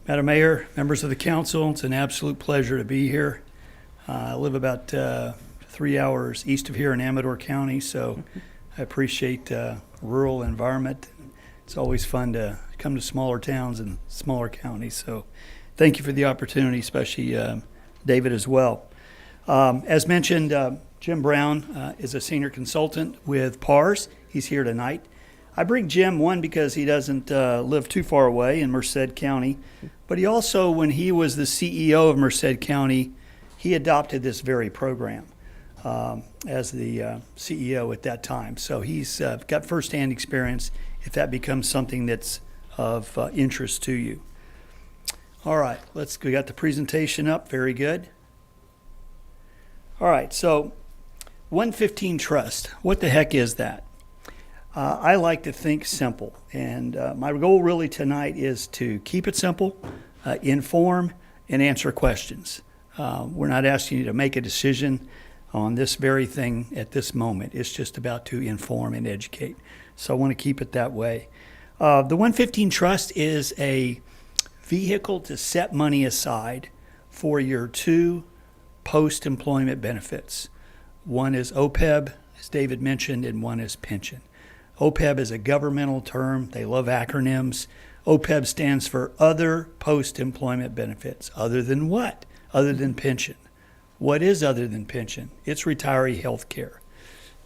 Madam Mayor, members of the council, it's an absolute pleasure to be here. I live about 3 hours east of here in Amador County, so I appreciate rural environment. It's always fun to come to smaller towns and smaller counties, so thank you for the opportunity, especially David as well. As mentioned, Jim Brown is a senior consultant with PARS. He's here tonight. I bring Jim, one, because he doesn't live too far away in Merced County, but he also, when he was the CEO of Merced County, he adopted this very program as the CEO at that time. So he's got firsthand experience if that becomes something that's of interest to you. All right, we got the presentation up. Very good. All right, so 115 Trust. What the heck is that? I like to think simple, and my goal really tonight is to keep it simple, inform, and answer questions. We're not asking you to make a decision on this very thing at this moment. It's just about to inform and educate. So I want to keep it that way. The 115 Trust is a vehicle to set money aside for your two post-employment benefits. One is OPEB, as David mentioned, and one is pension. OPEB is a governmental term. They love acronyms. OPEB stands for Other Post-Employment Benefits. Other than what? Other than pension. What is other than pension? It's retiree health care,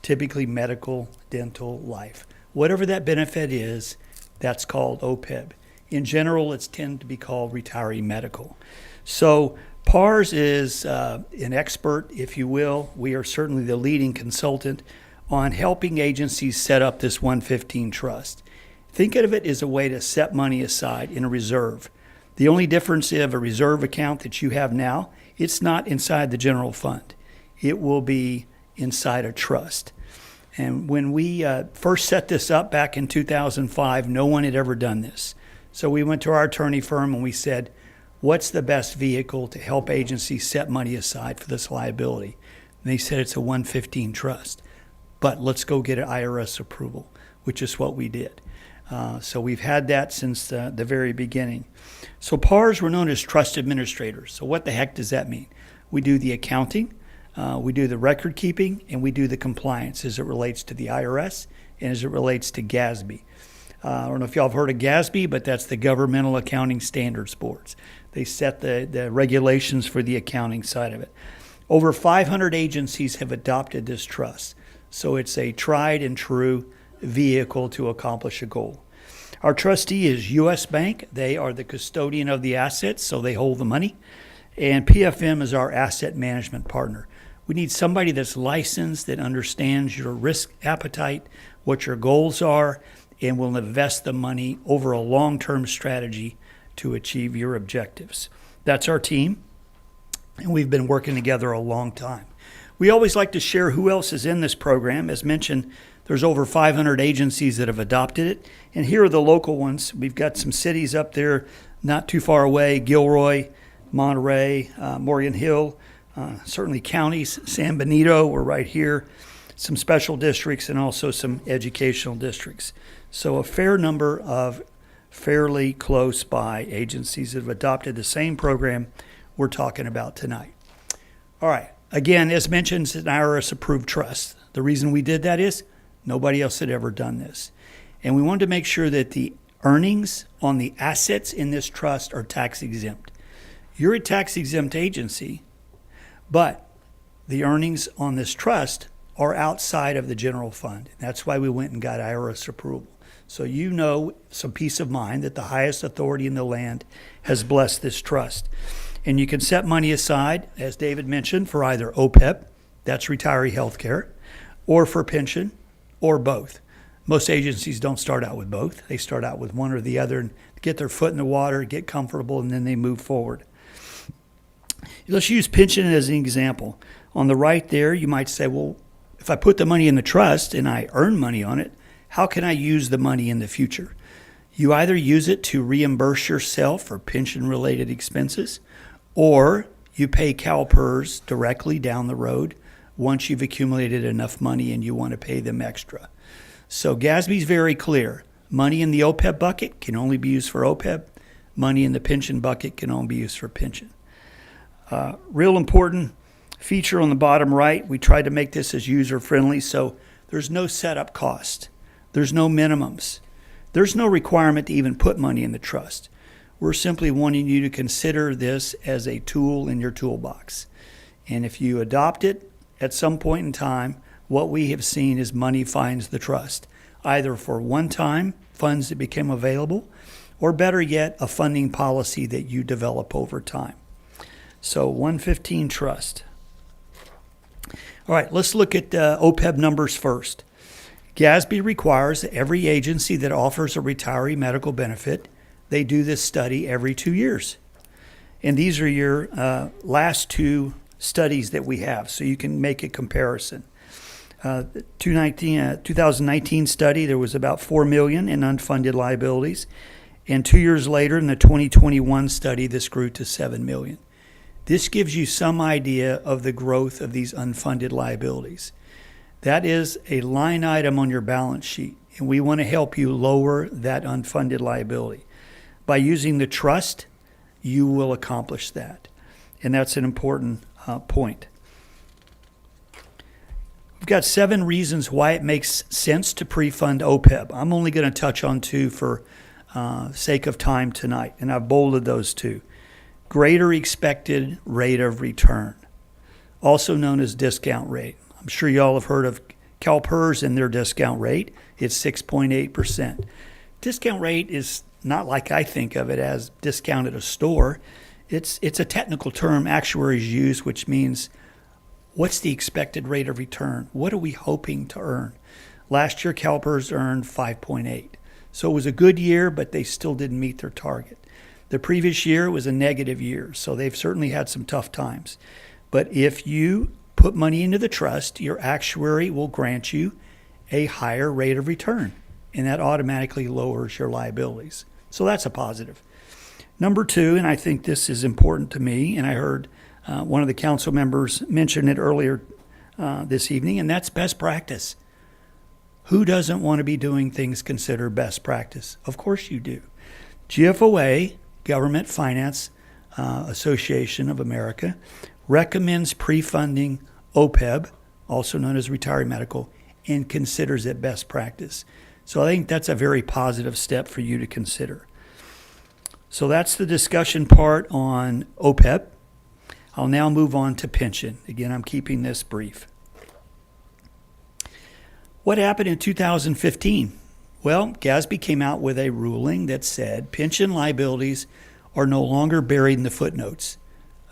typically medical, dental, life. Whatever that benefit is, that's called OPEB. In general, it's tend to be called retiree medical. So PARS is an expert, if you will. We are certainly the leading consultant on helping agencies set up this 115 Trust. Think of it as a way to set money aside in a reserve. The only difference of a reserve account that you have now, it's not inside the general fund. It will be inside a trust. And when we first set this up back in 2005, no one had ever done this. So we went to our attorney firm and we said, what's the best vehicle to help agencies set money aside for this liability? And they said it's a 115 Trust. But let's go get an IRS approval, which is what we did. So we've had that since the very beginning. So PARs were known as trust administrators. So what the heck does that mean? We do the accounting, we do the record keeping, and we do the compliance as it relates to the IRS and as it relates to GASB. I don't know if y'all have heard of GASB, but that's the Governmental Accounting Standards Boards. They set the regulations for the accounting side of it. Over 500 agencies have adopted this trust. So it's a tried and true vehicle to accomplish a goal. Our trustee is U.S. Bank. They are the custodian of the assets, so they hold the money. And PFM is our asset management partner. We need somebody that's licensed, that understands your risk appetite, what your goals are, and will invest the money over a long-term strategy to achieve your objectives. That's our team, and we've been working together a long time. We always like to share who else is in this program. As mentioned, there's over 500 agencies that have adopted it, and here are the local ones. We've got some cities up there not too far away, Gilroy, Monterey, Morgan Hill, certainly counties, San Benito, we're right here, some special districts, and also some educational districts. So a fair number of fairly close by agencies that have adopted the same program we're talking about tonight. All right. Again, as mentioned, it's an IRS-approved trust. The reason we did that is nobody else had ever done this. And we wanted to make sure that the earnings on the assets in this trust are tax-exempt. You're a tax-exempt agency, but the earnings on this trust are outside of the general fund. That's why we went and got IRS approval. So you know some peace of mind that the highest authority in the land has blessed this trust. And you can set money aside, as David mentioned, for either OPEB, that's retiree health care, or for pension, or both. Most agencies don't start out with both. They start out with one or the other and get their foot in the water, get comfortable, and then they move forward. Let's use pension as an example. On the right there, you might say, well, if I put the money in the trust and I earn money on it, how can I use the money in the future? You either use it to reimburse yourself for pension-related expenses, or you pay CalPERS directly down the road once you've accumulated enough money and you want to pay them extra. So GASB is very clear. Money in the OPEB bucket can only be used for OPEB. Money in the pension bucket can only be used for pension. Real important feature on the bottom right, we tried to make this as user-friendly, so there's no setup cost. There's no minimums. There's no requirement to even put money in the trust. We're simply wanting you to consider this as a tool in your toolbox. And if you adopt it at some point in time, what we have seen is money finds the trust, either for one-time funds that become available, or better yet, a funding policy that you develop over time. So 115 Trust. All right, let's look at OPEB numbers first. GASB requires that every agency that offers a retiree medical benefit, they do this study every 2 years. And these are your last two studies that we have, so you can make a comparison. 2019 study, there was about $4 million in unfunded liabilities. And 2 years later, in the 2021 study, this grew to $7 million. This gives you some idea of the growth of these unfunded liabilities. That is a line item on your balance sheet, and we want to help you lower that unfunded liability. By using the trust, you will accomplish that. And that's an important point. We've got 7 reasons why it makes sense to pre-fund OPEB. I'm only going to touch on 2 for sake of time tonight, and I've bolded those 2. Greater expected rate of return, also known as discount rate. I'm sure you all have heard of CalPERS and their discount rate. It's 6.8%. Discount rate is not like I think of it as discount at a store. It's a technical term actuaries use, which means what's the expected rate of return? What are we hoping to earn? Last year, CalPERS earned 5.8. So it was a good year, but they still didn't meet their target. The previous year was a negative year, so they've certainly had some tough times. But if you put money into the trust, your actuary will grant you a higher rate of return, and that automatically lowers your liabilities. So that's a positive. Number 2, and I think this is important to me, and I heard one of the council members mention it earlier this evening, and that's best practice. Who doesn't want to be doing things considered best practice? Of course you do. GFOA, Government Finance Association of America, recommends pre-funding OPEB, also known as retiree medical, and considers it best practice. So I think that's a very positive step for you to consider. So that's the discussion part on OPEB. I'll now move on to pension. Again, I'm keeping this brief. What happened in 2015? Well, GASB came out with a ruling that said pension liabilities are no longer buried in the footnotes.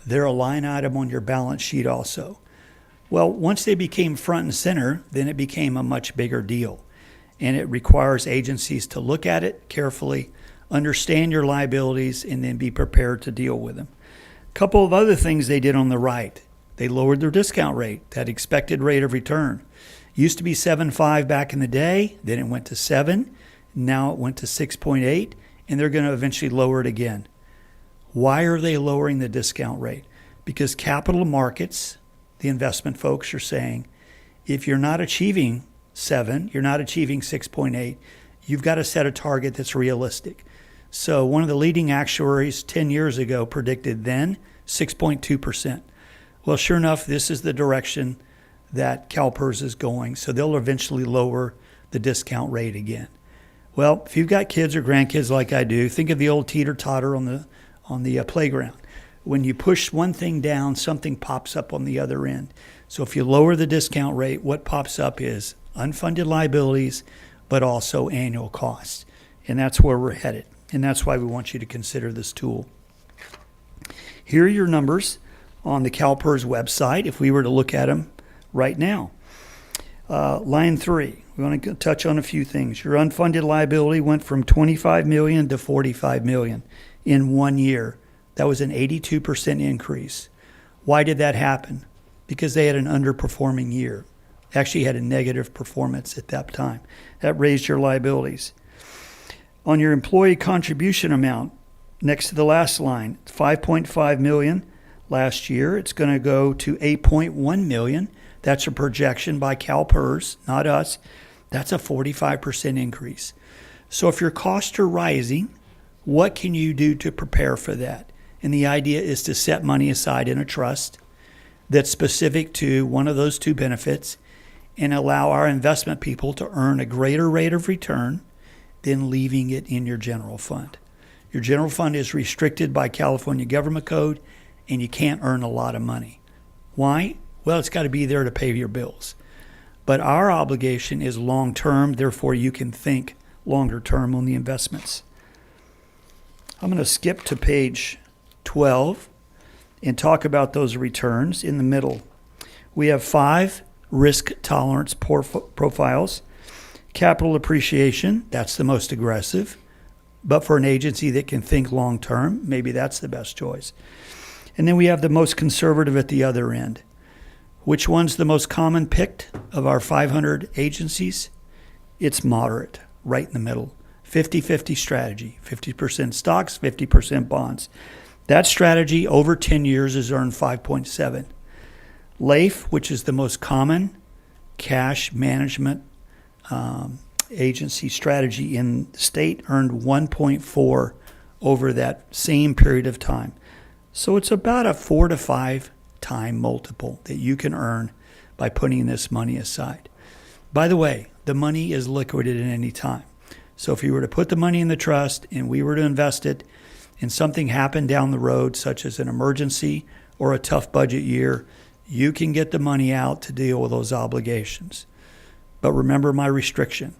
They're a line item on your balance sheet also. Well, once they became front and center, then it became a much bigger deal. And it requires agencies to look at it carefully, understand your liabilities, and then be prepared to deal with them. A couple of other things they did on the right. They lowered their discount rate, that expected rate of return. Used to be 7.5 back in the day, then it went to 7, now it went to 6.8, and they're going to eventually lower it again. Why are they lowering the discount rate? Because capital markets, the investment folks, are saying, if you're not achieving 7, you're not achieving 6.8, you've got to set a target that's realistic. So one of the leading actuaries 10 years ago predicted then 6.2%. Well, sure enough, this is the direction that CalPERS is going, so they'll eventually lower the discount rate again. Well, if you've got kids or grandkids like I do, think of the old teeter-totter on the playground. When you push one thing down, something pops up on the other end. So if you lower the discount rate, what pops up is unfunded liabilities, but also annual costs. And that's where we're headed. And that's why we want you to consider this tool. Here are your numbers on the CalPERS website if we were to look at them right now. Line 3, we want to touch on a few things. Your unfunded liability went from $25 million to $45 million in 1 year. That was an 82% increase. Why did that happen? Because they had an underperforming year. Actually had a negative performance at that time. That raised your liabilities. On your employee contribution amount, next to the last line, $5.5 million last year. It's going to go to $8.1 million. That's a projection by CalPERS, not us. That's a 45% increase. So if your costs are rising, what can you do to prepare for that? And the idea is to set money aside in a trust that's specific to one of those 2 benefits and allow our investment people to earn a greater rate of return than leaving it in your general fund. Your general fund is restricted by California Government Code, and you can't earn a lot of money. Why? Well, it's got to be there to pay your bills. But our obligation is long-term, therefore you can think longer term on the investments. I'm going to skip to page 12 and talk about those returns in the middle. We have 5 risk tolerance profiles. Capital appreciation, that's the most aggressive. But for an agency that can think long-term, maybe that's the best choice. And then we have the most conservative at the other end. Which one's the most common picked of our 500 agencies? It's moderate, right in the middle. 50-50 strategy, 50% stocks, 50% bonds. That strategy over 10 years has earned 5.7. LAIF, which is the most common cash management agency strategy in the state, earned 1.4 over that same period of time. So it's about a 4 to 5 time multiple that you can earn by putting this money aside. By the way, the money is liquid at any time. So if you were to put the money in the trust and we were to invest it and something happened down the road, such as an emergency or a tough budget year, you can get the money out to deal with those obligations. But remember my restriction.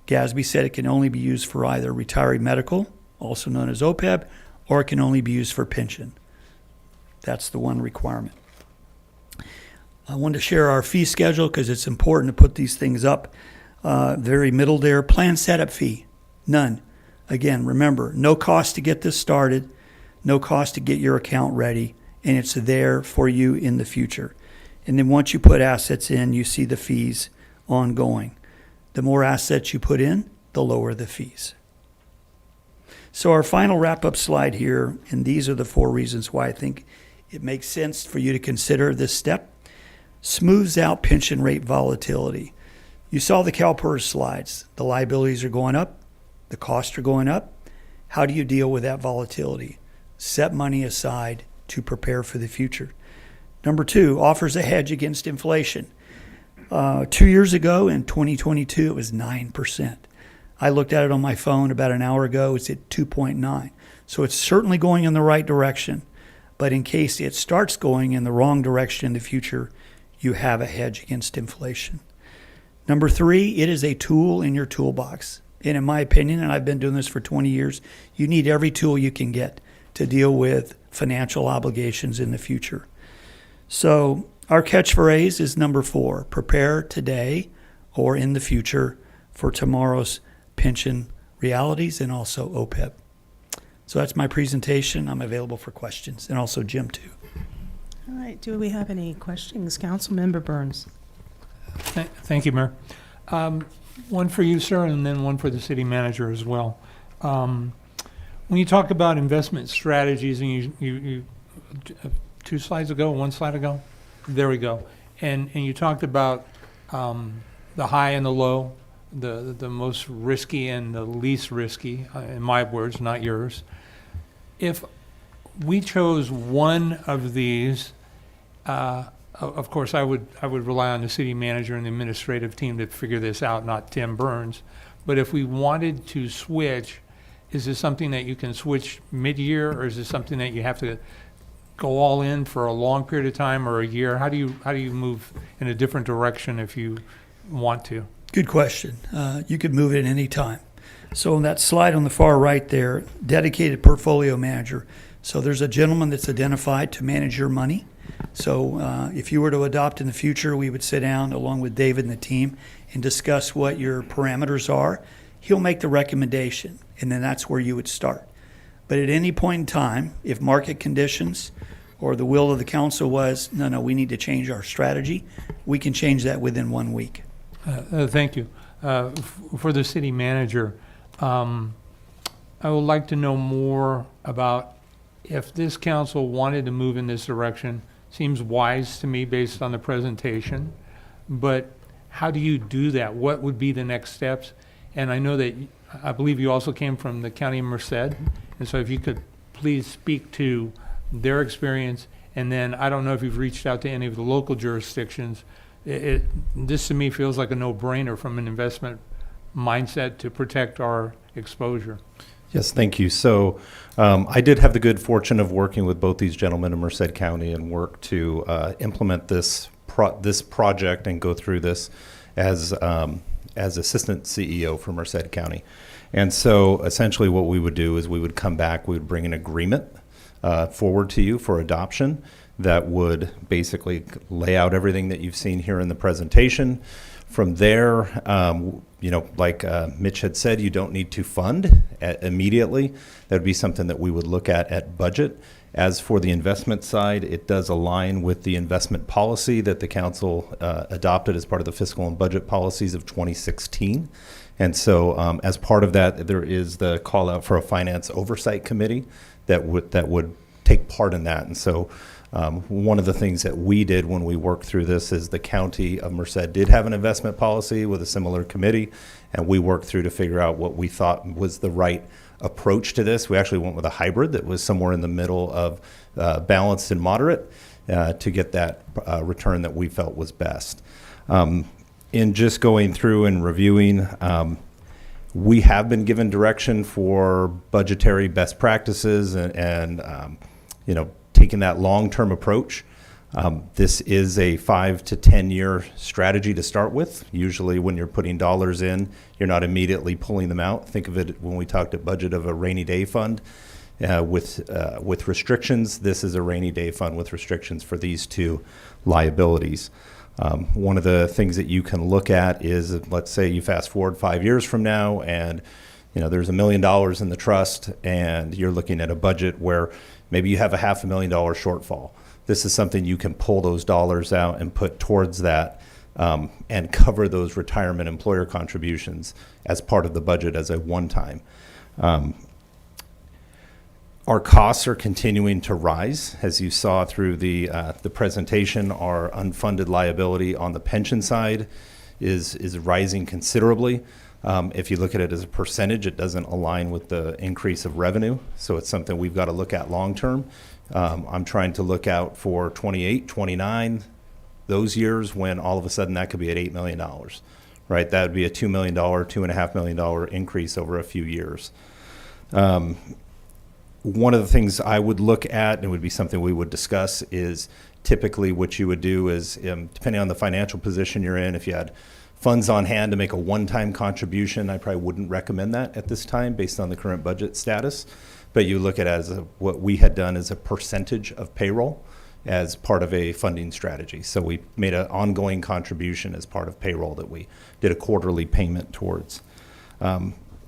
GASB said it can only be used for either retiree medical, also known as OPEB, or it can only be used for pension. That's the one requirement. I wanted to share our fee schedule because it's important to put these things up. Very middle there. Plan setup fee, none. Again, remember, no cost to get this started, no cost to get your account ready, and it's there for you in the future. And then once you put assets in, you see the fees ongoing. The more assets you put in, the lower the fees. So our final wrap-up slide here, and these are the 4 reasons why I think it makes sense for you to consider this step. Smooths out pension rate volatility. You saw the CalPERS slides. The liabilities are going up. The costs are going up. How do you deal with that volatility? Set money aside to prepare for the future. Number 2, offers a hedge against inflation. 2 years ago in 2022, it was 9%. I looked at it on my phone about an hour ago. It's at 2.9. So it's certainly going in the right direction. But in case it starts going in the wrong direction in the future, you have a hedge against inflation. Number 3, it is a tool in your toolbox. And in my opinion, and I've been doing this for 20 years, you need every tool you can get to deal with financial obligations in the future. So our catchphrase is number 4, prepare today or in the future for tomorrow's pension realities and also OPEB. So that's my presentation. I'm available for questions, and also Jim too. All right, do we have any questions? Councilmember Burns. Thank you, Mayor. One for you, sir, and then one for the city manager as well. When you talk about investment strategies, and you 2 slides ago, 1 slide ago, there we go, and you talked about the high and the low, the most risky and the least risky, in my words, not yours. If we chose one of these, of course, I would rely on the city manager and the administrative team to figure this out, not Tim Burns. But if we wanted to switch, is this something that you can switch mid-year, or is this something that you have to go all in for a long period of time or a year? How do you move in a different direction if you want to? Good question. You could move it at any time. So on that slide on the far right there, dedicated portfolio manager. So there's a gentleman that's identified to manage your money. So if you were to adopt in the future, we would sit down along with David and the team and discuss what your parameters are. He'll make the recommendation, and then that's where you would start. But at any point in time, if market conditions or the will of the council was, no, we need to change our strategy, we can change that within 1 week. Thank you. For the city manager, I would like to know more about if this council wanted to move in this direction. Seems wise to me based on the presentation, but how do you do that? What would be the next steps? And I know that, I believe you also came from the County of Merced, and so if you could please speak to their experience, and then I don't know if you've reached out to any of the local jurisdictions. This to me feels like a no-brainer from an investment mindset to protect our exposure. Yes, thank you. So I did have the good fortune of working with both these gentlemen in Merced County and work to implement this project and go through this as assistant CEO for Merced County. And so essentially what we would do is we would come back, we would bring an agreement forward to you for adoption that would basically lay out everything that you've seen here in the presentation From there, like Mitch had said, you don't need to fund immediately. That would be something that we would look at budget. As for the investment side, it does align with the investment policy that the council adopted as part of the fiscal and budget policies of 2016. And so as part of that, there is the call out for a finance oversight committee that would take part in that. And so one of the things that we did when we worked through this is the county of Merced did have an investment policy with a similar committee, and we worked through to figure out what we thought was the right approach to this. We actually went with a hybrid that was somewhere in the middle of balanced and moderate to get that return that we felt was best. In just going through and reviewing, we have been given direction for budgetary best practices and taking that long-term approach. This is a 5 to 10 year strategy to start with. Usually when you're putting dollars in, you're not immediately pulling them out. Think of it when we talked at budget of a rainy day fund with restrictions. This is a rainy day fund with restrictions for these two liabilities. One of the things that you can look at is, let's say you fast forward 5 years from now and there's $1 million in the trust and you're looking at a budget where maybe you have a $500,000 shortfall. This is something you can pull those dollars out and put towards that and cover those retirement employer contributions as part of the budget as a one-time. Our costs are continuing to rise. As you saw through the presentation, our unfunded liability on the pension side is rising considerably. If you look at it as a percentage, it doesn't align with the increase of revenue. So it's something we've got to look at long term. I'm trying to look out for 28, 29, those years when all of a sudden that could be at $8 million, right? That would be a $2 million, $2.5 million increase over a few years. One of the things I would look at, and it would be something we would discuss, is typically what you would do is, depending on the financial position you're in, if you had funds on hand to make a one-time contribution, I probably wouldn't recommend that at this time based on the current budget status. But you look at it as what we had done as a percentage of payroll as part of a funding strategy. So we made an ongoing contribution as part of payroll that we did a quarterly payment towards.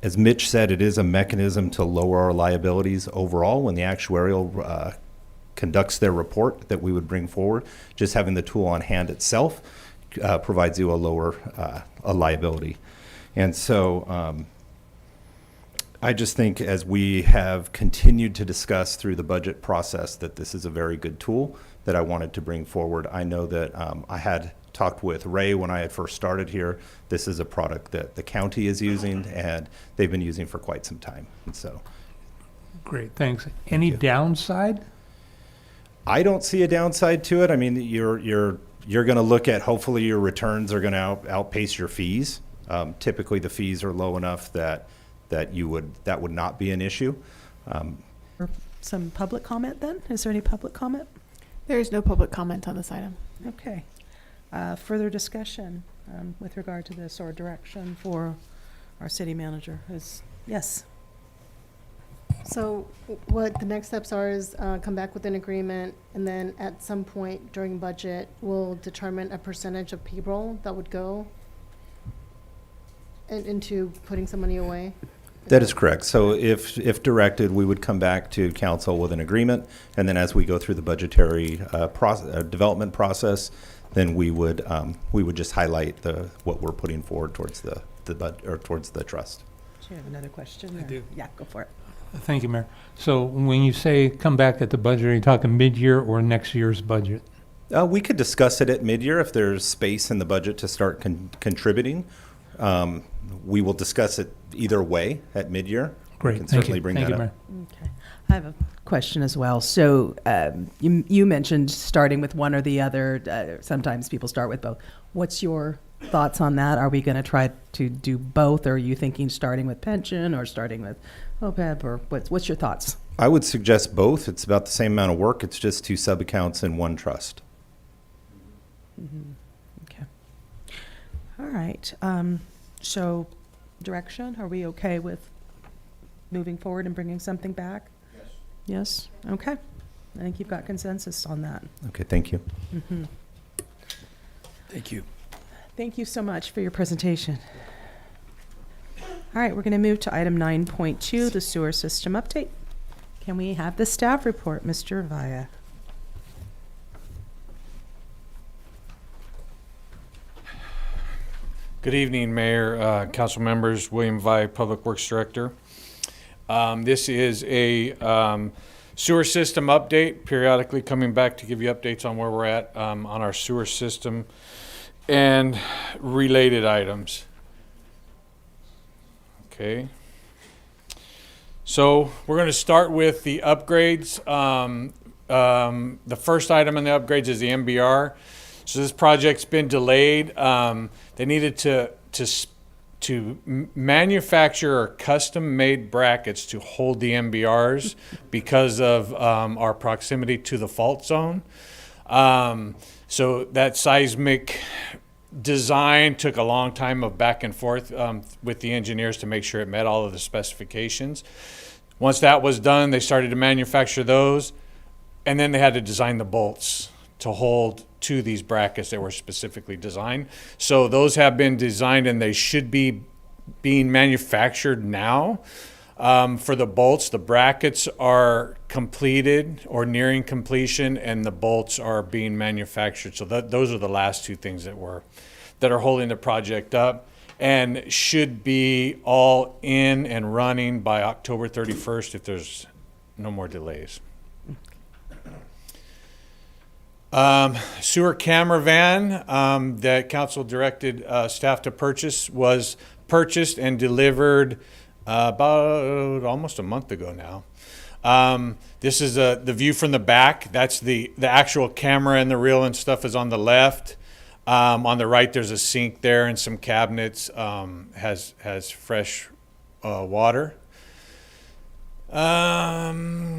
As Mitch said, it is a mechanism to lower our liabilities overall when the actuarial conducts their report that we would bring forward. Just having the tool on hand itself provides you a lower a liability. And so I just think as we have continued to discuss through the budget process that this is a very good tool that I wanted to bring forward. I know that I had talked with Ray when I had first started here. This is a product that the county is using and they've been using for quite some time. And so, great, thanks. Any downside? I don't see a downside to it. I mean, you're going to look at, hopefully your returns are going to outpace your fees. Typically the fees are low enough that would not be an issue. Some public comment then? Is there any public comment? There is no public comment on this item. Okay. Further discussion with regard to this or direction for our city manager is, yes. So what the next steps are is come back with an agreement, and then at some point during budget, we'll determine a percentage of payroll that would go into putting some money away. That is correct. So if directed, we would come back to council with an agreement, and then as we go through the budgetary development process, then we would just highlight what we're putting forward towards towards the trust. Do you have another question? I do. Yeah, go for it. Thank you, Mayor. So when you say come back at the budget, are you talking mid-year or next year's budget? We could discuss it at mid-year if there's space in the budget to start contributing. We will discuss it either way at mid-year. Great, We can thank certainly you. bring Thank that you, up. Mayor. Okay. I have a question as well. So you mentioned starting with one or the other. Sometimes people start with both. What's your thoughts on that? Are we going to try to do both? Or are you thinking starting with pension or starting with OPEB? Or what's your thoughts? I would suggest both. It's about the same amount of work. It's just 2 sub-accounts and 1 trust. Mm-hmm. Okay. All right. So direction, are we okay with moving forward and bringing something back? Yes. Yes? Okay. I think you've got consensus on that. Okay, thank you. Mm-hmm. Thank you. Thank you so much for your presentation. All right, we're going to move to item 9.2, the sewer system update. Can we have the staff report, Mr. Vaya? Good evening, Mayor, council members, William Vaya, Public Works Director. This is a sewer system update, periodically coming back to give you updates on where we're at on our sewer system and related items. Okay. So we're going to start with the upgrades. The first item in the upgrades is the MBR. So this project's been delayed. They needed to manufacture custom-made brackets to hold the MBRs because of our proximity to the fault zone. So that seismic design took a long time of back and forth with the engineers to make sure it met all of the specifications. Once that was done, they started to manufacture those, and then they had to design the bolts to hold to these brackets that were specifically designed. So those have been designed and they should be being manufactured now. For the bolts, the brackets are completed or nearing completion and the bolts are being manufactured. So those are the last two things that are holding the project up and should be all in and running by October 31st if there's no more delays. Sewer camera van that council directed staff to purchase was purchased and delivered about almost a month ago now. This is the view from the back. That's the actual camera and the reel and stuff is on the left. On the right, there's a sink there and some cabinets. Has fresh water. A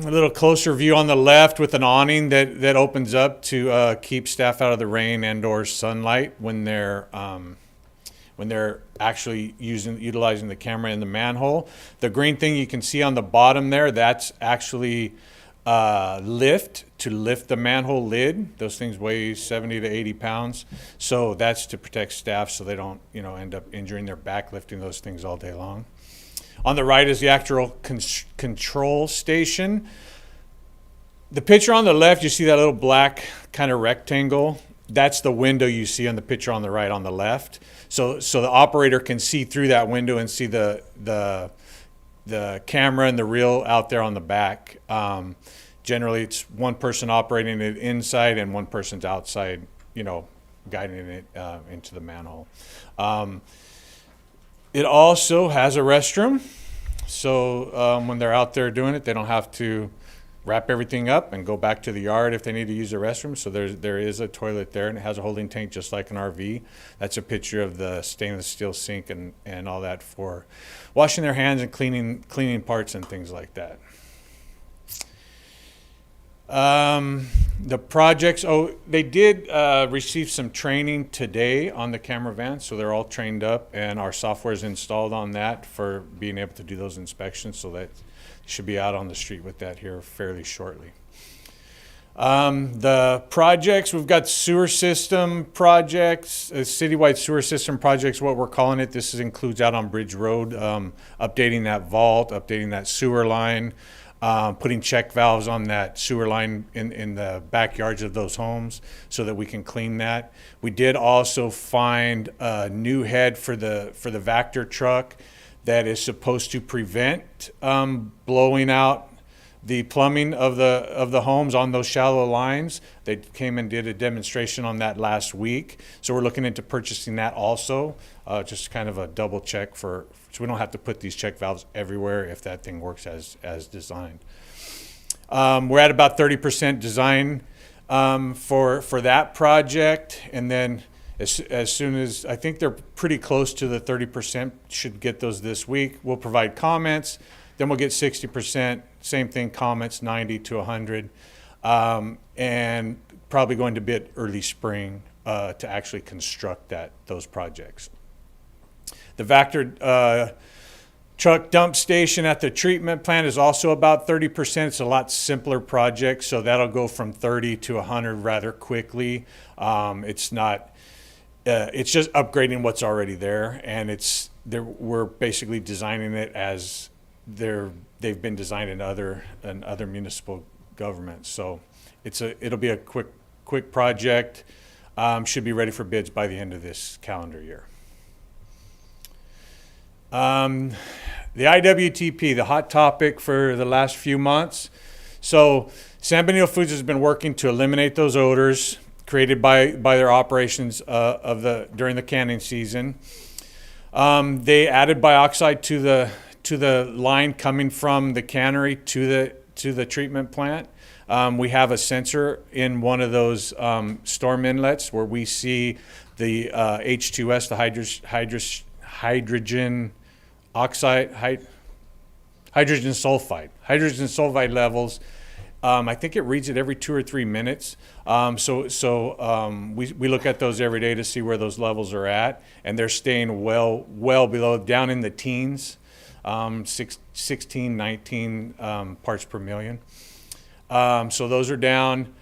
little closer view on the left with an awning that opens up to keep staff out of the rain and/or sunlight when they're actually utilizing the camera in the manhole. The green thing you can see on the bottom there, that's actually to lift the manhole lid. Those things weigh 70 to 80 pounds. So that's to protect staff so they don't end up injuring their back lifting those things all day long. On the right is the actual control station. The picture on the left, you see that little black kind of rectangle. That's the window you see on the picture on the right on the left. So the operator can see through that window and see the camera and the reel out there on the back. Generally, it's one person operating it inside and one person's outside, guiding it into the manhole. It also has a restroom, so when they're out there doing it, they don't have to wrap everything up and go back to the yard if they need to use the restroom. So there is a toilet there, and it has a holding tank just like an RV. That's a picture of the stainless steel sink and all that for washing their hands and cleaning parts and things like that. The projects, they did receive some training today on the camera van, so they're all trained up and our software is installed on that for being able to do those inspections, so that should be out on the street with that here fairly shortly. The projects, we've got sewer system projects, citywide sewer system projects, what we're calling it. This includes out on Bridge Road, updating that vault, updating that sewer line, putting check valves on that sewer line in the backyards of those homes so that we can clean that. We did also find a new head for the Vector truck that is supposed to prevent blowing out the plumbing of the homes on those shallow lines. They came and did a demonstration on that last week. So we're looking into purchasing that also, just kind of a double check so we don't have to put these check valves everywhere if that thing works as designed. We're at about 30% design for that project, and then as soon as, I think they're pretty close to the 30%, should get those this week. We'll provide comments, then we'll get 60%, same thing, comments 90 to 100, and probably going to bid early spring to actually construct those projects. The Vector truck dump station at the treatment plant is also about 30%. It's a lot simpler project, so that'll go from 30 to 100 rather quickly. It's not it's just upgrading what's already there, and we're basically designing it as they've been designed in other municipal governments. So it'll be a quick project. Should be ready for bids by the end of this calendar year. The IWTP, the hot topic for the last few months. So San Benito Foods has been working to eliminate those odors created by their operations during the canning season. They added bioxide to the line coming from the cannery to the treatment plant. We have a sensor in one of those storm inlets where we see the H2S, the hydrogen sulfide levels. I think it reads it every 2 or 3 minutes. We look at those every day to see where those levels are at, and they're staying well below, down in the teens, 16, 19 parts per million. So those are down.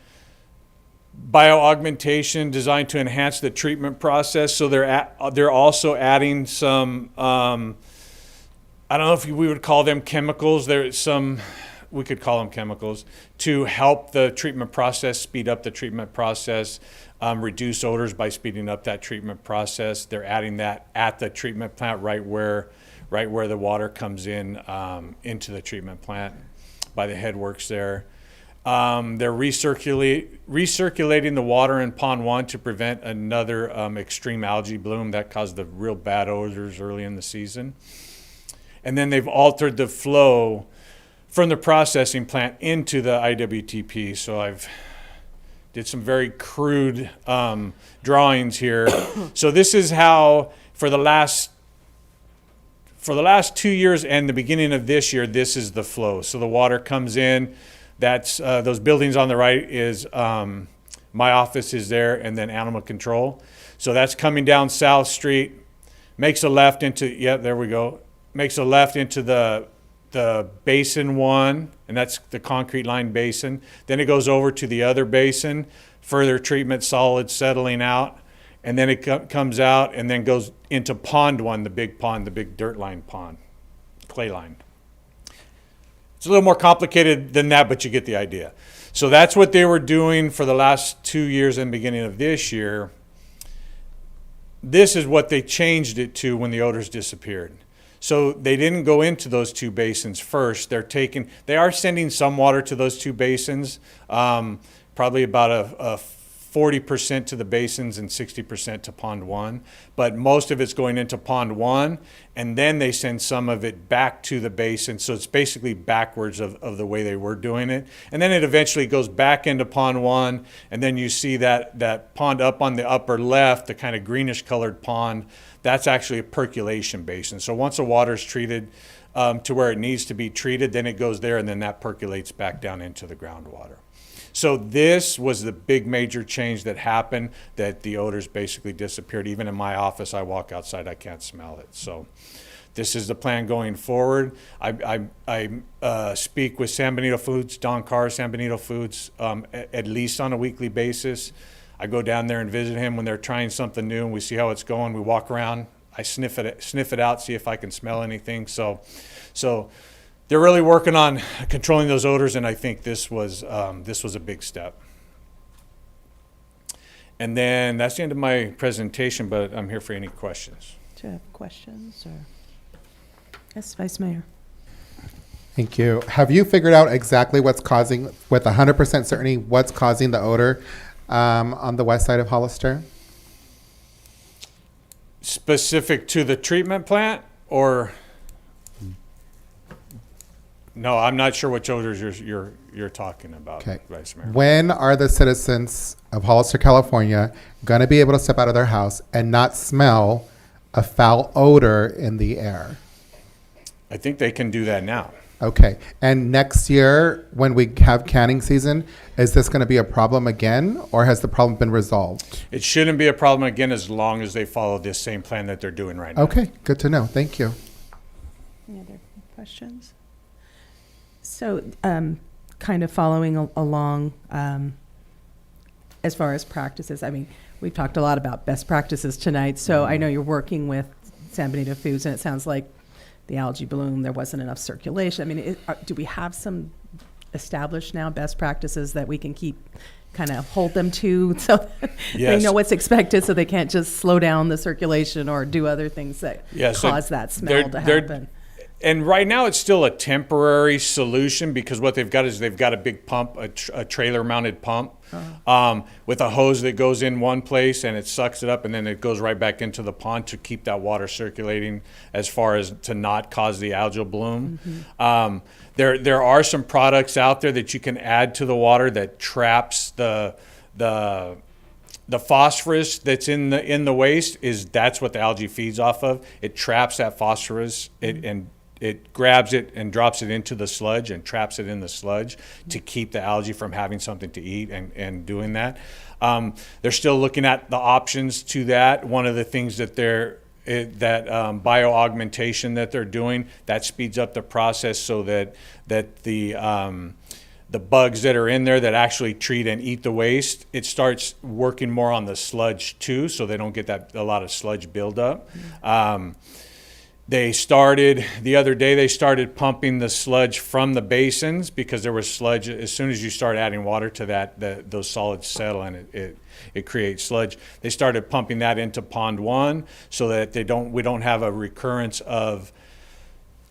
Bioaugmentation designed to enhance the treatment process. So they're also adding some, I don't know if we would call them chemicals. We could call them chemicals to help the treatment process, speed up the treatment process, reduce odors by speeding up that treatment process. They're adding that at the treatment plant right where the water comes in into the treatment plant by the headworks there. They're recirculating the water in Pond 1 to prevent another extreme algae bloom that caused the real bad odors early in the season. And then they've altered the flow from the processing plant into the IWTP. So I've did some very crude drawings here. So this is how, for the last 2 years and the beginning of this year, this is the flow. So the water comes in. That's those buildings on the right is my office is there, and then animal control. So that's coming down South Street, makes a left into, there we go. Makes a left into the basin one, and that's the concrete line basin. Then it goes over to the other basin, further treatment solids settling out, and then it comes out and then goes into Pond 1, the big pond, the big dirt line pond, clay line. It's a little more complicated than that, but you get the idea. So that's what they were doing for the last 2 years and beginning of this year. This is what they changed it to when the odors disappeared. So they didn't go into those two basins first. They are sending some water to those two basins, probably about a 40% to the basins and 60% to Pond 1. But most of it's going into Pond 1, and then they send some of it back to the basin. So it's basically backwards of the way they were doing it. And then it eventually goes back into Pond 1, and then you see that pond up on the upper left, the kind of greenish colored pond, that's actually a percolation basin. So once the water is treated to where it needs to be treated, then it goes there, and then that percolates back down into the groundwater. So this was the big major change that happened, that the odors basically disappeared. Even in my office, I walk outside, I can't smell it. So this is the plan going forward. I speak with San Benito Foods, Don Carr, San Benito Foods, at least on a weekly basis. I go down there and visit him when they're trying something new, and we see how it's going. We walk around, I sniff it out, see if I can smell anything. So they're really working on controlling those odors, and I think this was a big step. And then that's the end of my presentation, but I'm here for any questions. Do you have questions? Or? Yes, Vice Mayor. Thank you. Have you figured out exactly what's causing, with 100% certainty, what's causing the odor on the west side of Hollister? Specific to the treatment plant, or? No, I'm not sure which odors you're talking about, Okay. Vice Mayor. When are the citizens of Hollister, California, going to be able to step out of their house and not smell a foul odor in the air? I think they can do that now. Okay. And next year, when we have canning season, is this going to be a problem again, or has the problem been resolved? It shouldn't be a problem again as long as they follow this same plan that they're doing right now. Okay, good to know. Thank you. Any other questions? So, kind of following along as far as practices, I mean, we've talked a lot about best practices tonight, so I know you're working with San Benito Foods, and it sounds like the algae bloom, there wasn't enough circulation. I mean, do we have some established now best practices that we can keep, kind of hold them to, so that they know what's expected, so they can't just slow down the circulation or do other things that cause that smell to happen? And right now, it's still a temporary solution, because what they've got is they've got a big pump, a trailer-mounted pump, with a hose that goes in one place and it sucks it up, and then it goes right back into the pond to keep that water circulating, as far as to not cause the algal bloom. There are some products out there that you can add to the water that traps the phosphorus that's in the waste. That's what the algae feeds off of. It traps that phosphorus, and it grabs it and drops it into the sludge and traps it in the sludge to keep the algae from having something to eat and doing that. They're still looking at the options to that. One of the things that bio-augmentation that they're doing, that speeds up the process, so that the bugs that are in there that actually treat and eat the waste, it starts working more on the sludge too, so they don't get a lot of sludge buildup. The other day they started pumping the sludge from the basins, because there was sludge. As soon as you start adding water to that, those solids settle and it creates sludge. They started pumping that into Pond 1, so that we don't have a recurrence of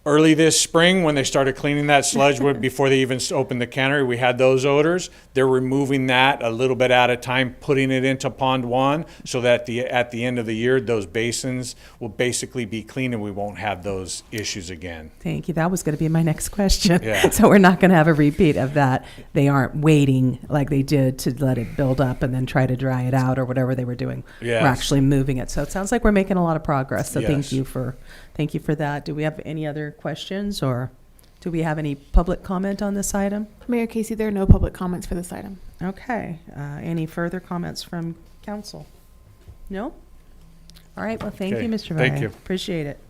early this spring, when they started cleaning that sludge before they even opened the cannery, we had those odors. They're removing that a little bit at a time, putting it into Pond 1, so that at the end of the year, those basins will basically be clean and we won't have those issues again. Thank you. That was going to be my next question. Yeah. So we're not going to have a repeat of that. They aren't waiting like they did to let it build up and then try to dry it out or whatever they were doing. Yes. We're actually moving it. So it sounds like we're making a lot of progress. So Yes. Thank you for that. Do we have any other questions, or do we have any public comment on this item? Mayor Casey, there are no public comments for this item. Okay. Any further comments from council? No? All right. Well, thank Okay. you, Mr. Thank Valle. you. Appreciate it.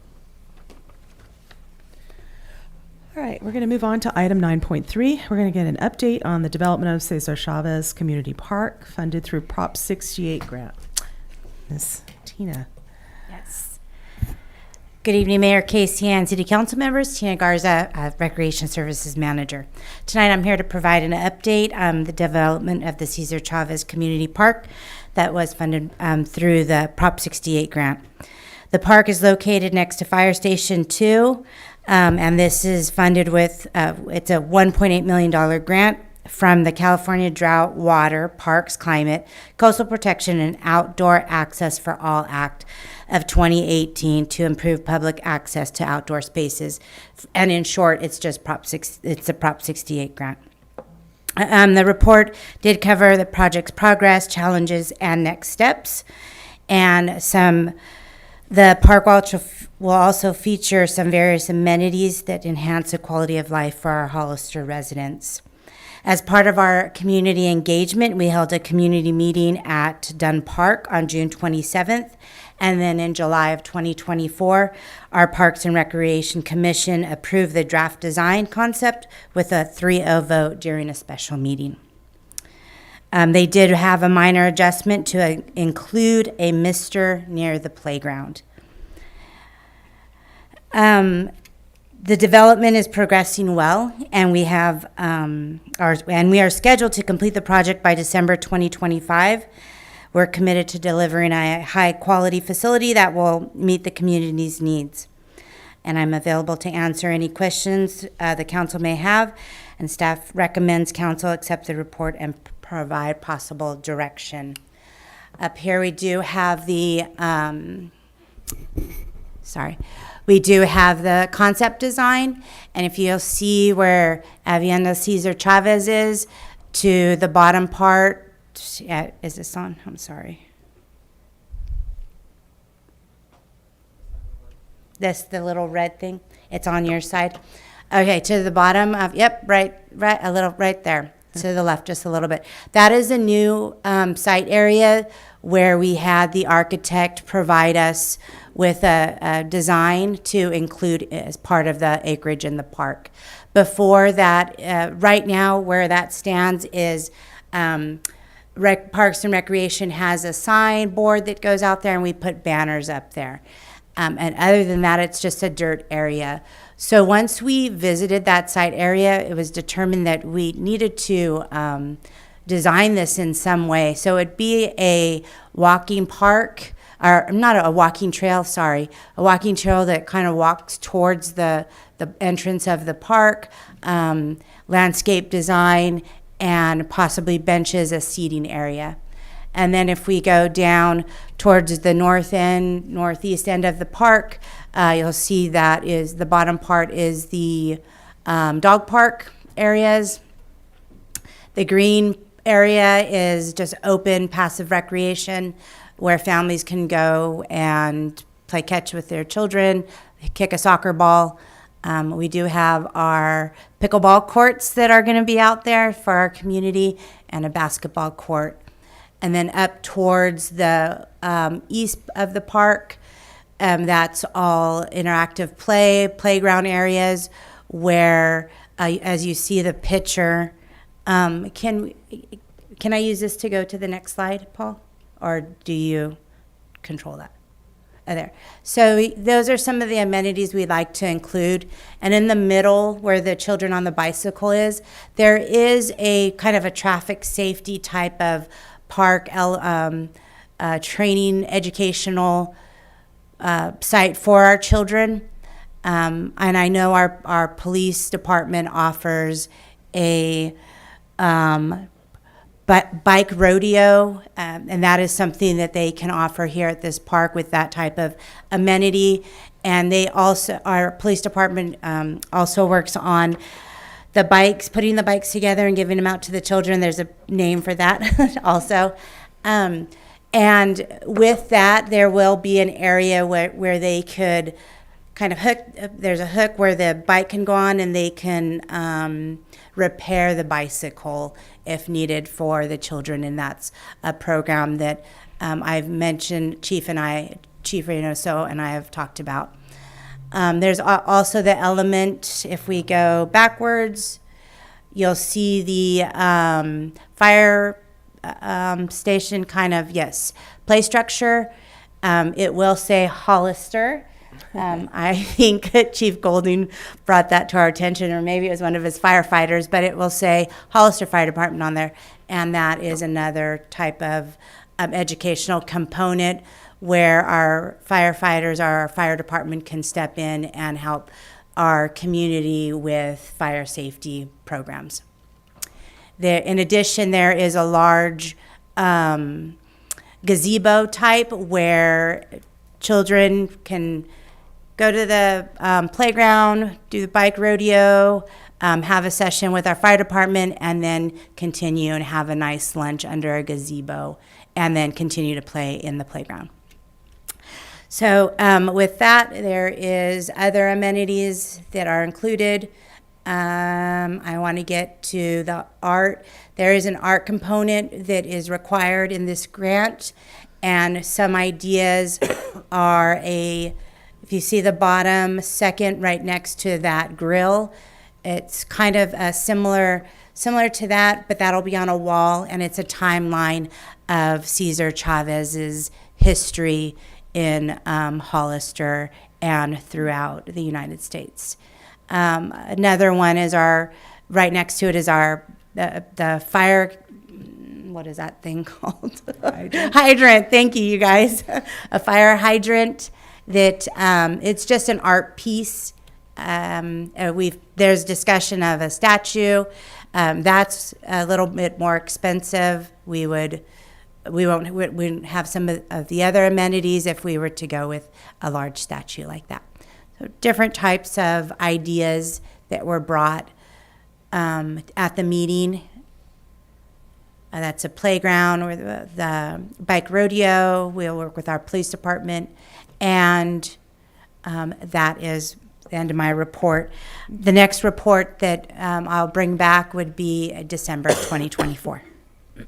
All right. We're going to move on to item 9.3. We're going to get an update on the development of Cesar Chavez Community Park, funded through Prop 68 grant. Miss Tina. Yes. Good evening, Mayor Casey and City Council members. Tina Garza, Recreation Services Manager. Tonight I'm here to provide an update on the development of the Cesar Chavez Community Park that was funded through the Prop 68 grant. The park is located next to Fire Station 2, and this is funded with, it's a $1.8 million grant from the California Drought, Water, Parks, Climate, Coastal Protection, and Outdoor Access for All Act of 2018 to improve public access to outdoor spaces. And in short, it's just it's a Prop 68 grant. The report did cover the project's progress, challenges, and next steps. And the park will also feature some various amenities that enhance the quality of life for our Hollister residents. As part of our community engagement, we held a community meeting at Dunn Park on June 27th. And then in July of 2024, our Parks and Recreation Commission approved the draft design concept with a 3-0 vote during a special meeting. They did have a minor adjustment to include a mister near the playground. The development is progressing well, and we are scheduled to complete the project by December 2025. We're committed to delivering a high-quality facility that will meet the community's needs. And I'm available to answer any questions the council may have, and staff recommends council accept the report and provide possible direction. Up here we do have the, we do have the concept design, and if you'll see where Avienda Cesar Chavez is, to the bottom part, is this on? I'm sorry. The little red thing, it's on your side. Okay, to the bottom of, right, a little, right there, to the left just a little bit. That is a new site area where we had the architect provide us with a design to include as part of the acreage in the park. Before that, right now where that stands is Parks and Recreation has a sign board that goes out there, and we put banners up there. And other than that, it's just a dirt area. So once we visited that site area, it was determined that we needed to design this in some way. So it'd be a walking park, or not a walking trail, sorry, a walking trail that kind of walks towards the entrance of the park, landscape design, and possibly benches, a seating area. And then if we go down towards the northeast end of the park, you'll see that is the bottom part is the dog park areas. The green area is just open passive recreation where families can go and play catch with their children, kick a soccer ball. We do have our pickleball courts that are going to be out there for our community, and a basketball court. And then up towards the east of the park, that's all interactive playground areas where, as you see the picture, can I use this to go to the next slide, Paul? Or do you control that? Oh, there. So those are some of the amenities we'd like to include. And in the middle, where the children on the bicycle is, there is a kind of a traffic safety type of park, training, educational site for our children. And I know our police department offers a bike rodeo, and that is something that they can offer here at this park with that type of amenity. And they also, our police department also works on the bikes, putting the bikes together and giving them out to the children. There's a name for that also. And with that, there will be an area where they could kind of hook, there's a hook where the bike can go on, and they can repair the bicycle if needed for the children. And that's a program that I've mentioned, Chief Reynoso and I have talked about. There's also the element, if we go backwards, you'll see the fire station kind of, play structure. It will say Hollister. I think Chief Golding brought that to our attention, or maybe it was one of his firefighters, but it will say Hollister Fire Department on there. And that is another type of educational component where our firefighters, our fire department can step in and help our community with fire safety programs. In addition, there is a large gazebo type where children can go to the playground, do the bike rodeo, have a session with our fire department, and then continue and have a nice lunch under a gazebo, and then continue to play in the playground. So with that, there is other amenities that are included. I want to get to the art. There is an art component that is required in this grant, and some ideas are if you see the bottom second right next to that grill, it's kind of a similar to that, but that'll be on a wall, and it's a timeline of Cesar Chavez's history in Hollister and throughout the United States. Another one is right next to it is the fire, what is that thing called? Hydrant. Thank you, you guys. A fire hydrant that it's just an art piece. There's discussion of a statue. That's a little bit more expensive. We wouldn't have some of the other amenities if we were to go with a large statue like that. So different types of ideas that were brought at the meeting. That's a playground or the bike rodeo. We'll work with our police department, and that is the end of my report. The next report that I'll bring back would be December 2024. All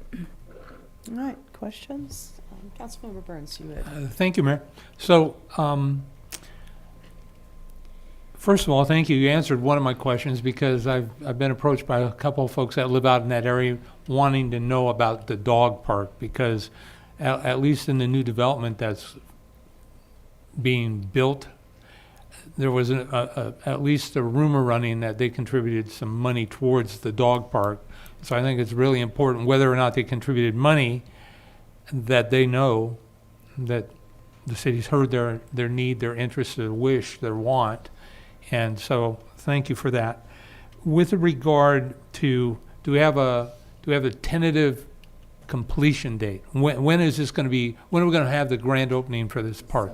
right, questions? Councilmember Burns, you would. Thank you, Mayor. So First of all, thank you. You answered one of my questions because I've been approached by a couple of folks that live out in that area wanting to know about the dog park because at least in the new development that's being built, there was at least a rumor running that they contributed some money towards the dog park. So I think it's really important whether or not they contributed money that they know that the city's heard their need, their interest, their wish, their want. And so thank you for that. With regard to, do we have a tentative completion date? When is this going to be, when are we going to have the grand opening for this park?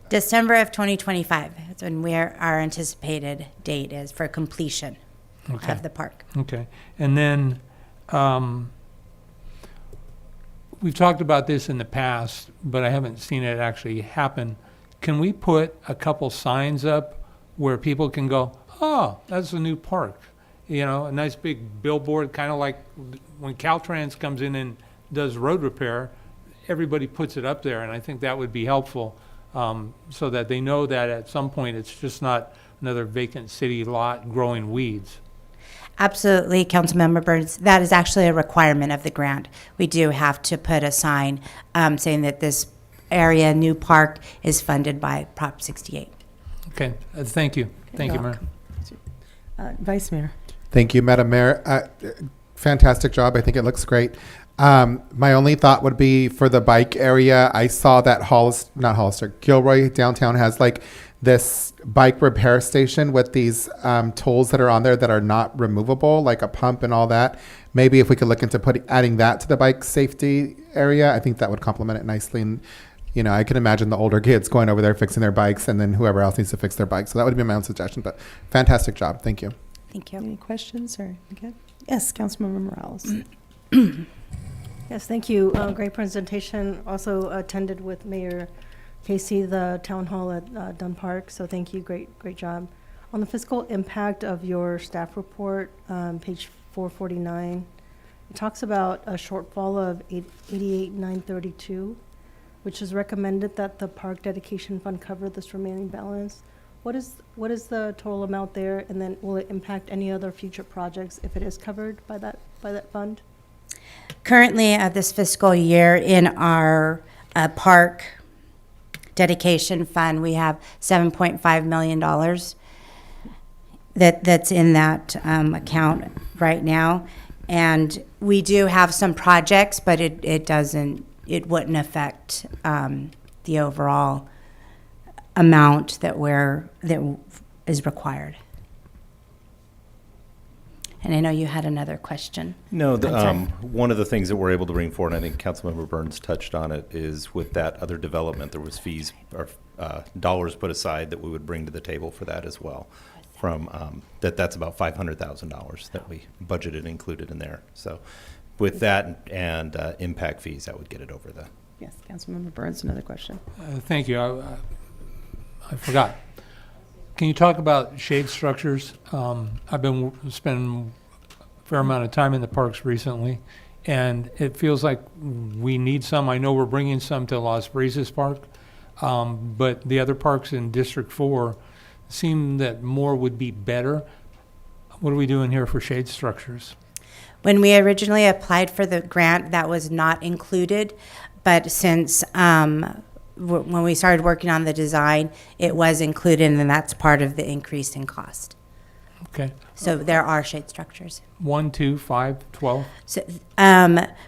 December of 2025 is when our anticipated date is for completion of the park. Okay. And then we've talked about this in the past, but I haven't seen it actually happen. Can we put a couple signs up where people can go, oh, that's a new park? You know, a nice big billboard, kind of like when Caltrans comes in and does road repair, everybody puts it up there, and I think that would be helpful so that they know that at some point it's just not another vacant city lot growing weeds. Absolutely, Councilmember Burns. That is actually a requirement of the grant. We do have to put a sign saying that this area, new park, is funded by Prop 68. Okay, thank you. Thank you, Mayor. Vice Mayor. Thank you, Madam Mayor. Fantastic job. I think it looks great. My only thought would be for the bike area. I saw that Gilroy downtown has like this bike repair station with these tools that are on there that are not removable, like a pump and all that. Maybe if we could look into adding that to the bike safety area, I think that would complement it nicely. And you know, I can imagine the older kids going over there fixing their bikes, and then whoever else needs to fix their bikes. So that would be my own suggestion. But fantastic job. Thank you. Thank you. Any questions or okay? Yes, Councilmember Morales. Yes, thank you. Great presentation. Also attended with Mayor Casey, the town hall at Dunn Park. So thank you. Great job. On the fiscal impact of your staff report, page 449, it talks about a shortfall of 88,932, which is recommended that the park dedication fund cover this remaining balance. What is the total amount there, and then will it impact any other future projects if it is covered by that fund? Currently, this fiscal year, in our park dedication fund, we have $7.5 million that's in that account right now, and we do have some projects, but it wouldn't affect the overall amount that is required. And I know you had another question. No, one of the things that we're able to bring forward, and I think Councilmember Burns touched on it, is with that other development, there was fees or dollars put aside that we would bring to the table for that as well. From that's about $500,000 that we budgeted included in there. So with that and impact fees, that would get it over the. Yes, Councilmember Burns, another question. Thank you. I forgot. Can you talk about shade structures? I've been spending a fair amount of time in the parks recently, and it feels like we need some. I know we're bringing some to Las Brisas Park, but the other parks in District 4 seem that more would be better. What are we doing here for shade structures? When we originally applied for the grant, that was not included, but since when we started working on the design, it was included, and that's part of the increase in cost. Okay. So there are shade structures. 1, 2, 5, 12? So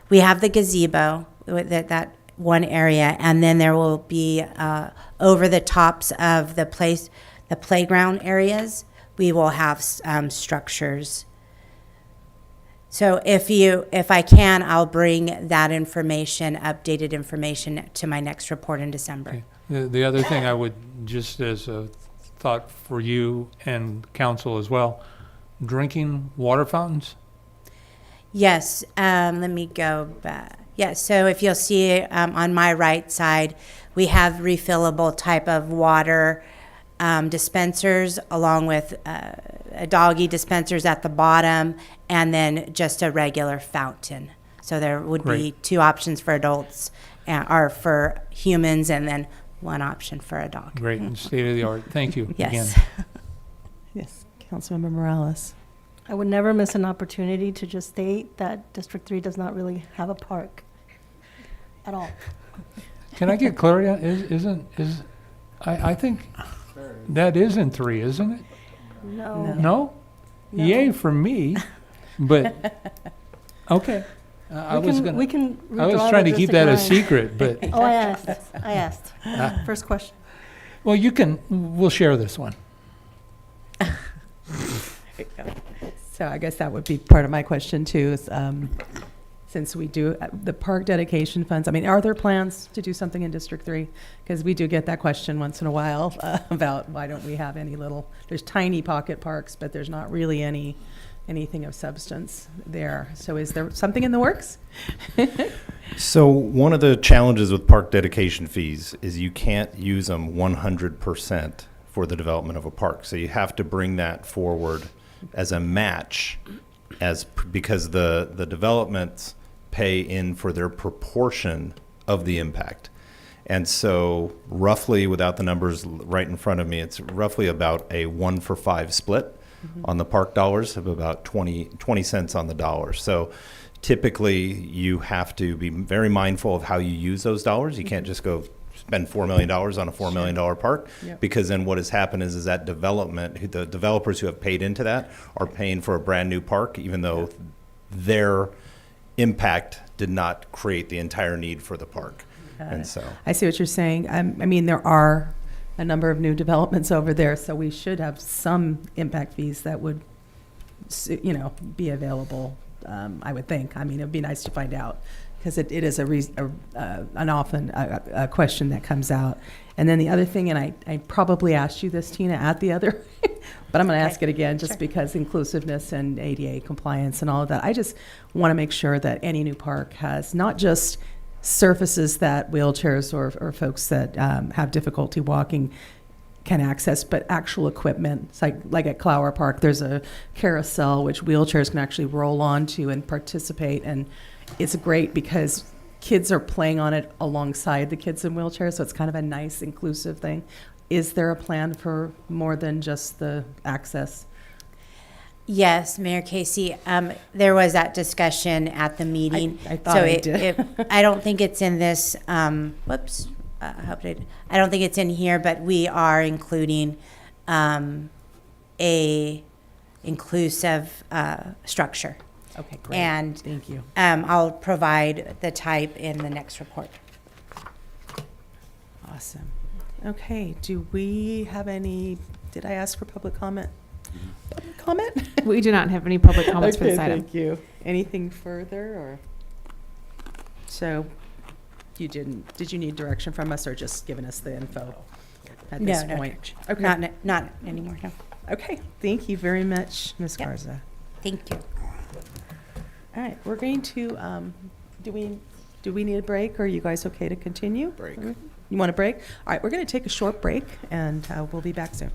we have the gazebo, that one area, and then there will be over the tops of the playground areas, we will have structures. So if I can, I'll bring that information, updated information, to my next report in December. Okay. The other thing I would, just as a thought for you and council as well, drinking water fountains? Yes, let me go back. Yes, so if you'll see on my right side, we have refillable type of water dispensers, along with a doggy dispensers at the bottom, and then just a regular fountain. So there would be two options for adults or for humans, and then one option for a dog. Great and state of the art. Thank you again. Yes. Yes, Councilmember Morales. I would never miss an opportunity to just state that District 3 does not really have a park at all. Can I get clarity on, I think that is in 3, isn't it? No. No? No. Yay for me, but, okay. I was withdraw trying to the keep that a district secret, but. Oh, I asked. First question. Well, we'll share this one. So I guess that would be part of my question too, is since we do the park dedication funds, I mean, are there plans to do something in District 3? Because we do get that question once in a while about why don't we have any there's tiny pocket parks, but there's not really anything of substance there. So is there something in the works? So one of the challenges with park dedication fees is you can't use them 100% for the development of a park. So you have to bring that forward as a match, because the developments pay in for their proportion of the impact. And so roughly, without the numbers right in front of me, it's roughly about a 1-for-5 split on the park dollars, of about 20 cents on the dollar. So typically you have to be very mindful of how you use those dollars. You can't just go spend $4 million on a $4 million park, because then what has happened is that development, the developers who have paid into that are paying for a brand new park, even though their impact did not create the entire need for the park. And so I see what you're saying. I mean, there are a number of new developments over there, so we should have some impact fees that would, be available. I would think. I mean, it'd be nice to find out, because it is an often a question that comes out. And then the other thing, and I probably asked you this, Tina, at the other, but I'm going to ask it again, just because inclusiveness and ADA compliance and all of that. I just want to make sure that any new park has not just surfaces that wheelchairs or folks that have difficulty walking can access, but actual equipment. It's like at Clower Park, there's a carousel which wheelchairs can actually roll onto and participate, and it's great because kids are playing on it alongside the kids in wheelchairs, so it's kind of a nice inclusive thing. Is there a plan for more than just the access? Yes, Mayor Casey, there was that discussion at the meeting. I thought I did. I don't think it's in this, I don't think it's in here, but we are including a inclusive structure. Okay, great. And thank you. I'll provide the type in the next report. Awesome. Okay, do we have any, did I ask for public comment? Public comment? We do not have any public comments for this item. Thank you. Anything further, or? So did you need direction from us, or just giving us the info at this point? Okay. Not anymore, no. Okay, thank you very much, Ms. Garza. Thank you. All right, we're going to, do we need a break, or are you guys okay to continue? Break. You want a break? All right, we're going to take a short break, and we'll be back soon.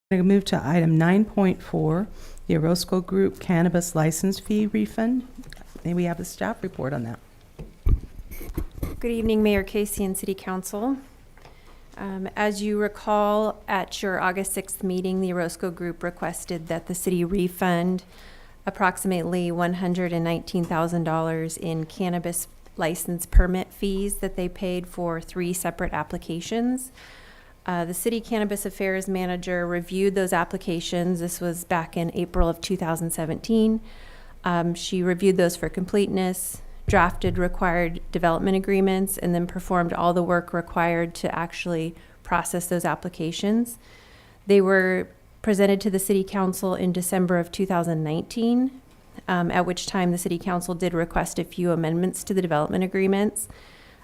Going to move to item 9.4, the Orozco Group cannabis license fee refund. May we have a staff report on that? Good evening, Mayor Casey and City Council. As you recall, at your August 6th meeting, the Orozco Group requested that the city refund approximately $119,000 in cannabis license permit fees that they paid for 3 separate applications. The City Cannabis Affairs Manager reviewed those applications. This was back in April of 2017. She reviewed those for completeness, drafted required development agreements, and then performed all the work required to actually process those applications. They were presented to the City Council in December of 2019, at which time the City Council did request a few amendments to the development agreements.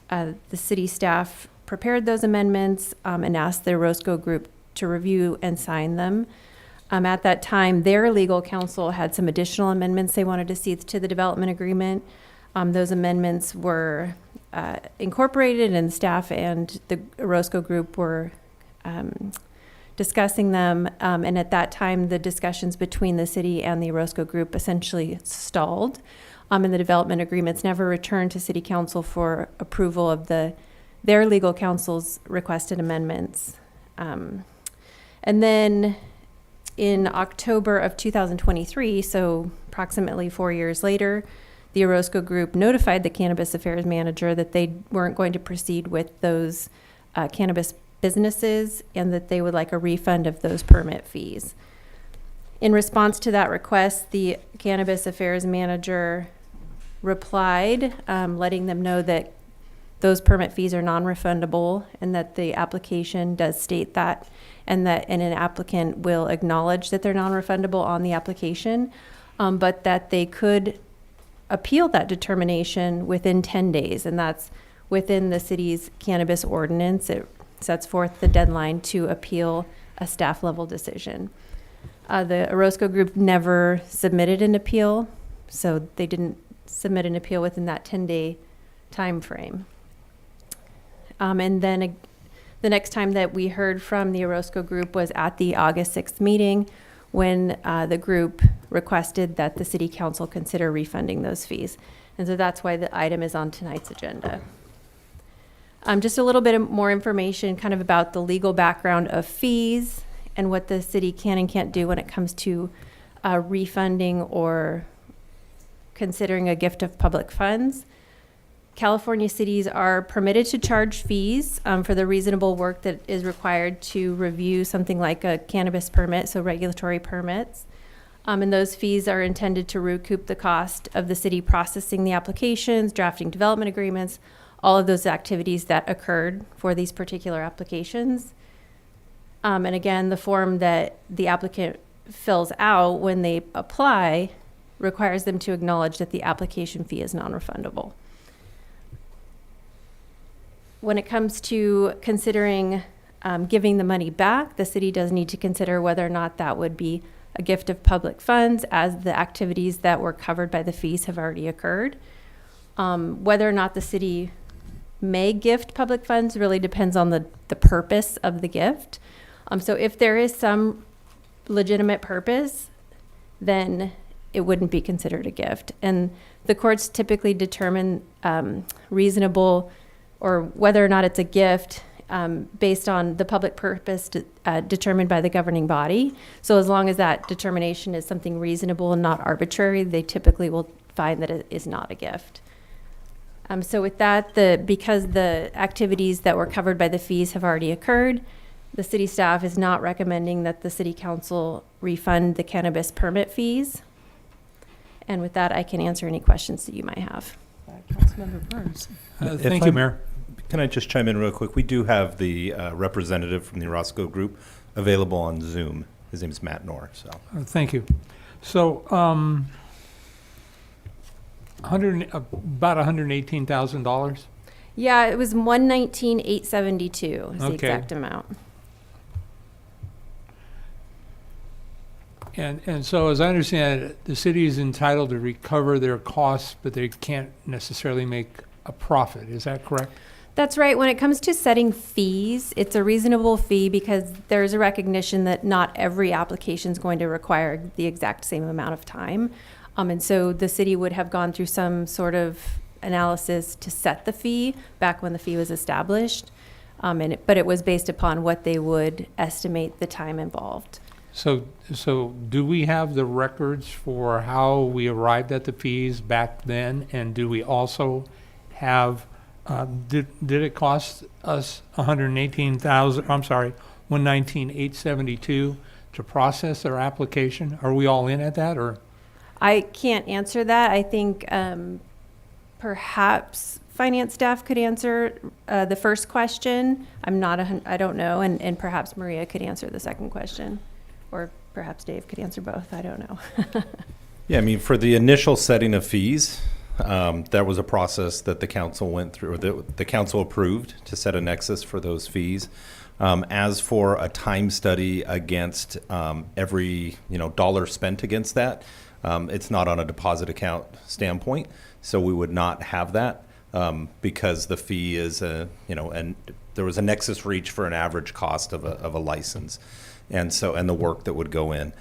The city staff prepared those amendments and asked the Orozco Group to review and sign them. At that time, their legal counsel had some additional amendments they wanted to see to the development agreement. Those amendments were incorporated, and staff and the Orozco Group were discussing them. And at that time, the discussions between the city and the Orozco Group essentially stalled. And the development agreements never returned to City Council for approval of their legal counsel's requested amendments. And then in October of 2023, so approximately 4 years later, the Orozco Group notified the Cannabis Affairs Manager that they weren't going to proceed with those cannabis businesses and that they would like a refund of those permit fees. In response to that request, the Cannabis Affairs Manager replied, letting them know that those permit fees are non-refundable and that the application does state that, and an applicant will acknowledge that they're non-refundable on the application, but that they could appeal that determination within 10 days, and that's within the city's cannabis ordinance. It sets forth the deadline to appeal a staff level decision. The Orozco Group never submitted an appeal, so they didn't submit an appeal within that 10-day time frame. And then the next time that we heard from the Orozco Group was at the August 6th meeting, when the group requested that the City Council consider refunding those fees. And so that's why the item is on tonight's agenda. Just a little bit more information kind of about the legal background of fees and what the city can and can't do when it comes to refunding or considering a gift of public funds. California cities are permitted to charge fees for the reasonable work that is required to review something like a cannabis permit, so regulatory permits. And those fees are intended to recoup the cost of the city processing the applications, drafting development agreements, all of those activities that occurred for these particular applications. And again, the form that the applicant fills out when they apply requires them to acknowledge that the application fee is non-refundable. When it comes to considering giving the money back, the city does need to consider whether or not that would be a gift of public funds, as the activities that were covered by the fees have already occurred. Whether or not the city may gift public funds really depends on the purpose of the gift. So if there is some legitimate purpose, then it wouldn't be considered a gift. And the courts typically determine reasonable or whether or not it's a gift based on the public purpose determined by the governing body. So as long as that determination is something reasonable and not arbitrary, they typically will find that it is not a gift. So with that, because the activities that were covered by the fees have already occurred, the city staff is not recommending that the city council refund the cannabis permit fees. And with that, I can answer any questions that you might have. Councilmember Burns. Thank you, Mayor. Can I just chime in real quick? We do have the representative from the Orozco Group available on Zoom. His name is Matt Knorr. So Thank you. So about $118,000. Yeah, it was $119,872 is the exact amount. And so, as I understand it, the city is entitled to recover their costs, but they can't necessarily make a profit. Is that correct? That's right. When it comes to setting fees, it's a reasonable fee because there's a recognition that not every application is going to require the exact same amount of time. And so the city would have gone through some sort of analysis to set the fee back when the fee was established. But it was based upon what they would estimate the time involved. So do we have the records for how we arrived at the fees back then? And do we also have, did it cost us $119,872 to process their application? Are we all in at that, or? I can't answer that. I think perhaps finance staff could answer the first question. I don't know, and perhaps Maria could answer the second question, or perhaps Dave could answer both. I don't know. Yeah, I mean, for the initial setting of fees, there was a process that the council went through, or the council approved to set a nexus for those fees. As for a time study against every dollar spent against that, it's not on a deposit account standpoint, so we would not have that. Because the fee is and there was a nexus reach for an average cost of a license, and the work that would go in.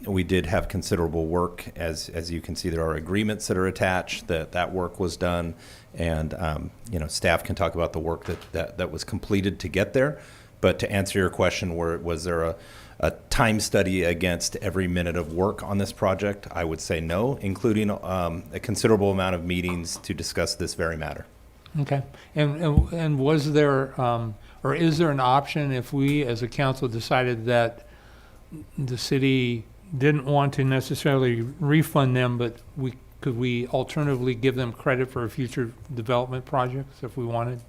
We did have considerable work, as you can see. There are agreements that are attached. That work was done, and staff can talk about the work that was completed to get there. But to answer your question, was there a time study against every minute of work on this project? I would say no, including a considerable amount of meetings to discuss this very matter. Okay. And was there, or is there an option if we as a council decided that the city didn't want to necessarily refund them, but could we alternatively give them credit for future development projects if we wanted?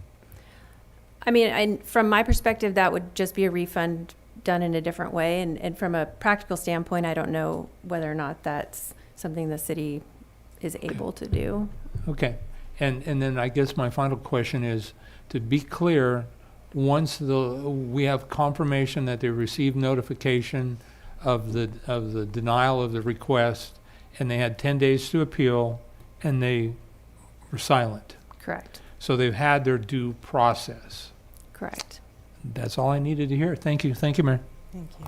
I mean, from my perspective, that would just be a refund done in a different way. And from a practical standpoint, I don't know whether or not that's something the city is able to do. Okay. And then I guess my final question is, to be clear, once we have confirmation that they received notification of the denial of the request, and they had 10 days to appeal, and they were silent. Correct. So they've had their due process. Correct. That's all I needed to hear. Thank you. Thank you, Mayor. Thank you.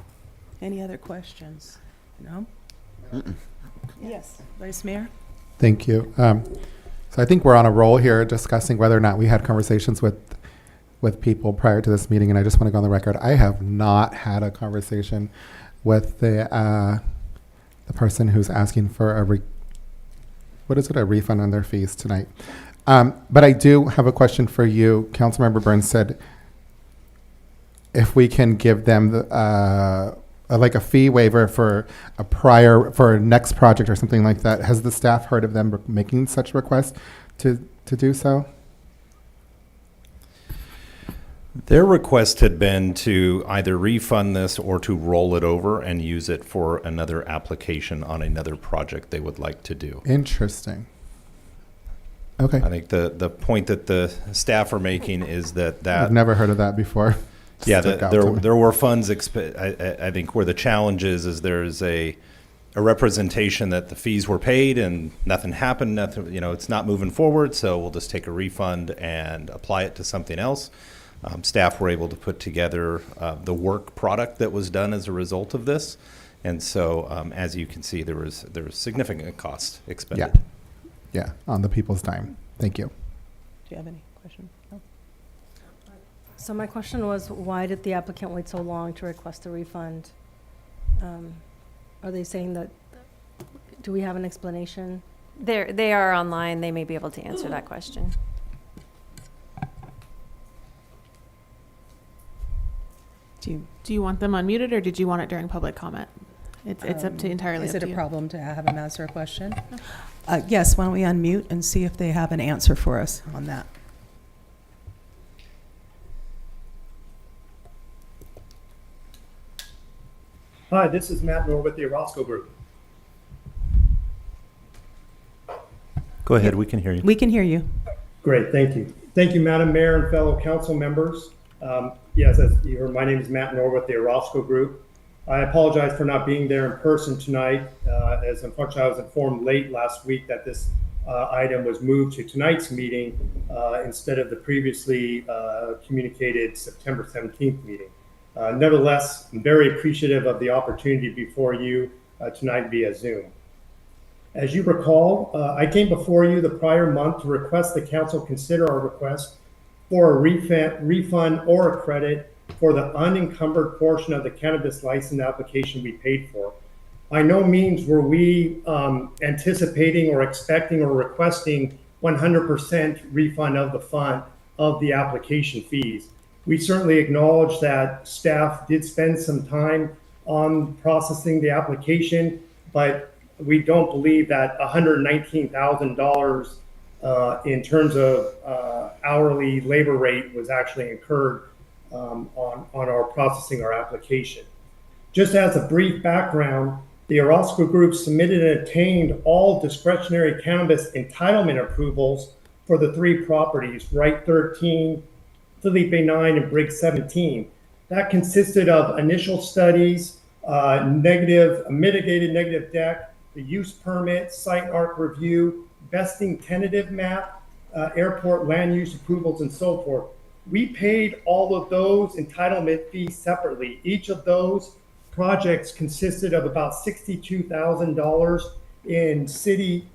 Any other questions? No? Yes, Vice Mayor? Thank you. So I think we're on a roll here discussing whether or not we had conversations with people prior to this meeting, and I just want to go on the record. I have not had a conversation with the person who's asking for a refund on their fees tonight. But I do have a question for you. Councilmember Burns said if we can give them like a fee waiver for a next project or something like that. Has the staff heard of them making such requests to do so? Their request had been to either refund this or to roll it over and use it for another application on another project they would like to do. Interesting. Okay. I think the point that the staff are making is that I've never heard of that before. Yeah, there were funds. I think where the challenge is there's a representation that the fees were paid and nothing happened. Nothing, it's not moving forward. So we'll just take a refund and apply it to something else. Staff were able to put together the work product that was done as a result of this, and so as you can see, there was significant cost expended. Yeah, on the people's time. Thank you. Do you have any questions? No? So my question was, why did the applicant wait so long to request a refund? Are they saying that, do we have an explanation? They are online. They may be able to answer that question. Do you want them unmuted, or did you want it during public comment? It's up to entirely. Is up it to a you. problem to have them answer a question? Yes, why don't we unmute and see if they have an answer for us on that? Hi, this is Matt Moore with the Orozco Group. Go ahead, we can hear you. We can hear you. Great, thank you. Thank you, Madam Mayor and fellow council members. Yes, as you heard, my name is Matt Moore with the Orozco Group. I apologize for not being there in person tonight, as unfortunately I was informed late last week that this item was moved to tonight's meeting instead of the previously communicated September 17th meeting. Nevertheless, I'm very appreciative of the opportunity before you tonight via Zoom. As you recall, I came before you the prior month to request the council consider our request for a refund or a credit for the unencumbered portion of the cannabis license application we paid for. By no means were we anticipating or expecting or requesting 100% refund of the fund of the application fees. We certainly acknowledge that staff did spend some time on processing the application, but we don't believe that $119,000 in terms of hourly labor rate was actually incurred on our processing our application. Just as a brief background, the Orozco Group submitted and obtained all discretionary cannabis entitlement approvals for the 3 properties, Wright 13, Felipe 9, and Briggs 17. That consisted of initial studies, mitigated negative deck, the use permit, site arc review, vesting tentative map, airport land use approvals, and so forth. We paid all of those entitlement fees separately. Each of those projects consisted of about $62,000 in city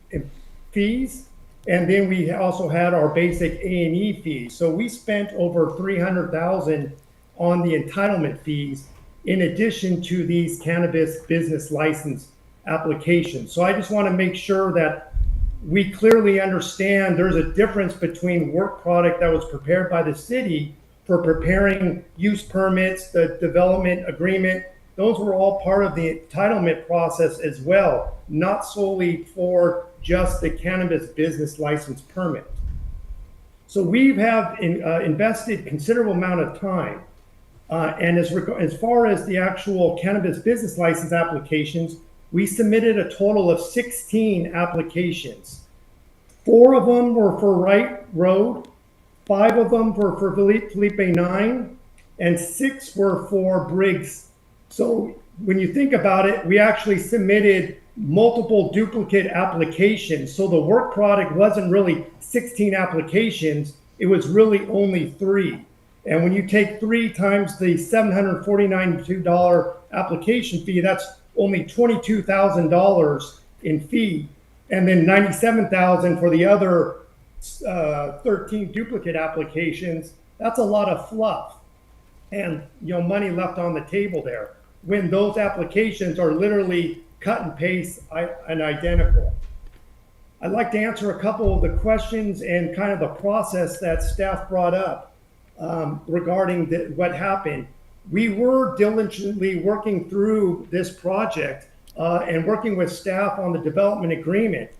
fees. And then we also had our basic A&E fees. So we spent over $300,000 on the entitlement fees in addition to these cannabis business license applications. So I just want to make sure that we clearly understand there's a difference between work product that was prepared by the city for preparing use permits, the development agreement. Those were all part of the entitlement process as well, not solely for just the cannabis business license permit. So we have invested considerable amount of time. And as far as the actual cannabis business license applications, we submitted a total of 16 applications. 4 of them were for Wright Road, 5 of them were for Felipe 9, and 6 were for Briggs. So when you think about it, we actually submitted multiple duplicate applications. So the work product wasn't really 16 applications, it was really only 3. And when you take 3 times the $749 application fee, that's only $22,000 in fee, and then $97,000 for the other 13 duplicate applications. That's a lot of fluff and money left on the table there when those applications are literally cut and paste and identical. I'd like to answer a couple of the questions and kind of the process that staff brought up regarding what happened. We were diligently working through this project and working with staff on the development agreement.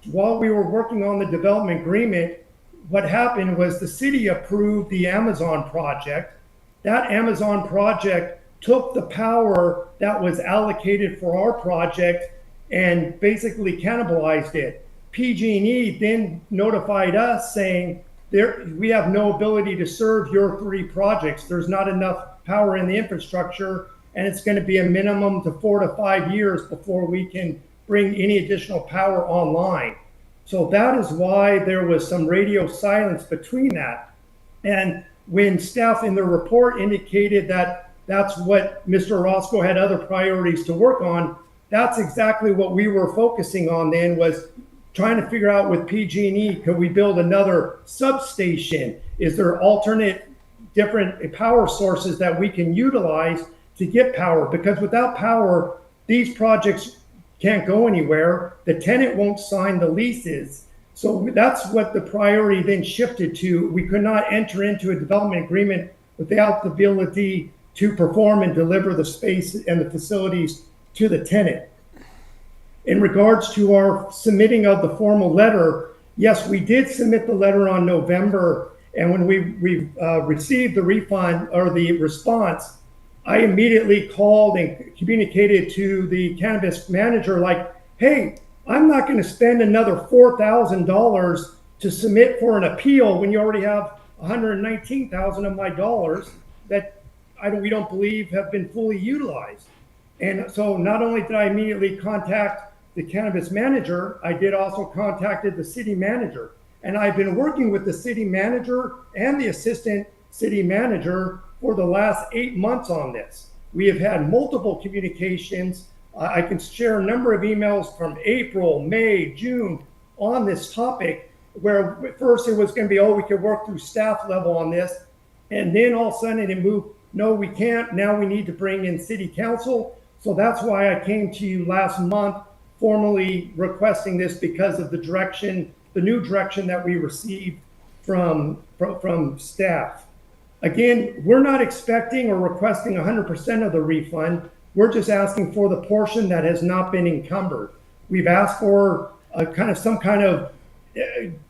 While we were working on the development agreement, what happened was the city approved the Amazon project. That Amazon project took the power that was allocated for our project and basically cannibalized it. PG&E then notified us saying, we have no ability to serve your 3 projects. There's not enough power in the infrastructure, and it's going to be a minimum to 4 to 5 years before we can bring any additional power online. So that is why there was some radio silence between that. And when staff in their report indicated that that's what Mr. Orozco had other priorities to work on, that's exactly what we were focusing on then, was trying to figure out with PG&E, could we build another substation? Is there alternate different power sources that we can utilize to get power? Because without power, these projects can't go anywhere. The tenant won't sign the leases. So that's what the priority then shifted to. We could not enter into a development agreement without the ability to perform and deliver the space and the facilities to the tenant. In regards to our submitting of the formal letter, yes, we did submit the letter on November. And when we received the refund or the response, I immediately called and communicated to the cannabis manager, like, hey, I'm not going to spend another $4,000 to submit for an appeal when you already have $119,000 of my dollars that we don't believe have been fully utilized. And so not only did I immediately contact the cannabis manager, I did also contacted the city manager. And I've been working with the city manager and the assistant city manager for the last 8 months on this. We have had multiple communications. I can share a number of emails from April, May, June on this topic, where at first it was going to be, oh, we could work through staff level on this. And then all of a sudden it moved, no, we can't. Now we need to bring in city council. So that's why I came to you last month formally requesting this, because of the direction, the new direction that we received from staff. Again, we're not expecting or requesting 100% of the refund. We're just asking for the portion that has not been encumbered. We've asked for some kind of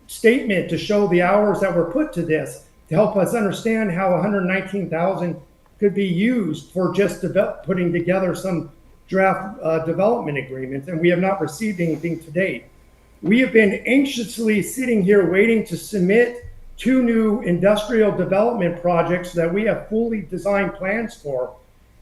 statement to show the hours that were put to this, to help us understand how 119,000 could be used for just putting together some draft development agreements, and we have not received anything to date. We have been anxiously sitting here waiting to submit 2 new industrial development projects that we have fully designed plans for,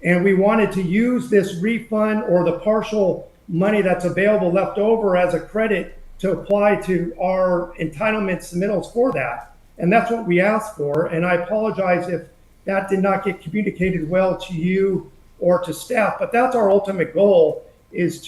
and we wanted to use this refund or the partial money that's available left over as a credit to apply to our entitlement submittals for that. And that's what we asked for. And I apologize if that did not get communicated well to you or to staff, but that's our ultimate goal, is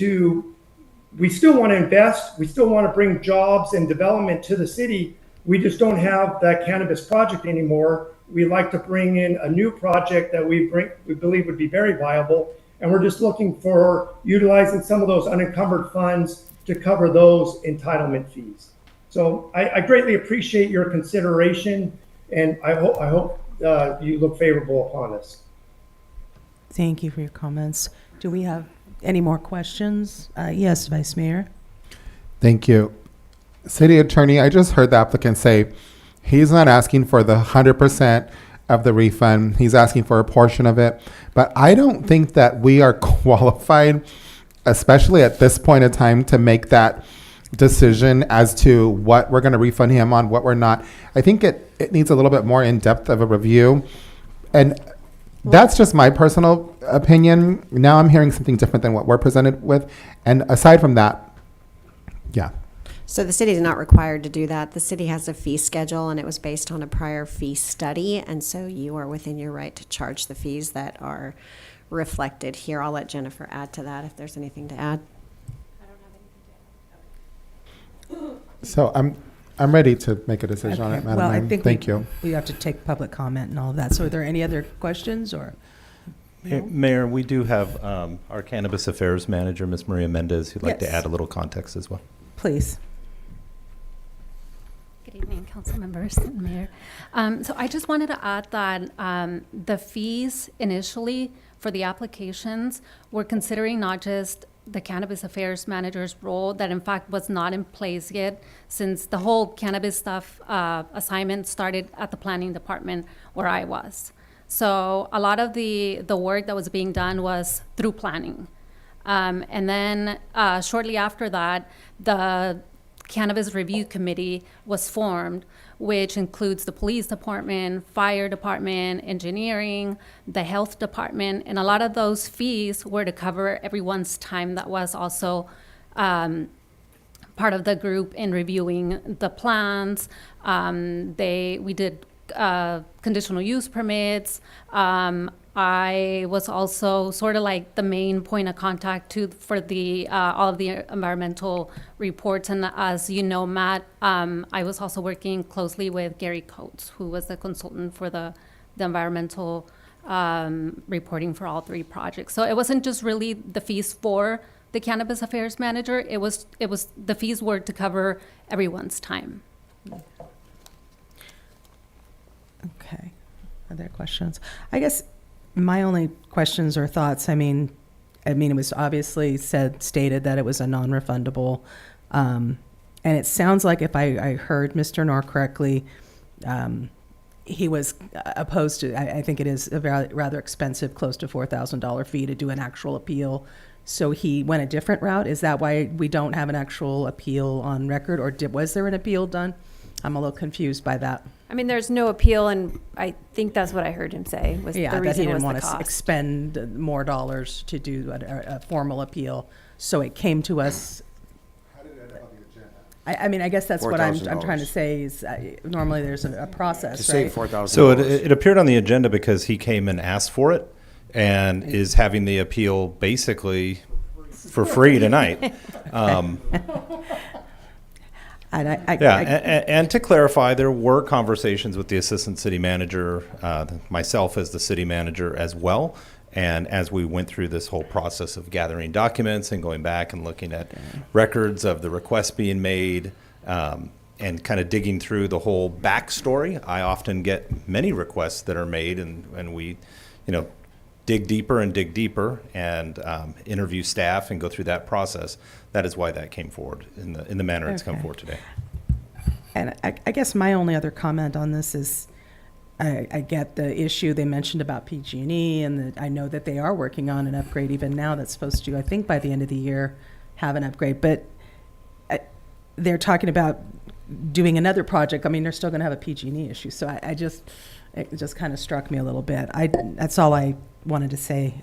we still want to invest. We still want to bring jobs and development to the city. We just don't have that cannabis project anymore. We like to bring in a new project that we believe would be very viable. And we're just looking for utilizing some of those unencumbered funds to cover those entitlement fees. So I greatly appreciate your consideration, and I hope you look favorable upon this. Thank you for your comments. Do we have any more questions? Yes, Vice Mayor. Thank you. City Attorney, I just heard the applicant say he's not asking for the 100% of the refund. He's asking for a portion of it. But I don't think that we are qualified, especially at this point in time, to make that decision as to what we're going to refund him on, what we're not. I think it needs a little bit more in-depth of a review. And that's just my personal opinion. Now I'm hearing something different than what we're presented with. And aside from that, yeah. So the city is not required to do that. The city has a fee schedule, and it was based on a prior fee study. And so you are within your right to charge the fees that are reflected here. I'll let Jennifer add to that if there's anything to add. So I'm ready to make a decision on it, Madam Well, I Mayor. think Thank you. we have to take public comment and all of that. So are there any other questions or? Mayor, we do have our Cannabis Affairs Manager, Ms. Maria Mendez, who'd like to Yes. add a little context as well. Please. Good evening, council members and mayor. So I just wanted to add that the fees initially for the applications were considering not just the Cannabis Affairs Manager's role, that in fact was not in place yet, since the whole cannabis stuff assignment started at the planning department where I was. So a lot of the work that was being done was through planning. And then shortly after that, the Cannabis Review Committee was formed, which includes the police department, fire department, engineering, the health department, and a lot of those fees were to cover everyone's time that was also part of the group in reviewing the plans. We did conditional use permits. I was also sort of like the main point of contact for the all of the environmental reports. And as you know, Matt, I was also working closely with Gary Coates, who was the consultant for the environmental reporting for all 3 projects. So it wasn't just really the fees for the Cannabis Affairs Manager. It was the fees were to cover everyone's time. Okay. Other questions? I guess my only questions or thoughts, I mean, it was obviously stated that it was a non-refundable. And it sounds like, if I heard Mr. Knorr correctly, he was opposed to, I think it is a rather expensive, close to $4,000 fee to do an actual appeal. So he went a different route. Is that why we don't have an actual appeal on record, or was there an appeal done? I'm a little confused by that. I mean, there's no appeal, and I think that's what I heard him say was the reason that he didn't was want the to cost. expend more dollars to do a formal appeal. So it came to us I mean, I guess that's what I'm trying to $4,000. say is normally there's a process, To save right? $4,000. So it appeared on the agenda because he came and asked for it and is having the appeal basically for free tonight. And to clarify, there were conversations with the assistant city manager, myself as the city manager as well. And as we went through this whole process of gathering documents and going back and looking at records of the requests being made, and kind of digging through the whole backstory, I often get many requests that are made, and we, dig deeper and interview staff and go through that process. That is why that came forward in the manner it's come forward today. And I guess my only other comment on this is I get the issue they mentioned about PG&E, and I know that they are working on an upgrade even now that's supposed to, I think by the end of the year, have an upgrade. But they're talking about doing another project. I mean, they're still going to have a PG&E issue. So it just kind of struck me a little bit. That's all I wanted to say.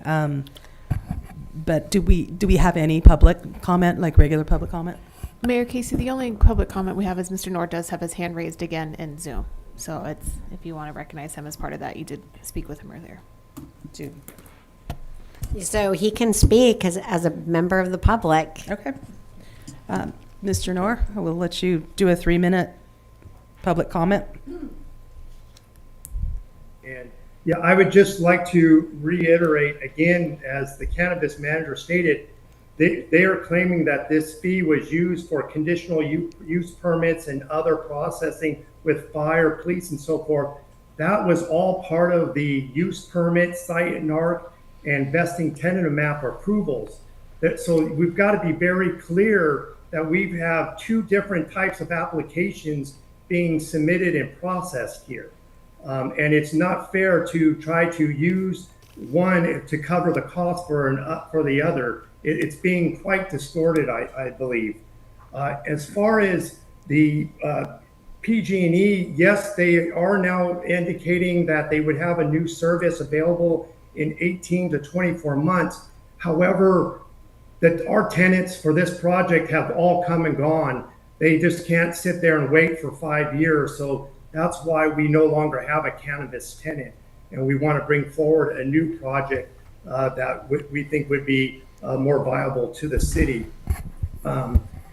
But do we have any public comment, like regular public comment? Mayor Casey, the only public comment we have is Mr. Nord does have his hand raised again in Zoom. So if you want to recognize him as part of that, you did speak with him earlier. So he can speak as a member of the public. Okay. Mr. Nord, I will let you do a 3-minute public comment. And yeah, I would just like to reiterate again, as the cannabis manager stated, they are claiming that this fee was used for conditional use permits and other processing with fire, police, and so forth. That was all part of the use permit, site and NARC, and vesting tentative map approvals. So we've got to be very clear that we have two different types of applications being submitted and processed here. And it's not fair to try to use one to cover the cost for the other. It's being quite distorted, I believe. As far as the PG&E, yes, they are now indicating that they would have a new service available in 18 to 24 months. However, that our tenants for this project have all come and gone. They just can't sit there and wait for 5 years. So that's why we no longer have a cannabis tenant. And we want to bring forward a new project that we think would be more viable to the city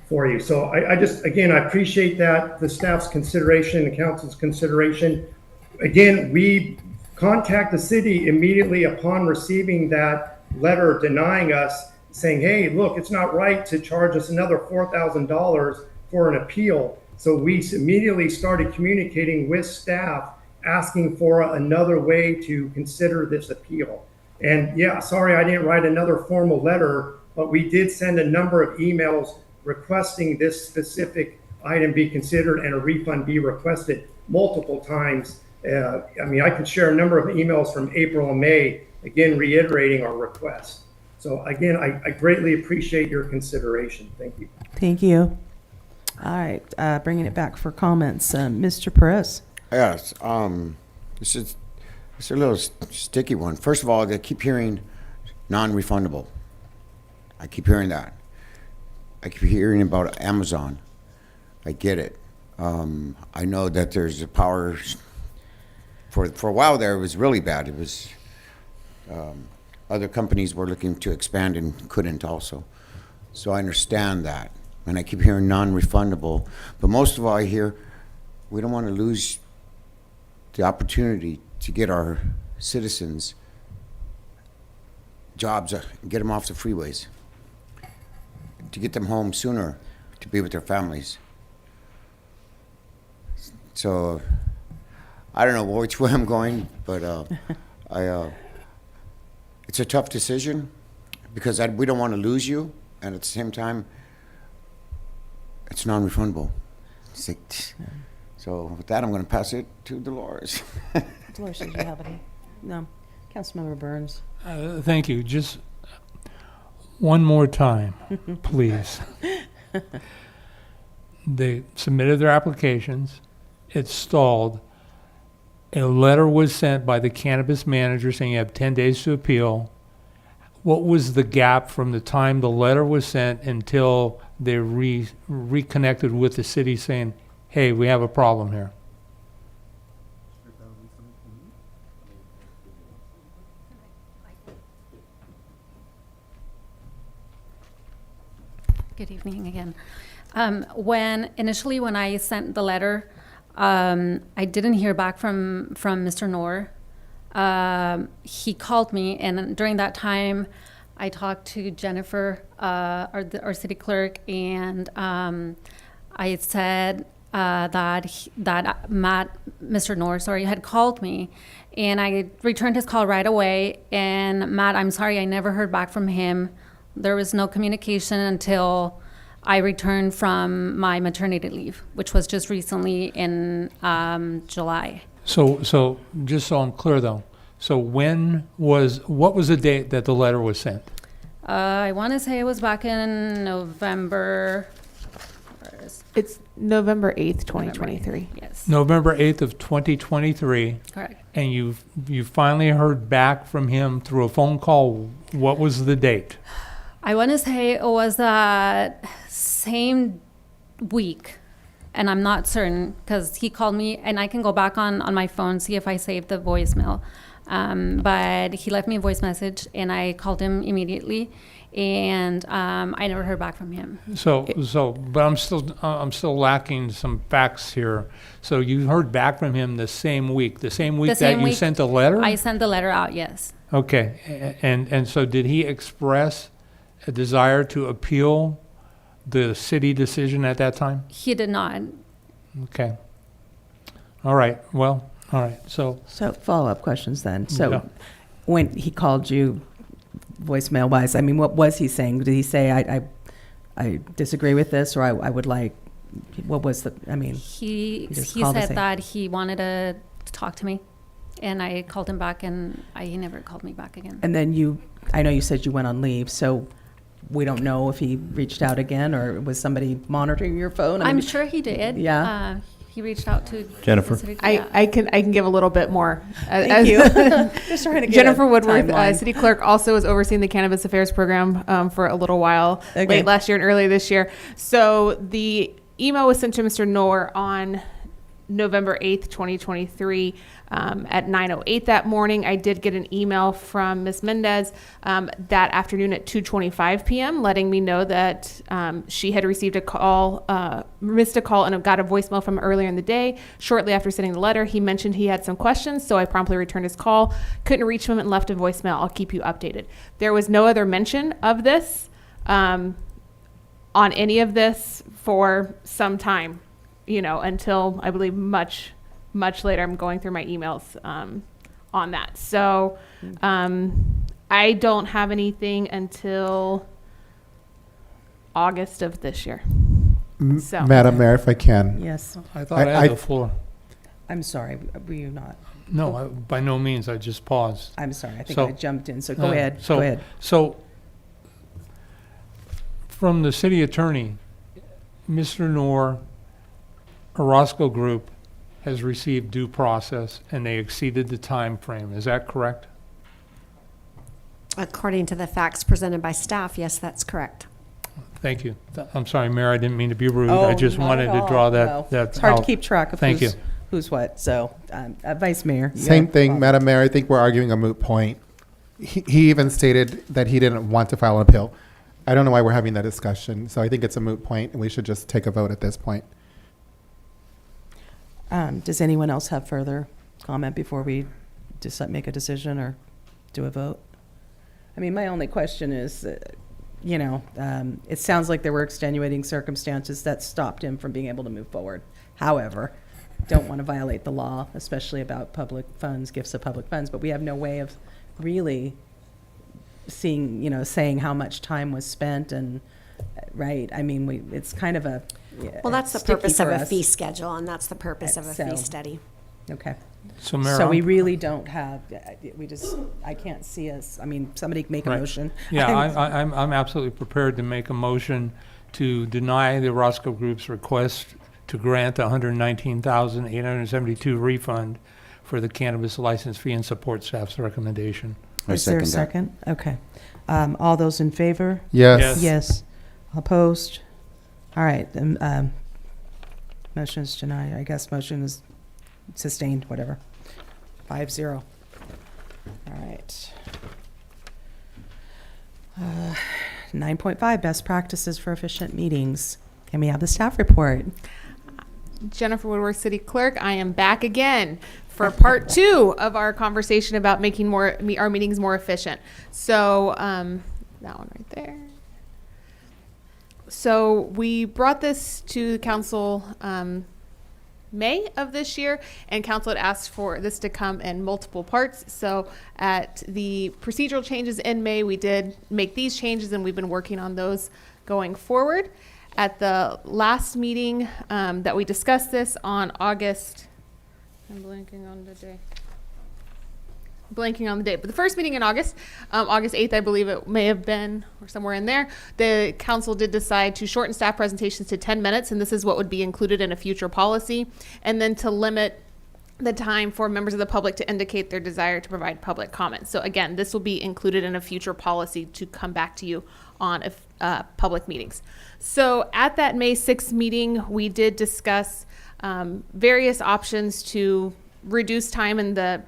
for you. So I appreciate that, the staff's consideration, the council's consideration. Again, we contact the city immediately upon receiving that letter denying us, saying, hey, look, it's not right to charge us another $4,000 for an appeal. So we immediately started communicating with staff, asking for another way to consider this appeal. And yeah, sorry, I didn't write another formal letter, but we did send a number of emails requesting this specific item be considered and a refund be requested multiple times. I can share a number of emails from April and May, again, reiterating our request. So again, I greatly appreciate your consideration. Thank you. Thank you. All right, bringing it back for comments. Mr. Perez. Yes, it's a little sticky one. First of all, they keep hearing non-refundable. I keep hearing that. I keep hearing about Amazon. I get it. I know that there's a power. For a while there, it was really bad. It was other companies were looking to expand and couldn't also. So I understand that. And I keep hearing non-refundable. But most of all, I hear we don't want to lose the opportunity to get our citizens jobs, get them off the freeways, to get them home sooner, to be with their families. So I don't know which way I'm going, but it's a tough decision because we don't want to lose you, and at the same time, it's non-refundable. So with that, I'm going to pass it to Dolores. Dolores, did you have any? No. Councilmember Burns. Thank you. Just one more time, please. They submitted their applications. It stalled. A letter was sent by the cannabis manager saying you have 10 days to appeal. what was the gap from the time the letter was sent until they reconnected with the city saying, hey, we have a problem here? Good evening again. When I sent the letter, I didn't hear back from Mr. Noor. He called me, and during that time, I talked to Jennifer, our city clerk, and I said that Mr. Noor, had called me, and I returned his call right away. And Matt, I'm sorry, I never heard back from him. There was no communication until I returned from my maternity leave, which was just recently in July. So just so I'm clear though, so what was the date that the letter was sent? I want to say it was back in November. It's November 8th, 2023. Yes. November 8th of 2023. Correct. And you finally heard back from him through a phone call. What was the date? I want to say it was that same week, and I'm not certain because he called me, and I can go back on my phone, see if I saved the voicemail. But he left me a voice message, and I called him immediately, and I never heard back from him. But I'm still lacking some facts here. So you heard back from him the same week that you sent the letter? I sent the letter out, yes. Okay, and so did he express a desire to appeal the city decision at that time? He did not. Okay. All right. Well, all right. So follow-up questions then. So Yeah. when he called you voicemail-wise, I mean, what was he saying? Did he say, I disagree with this, or I would like, what was the, I mean? He just called to said say- that he wanted to talk to me, and I called him back, and he never called me back again. And then I know you said you went on leave, so we don't know if he reached out again, or was somebody monitoring your phone? I I'm mean, sure he did. Yeah. He reached out to Jennifer. the city. Yeah. I can give a little bit more. Thank you. Just trying to get Jennifer a Woodworth, timeline. city clerk, also was overseeing the cannabis affairs program for a little while, Okay. late last year and early this year. So the email was sent to Mr. Noor on November 8th, 2023 at 9:08 that morning. I did get an email from Ms. Mendez that afternoon at 2:25 p.m. letting me know that she had received a call, missed a call, and got a voicemail from earlier in the day. Shortly after sending the letter, he mentioned he had some questions, so I promptly returned his call. Couldn't reach him and left a voicemail. I'll keep you updated. There was no other mention of this on any of this for some time, until I believe much later. I'm going through my emails on that. So I don't have anything until August of this year. So. Madam Mayor, if I can. Yes. I thought I had the floor. I'm sorry, were you not? No, by no means. I just paused. I'm sorry, I think So, I jumped in, so go ahead, go ahead. So, from the city attorney, Mr. Noor, Orozco Group has received due process, and they exceeded the time frame. Is that correct? According to the facts presented by staff, yes, that's correct. Thank you. I'm sorry, Mayor, I didn't mean to be rude. Oh, I just not wanted at to all. draw No. that It's hard to out. keep track of Thank you. who's what. So, Vice Mayor. you Same have a thing, problem. Madam Mayor. I think we're arguing a moot point. He even stated that he didn't want to file an appeal. I don't know why we're having that discussion. So I think it's a moot point, and we should just take a vote at this point. Does anyone else have further comment before we just make a decision or do a vote? I mean, my only question is, it sounds like there were extenuating circumstances that stopped him from being able to move forward. However, don't want to violate the law, especially about public funds, gifts of public funds, but we have no way of really seeing, saying how much time was spent and, right? I mean, it's kind of a, Well, that's the sticky purpose of for a us. fee schedule, and that's the purpose of a So- fee study. Okay. So, Mayor, So we I'm- really don't have, I can't see us, I mean, somebody make a Right. motion. Yeah, I'm absolutely prepared to make a motion to deny the Orozco Group's request to grant the $119,872 refund for the cannabis license fee and support staff's recommendation. I Is there a second that. second? Okay. All those in favor? Yes. Yes. Opposed? All right. Motion is denied. I guess motion is sustained, whatever. 5-0. All right. 9.5, best practices for efficient meetings. Can we have the staff report? Jennifer Woodworth, City Clerk. I am back again for part 2 of our conversation about making our meetings more efficient. So that one right there. So we brought this to council May of this year, and council had asked for this to come in multiple parts. So at the procedural changes in May, we did make these changes, and we've been working on those going forward. At the last meeting that we discussed this on August, I'm blanking on the day, but the first meeting in August, August 8th, I believe it may have been, or somewhere in there, the council did decide to shorten staff presentations to 10 minutes, and this is what would be included in a future policy, and then to limit the time for members of the public to indicate their desire to provide public comment. So again, this will be included in a future policy to come back to you on public meetings. So at that May 6th meeting, we did discuss various options to reduce time in the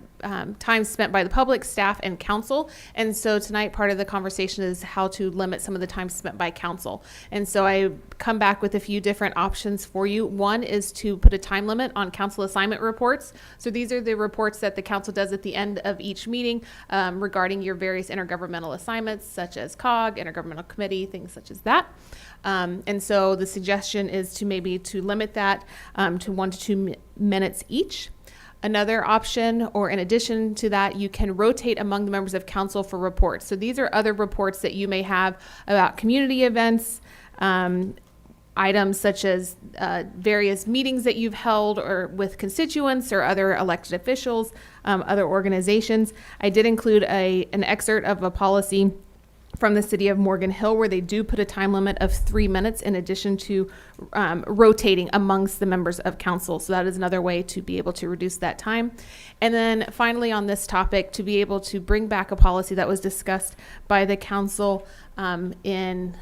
time spent by the public, staff, and council. And so tonight, part of the conversation is how to limit some of the time spent by council. And so I come back with a few different options for you. One is to put a time limit on council assignment reports. So these are the reports that the council does at the end of each meeting regarding your various intergovernmental assignments, such as COG, intergovernmental committee, things such as that. And so the suggestion is to limit that to 1 to 2 minutes each. Another option, or in addition to that, you can rotate among the members of council for reports. So these are other reports that you may have about community events, items such as various meetings that you've held or with constituents or other elected officials, other organizations. I did include an excerpt of a policy from the city of Morgan Hill, where they do put a time limit of 3 minutes in addition to rotating amongst the members of council. So that is another way to be able to reduce that time. And then finally on this topic, to be able to bring back a policy that was discussed by the council in,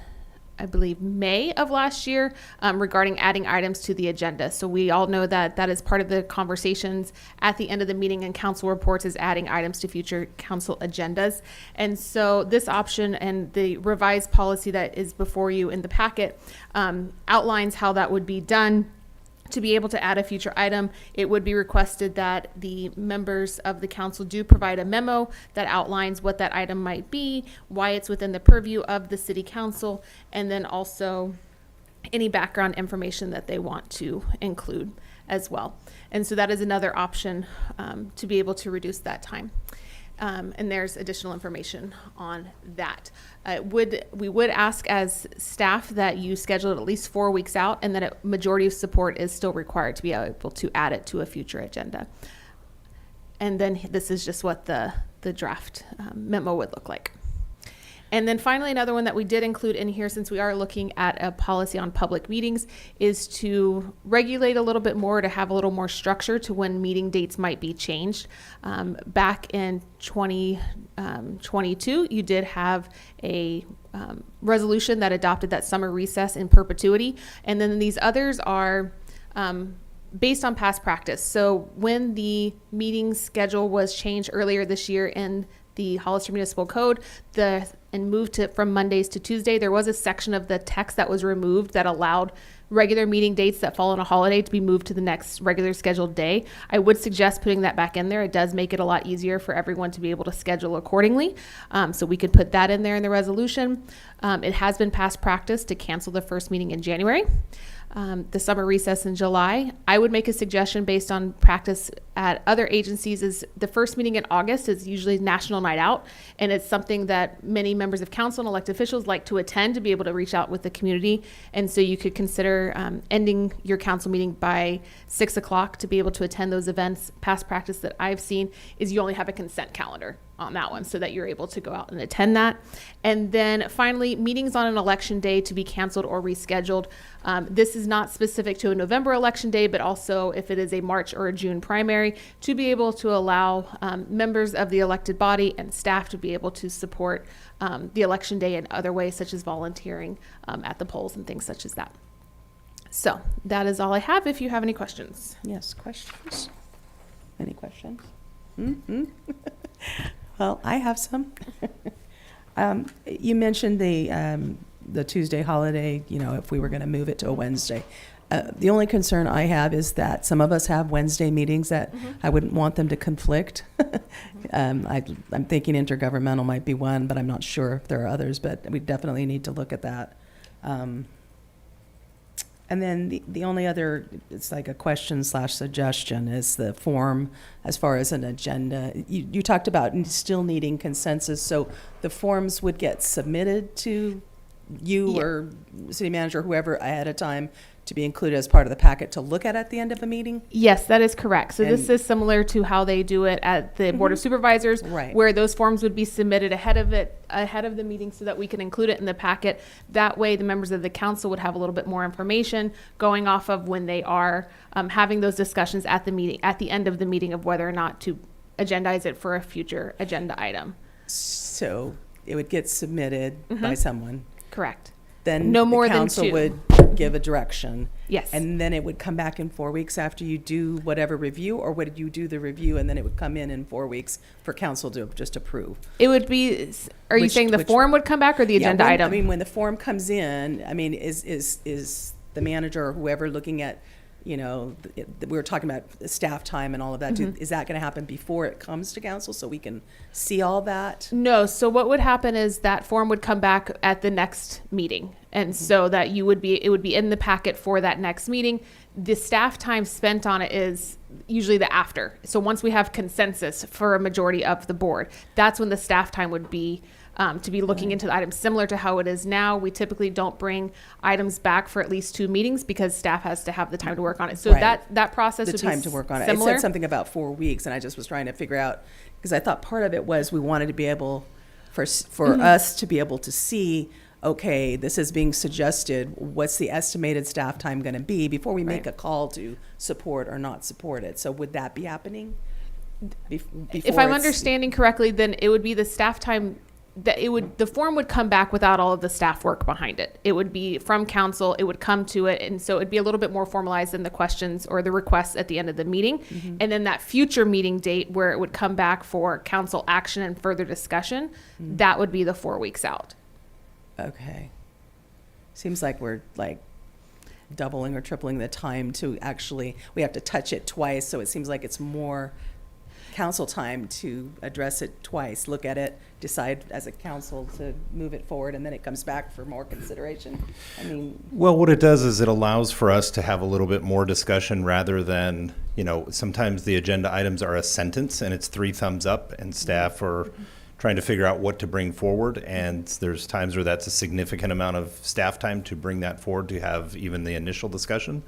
I believe, May of last year regarding adding items to the agenda. So we all know that that is part of the conversations at the end of the meeting and council reports, is adding items to future council agendas. And so this option and the revised policy that is before you in the packet outlines how that would be done. To be able to add a future item, it would be requested that the members of the council do provide a memo that outlines what that item might be, why it's within the purview of the city council, and then also any background information that they want to include as well. And so that is another option to be able to reduce that time. And there's additional information on that. We would ask as staff that you schedule it at least 4 weeks out, and that a majority of support is still required to be able to add it to a future agenda. And then this is just what the draft memo would look like. And then finally, another one that we did include in here, since we are looking at a policy on public meetings, is to regulate a little bit more, to have a little more structure to when meeting dates might be changed. Back in 2022, you did have a resolution that adopted that summer recess in perpetuity. And then these others are based on past practice. So when the meeting schedule was changed earlier this year in the Hollister Municipal Code, and moved from Mondays to Tuesday, there was a section of the text that was removed that allowed regular meeting dates that fall on a holiday to be moved to the next regular scheduled day. I would suggest putting that back in there. It does make it a lot easier for everyone to be able to schedule accordingly. So we could put that in there in the resolution. It has been past practice to cancel the first meeting in January. The summer recess in July. I would make a suggestion based on practice at other agencies is the first meeting in August is usually National Night Out, and it's something that many members of council and elected officials like to attend to be able to reach out with the community. And so you could consider ending your council meeting by 6 o'clock to be able to attend those events. Past practice that I've seen is you only have a consent calendar on that one so that you're able to go out and attend that. And then finally, meetings on an election day to be canceled or rescheduled. This is not specific to a November election day, but also if it is a March or a June primary, preliminary, to be able to allow members of the elected body and staff to be able to support the election day in other ways, such as volunteering at the polls and things such as that. So that is all I have. If you have any questions. Yes, questions? Any questions? Mm-hmm. Well, I have some. You mentioned the Tuesday holiday, you know, if we were going to move it to a Wednesday. The only concern I have is that some of us have Wednesday meetings that I wouldn't want them to conflict. I'm thinking intergovernmental might be one, but I'm not sure if there are others, but we definitely need to look at that. And then the only other, it's like a question / suggestion, is the form as far as an agenda. You talked about still needing consensus, so the forms would get submitted to you or city manager, whoever, ahead of time to be included as part of the packet to look at the end of the meeting? Yes, that is correct. So this is similar to how they do it at the Board of Supervisors, where those forms would be submitted ahead of the meeting so that we can include it in the packet. That way the members of the council would have a little bit more information going off of when they are having those discussions at the meeting, at the end of the meeting, of whether or not to agendize it for a future agenda item. So it would get submitted by someone. Correct. Then no more the council than 2. would give a direction. Yes. And then it would come back in 4 weeks after you do whatever review, or would you do the review and then it would come in 4 weeks for council to just approve? It would be, are you saying the form would come back or the agenda item? I mean, when the form comes in, I mean, is the manager or whoever looking at, you know, we were talking about staff time and all of that. Is that going to happen before it comes to council so we can see all that? No. So what would happen is that form would come back at the next meeting. And so that it would be in the packet for that next meeting. The staff time spent on it is usually the after. So once we have consensus for a majority of the board, that's when the staff time would be to be looking into the items. Similar to how it is now, we typically don't bring items back for at least 2 meetings because staff has to have the time to work on it. So that process would be the time to work on it. Similar. It said something about 4 weeks, and I just was trying to figure out, because I thought part of it was we wanted to be able for us to be able to see, okay, this is being suggested, what's the estimated staff time going to be before we make a call to support or not support it. So would that be happening? If I'm understanding correctly, then it would be the staff time that the form would come back without all of the staff work behind it. It would be from council, it would come to it, and so it'd be a little bit more formalized than the questions or the requests at the end of the meeting. And then that future meeting date where it would come back for council action and further discussion, that would be the 4 weeks out. Okay. Seems like we're like doubling or tripling the time to actually, we have to touch it twice, so it seems like it's more council time to address it twice, look at it, decide as a council to move it forward, and then it comes back for more consideration. I mean, well, what it does is it allows for us to have a little bit more discussion rather than, you know, sometimes the agenda items are a sentence and it's 3 thumbs up and staff are trying to figure out what to bring forward, and there's times where that's a significant amount of staff time to bring that forward to have even the initial discussion.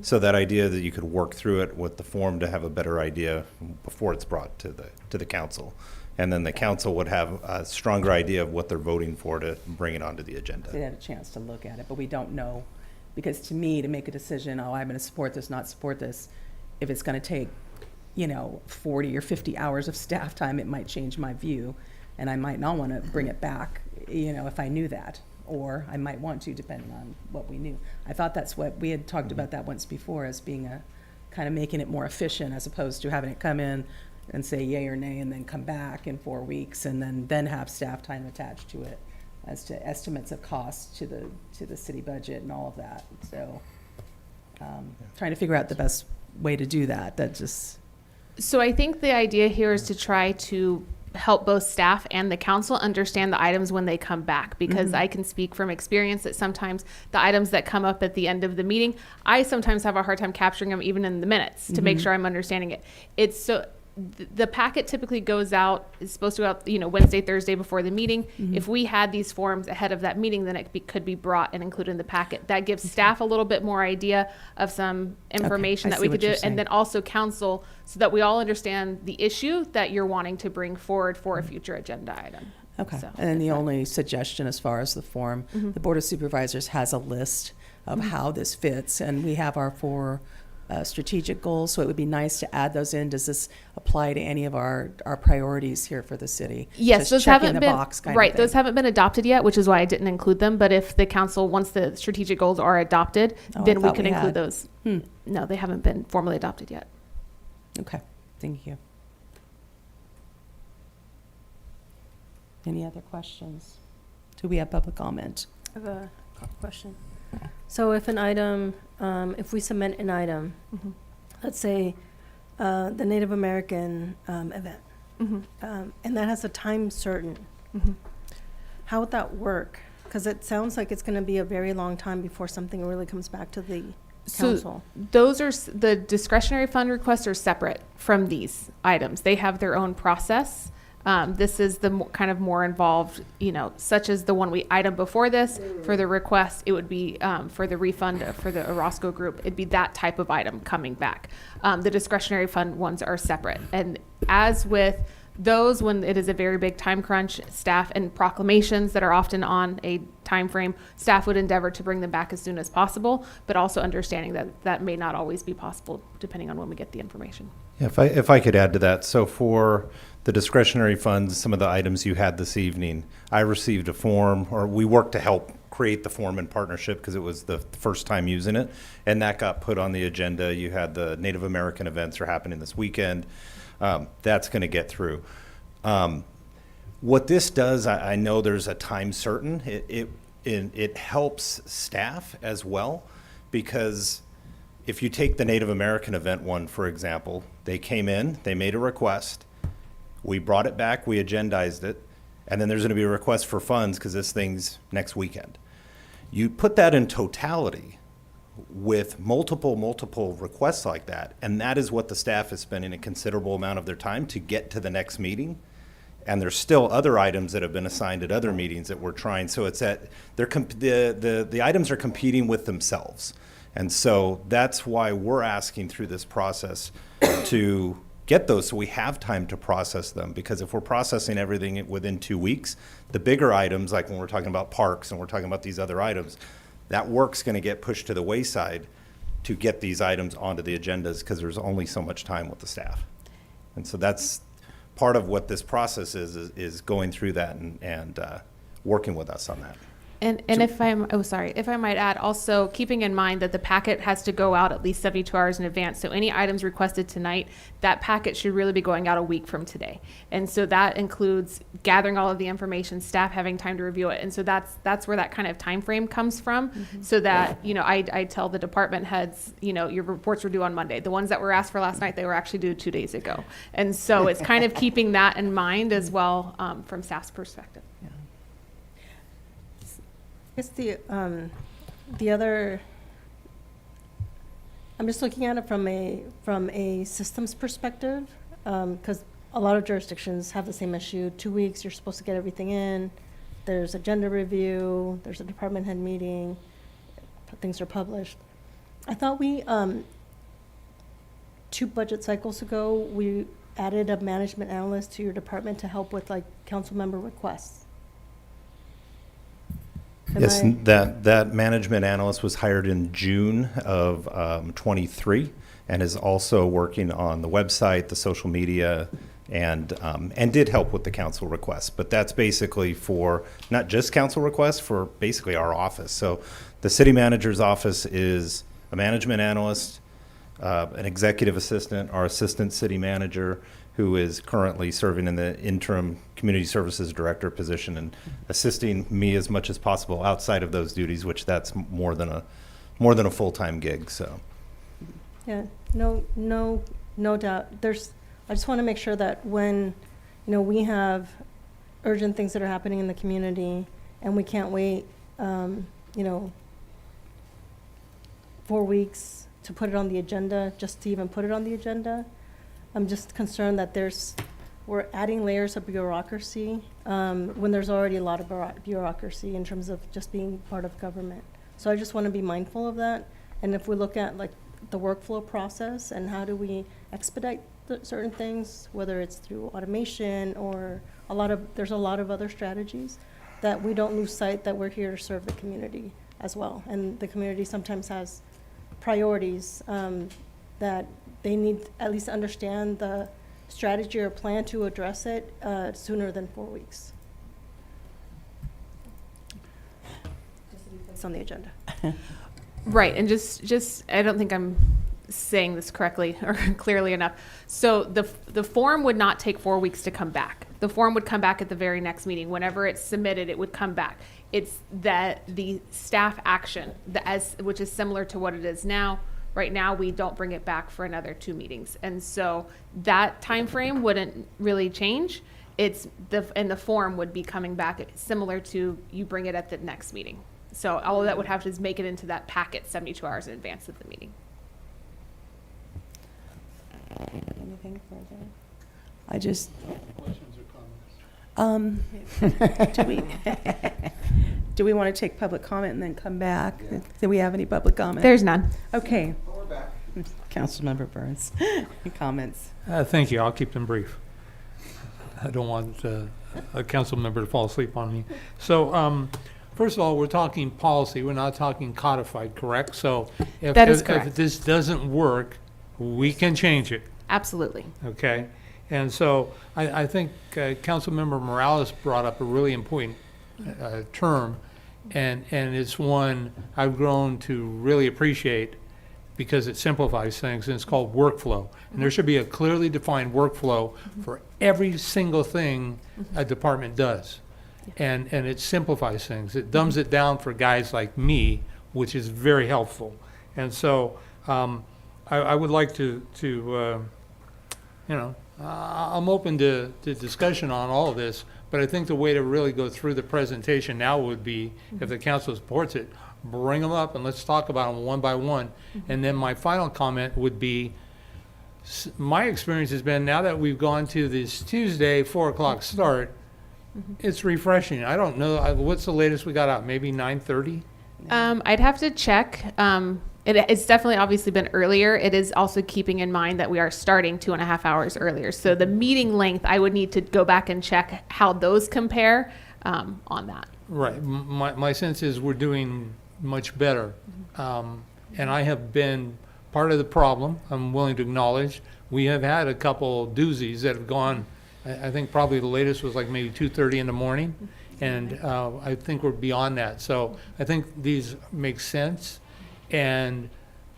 So that idea that you could work through it with the form to have a better idea before it's brought to the council, and then the council would have a stronger idea of what they're voting for to bring it onto the agenda. they had a chance to look at it, but we don't know, because to me, to make a decision, oh, I'm going to support this, not support this, if it's going to take, you know, 40 or 50 hours of staff time, it might change my view. And I might not want to bring it back, you know, if I knew that, or I might want to, depending on what we knew. I thought that's what we had talked about that once before, as being a kind of making it more efficient, as opposed to having it come in and say yay or nay, and then come back in 4 weeks, and then have staff time attached to it, as to estimates of costs to the city budget and all of that. So, trying to figure out the best way to do that. That just. So I think the idea here is to try to help both staff and the council understand the items when they come back, because I can speak from experience that sometimes the items that come up at the end of the meeting, I sometimes have a hard time capturing them even in the minutes to make sure I'm understanding it. It's so the packet typically goes out, is supposed to go out, you know, Wednesday, Thursday before the meeting. If we had these forms ahead of that meeting, then it could be brought and included in the packet. That gives staff a little bit more idea of some information that we could do, and then also council, so that we all understand the issue that you're wanting to bring forward for a future agenda item. Okay. So, and then the only suggestion as far as the form, the Board of Supervisors has a list of how this fits, and we have our 4 strategic goals, so it would be nice to add those in. Does this apply to any of our priorities here for the city? Yes, Just those checking haven't the been box kind right. of thing. Those haven't been adopted yet, which is why I didn't include them. But if the council, once the strategic goals are adopted, Oh, I then we thought can we include had. those. Hmm. No, they haven't been formally adopted yet. Okay, thank you. Any other questions? Do we have public comment? I have a question. So if an item, if we submit an item, let's say the Native American event, and that has a time certain, how would that work? Because it sounds like it's going to be a very long time before something really comes back to the council. So those are the discretionary fund requests are separate from these items. They have their own process. This is the kind of more involved, such as the one we item before this for the request. It would be for the refund for the Orozco group. It'd be that type of item coming back. The discretionary fund ones are separate. And as with those, when it is a very big time crunch, staff and proclamations that are often on a time frame, staff would endeavor to bring them back as soon as possible, but also understanding that that may not always be possible depending on when we get the information. If I could add to that, so for the discretionary funds, some of the items you had this evening, I received a form, or we worked to help create the form in partnership because it was the first time using it, and that got put on the agenda. You had the Native American events are happening this weekend. That's going to get through. What this does, I know there's a time certain. It helps staff as well, because if you take the Native American event one, for example, they came in, they made a request, we brought it back, we agendized it, and then there's going to be a request for funds because this thing's next weekend. You put that in totality with multiple requests like that, and that is what the staff is spending a considerable amount of their time to get to the next meeting. And there's still other items that have been assigned at other meetings that we're trying. So it's that the items are competing with themselves. And so that's why we're asking through this process to get those so we have time to process them. Because if we're processing everything within 2 weeks, the bigger items, like when we're talking about parks and we're talking about these other items, that work's going to get pushed to the wayside to get these items onto the agendas because there's only so much time with the staff. And so that's part of what this process is going through that and working with us on that. And if I might add, also keeping in mind that the packet has to go out at least 72 hours in advance. So any items requested tonight, that packet should really be going out a week from today. And so that includes gathering all of the information, staff having time to review it. And so that's where that kind of time frame comes from. So that, I tell the department heads, your reports were due on Monday. The ones that were asked for last night, they were actually due 2 days ago. And so it's kind of keeping that in mind as well from staff's perspective. I guess the other, I'm just looking at it from a systems perspective, because a lot of jurisdictions have the same issue. 2 weeks, you're supposed to get everything in. There's agenda review. There's a department head meeting. Things are published. I thought we 2 budget cycles ago we added a management analyst to your department to help with council member requests. Yes, that management analyst was hired in June of 23 and is also working on the website, the social media, and did help with the council requests. But that's basically for not just council requests, for basically our office. So the city manager's office is a management analyst, an executive assistant, our assistant city manager, who is currently serving in the interim community services director position and assisting me as much as possible outside of those duties, which that's more than a full-time gig. So, yeah, no doubt. I just want to make sure that when, we have urgent things that are happening in the community and we can't wait, 4 weeks to put it on the agenda, just to even put it on the agenda. I'm just concerned that we're adding layers of bureaucracy when there's already a lot of bureaucracy in terms of just being part of government. So I just want to be mindful of that. And if we look at the workflow process and how do we expedite certain things, whether it's through automation or there's a lot of other strategies, that we don't lose sight that we're here to serve the community as well. And the community sometimes has priorities that they need at least understand the strategy or plan to address it sooner than 4 weeks. It's on the agenda. Right, and just I don't think I'm saying this correctly or clearly enough. So the form would not take 4 weeks to come back. The form would come back at the very next meeting. Whenever it's submitted, it would come back. It's that the staff action, which is similar to what it is now. Right now, we don't bring it back for another 2 meetings, and so that time frame wouldn't really change. And the form would be coming back similar to you bring it at the next meeting. So all that would have to is make it into that packet 72 hours in advance of the meeting. Anything further? I just. Questions or comments? Do we want to take public comment and then come back? Yeah. Do we have any public comment? There's none. Okay. Well, we're back. Councilmember Burns, comments? Thank you. I'll keep them brief. I don't want a council member to fall asleep on me. So, first of all, we're talking policy. We're not talking codified, correct? So if this doesn't work, we can change it. Absolutely. Okay. And so I think Councilmember Morales brought up a really important term, and it's one I've grown to really appreciate because it simplifies things, and it's called workflow. And there should be a clearly defined workflow for every single thing a department does. And it simplifies things. It dumbs it down for guys like me, which is very helpful. And so I would like to I'm open to discussion on all of this, but I think the way to really go through the presentation now would be, if the council supports it, bring them up and let's talk about them one by one. And then my final comment would be, my experience has been, now that we've gone to this Tuesday 4 o'clock start, it's refreshing. I don't know, what's the latest we got out? Maybe 9:30? I'd have to check. It's definitely obviously been earlier. It is also keeping in mind that we are starting 2.5 hours earlier. So the meeting length, I would need to go back and check how those compare on that. Right. My sense is we're doing much better. And I have been part of the problem, I'm willing to acknowledge. We have had a couple doozies that have gone, I think probably the latest was like maybe 2:30 in the morning. And I think we're beyond that. So I think these make sense. And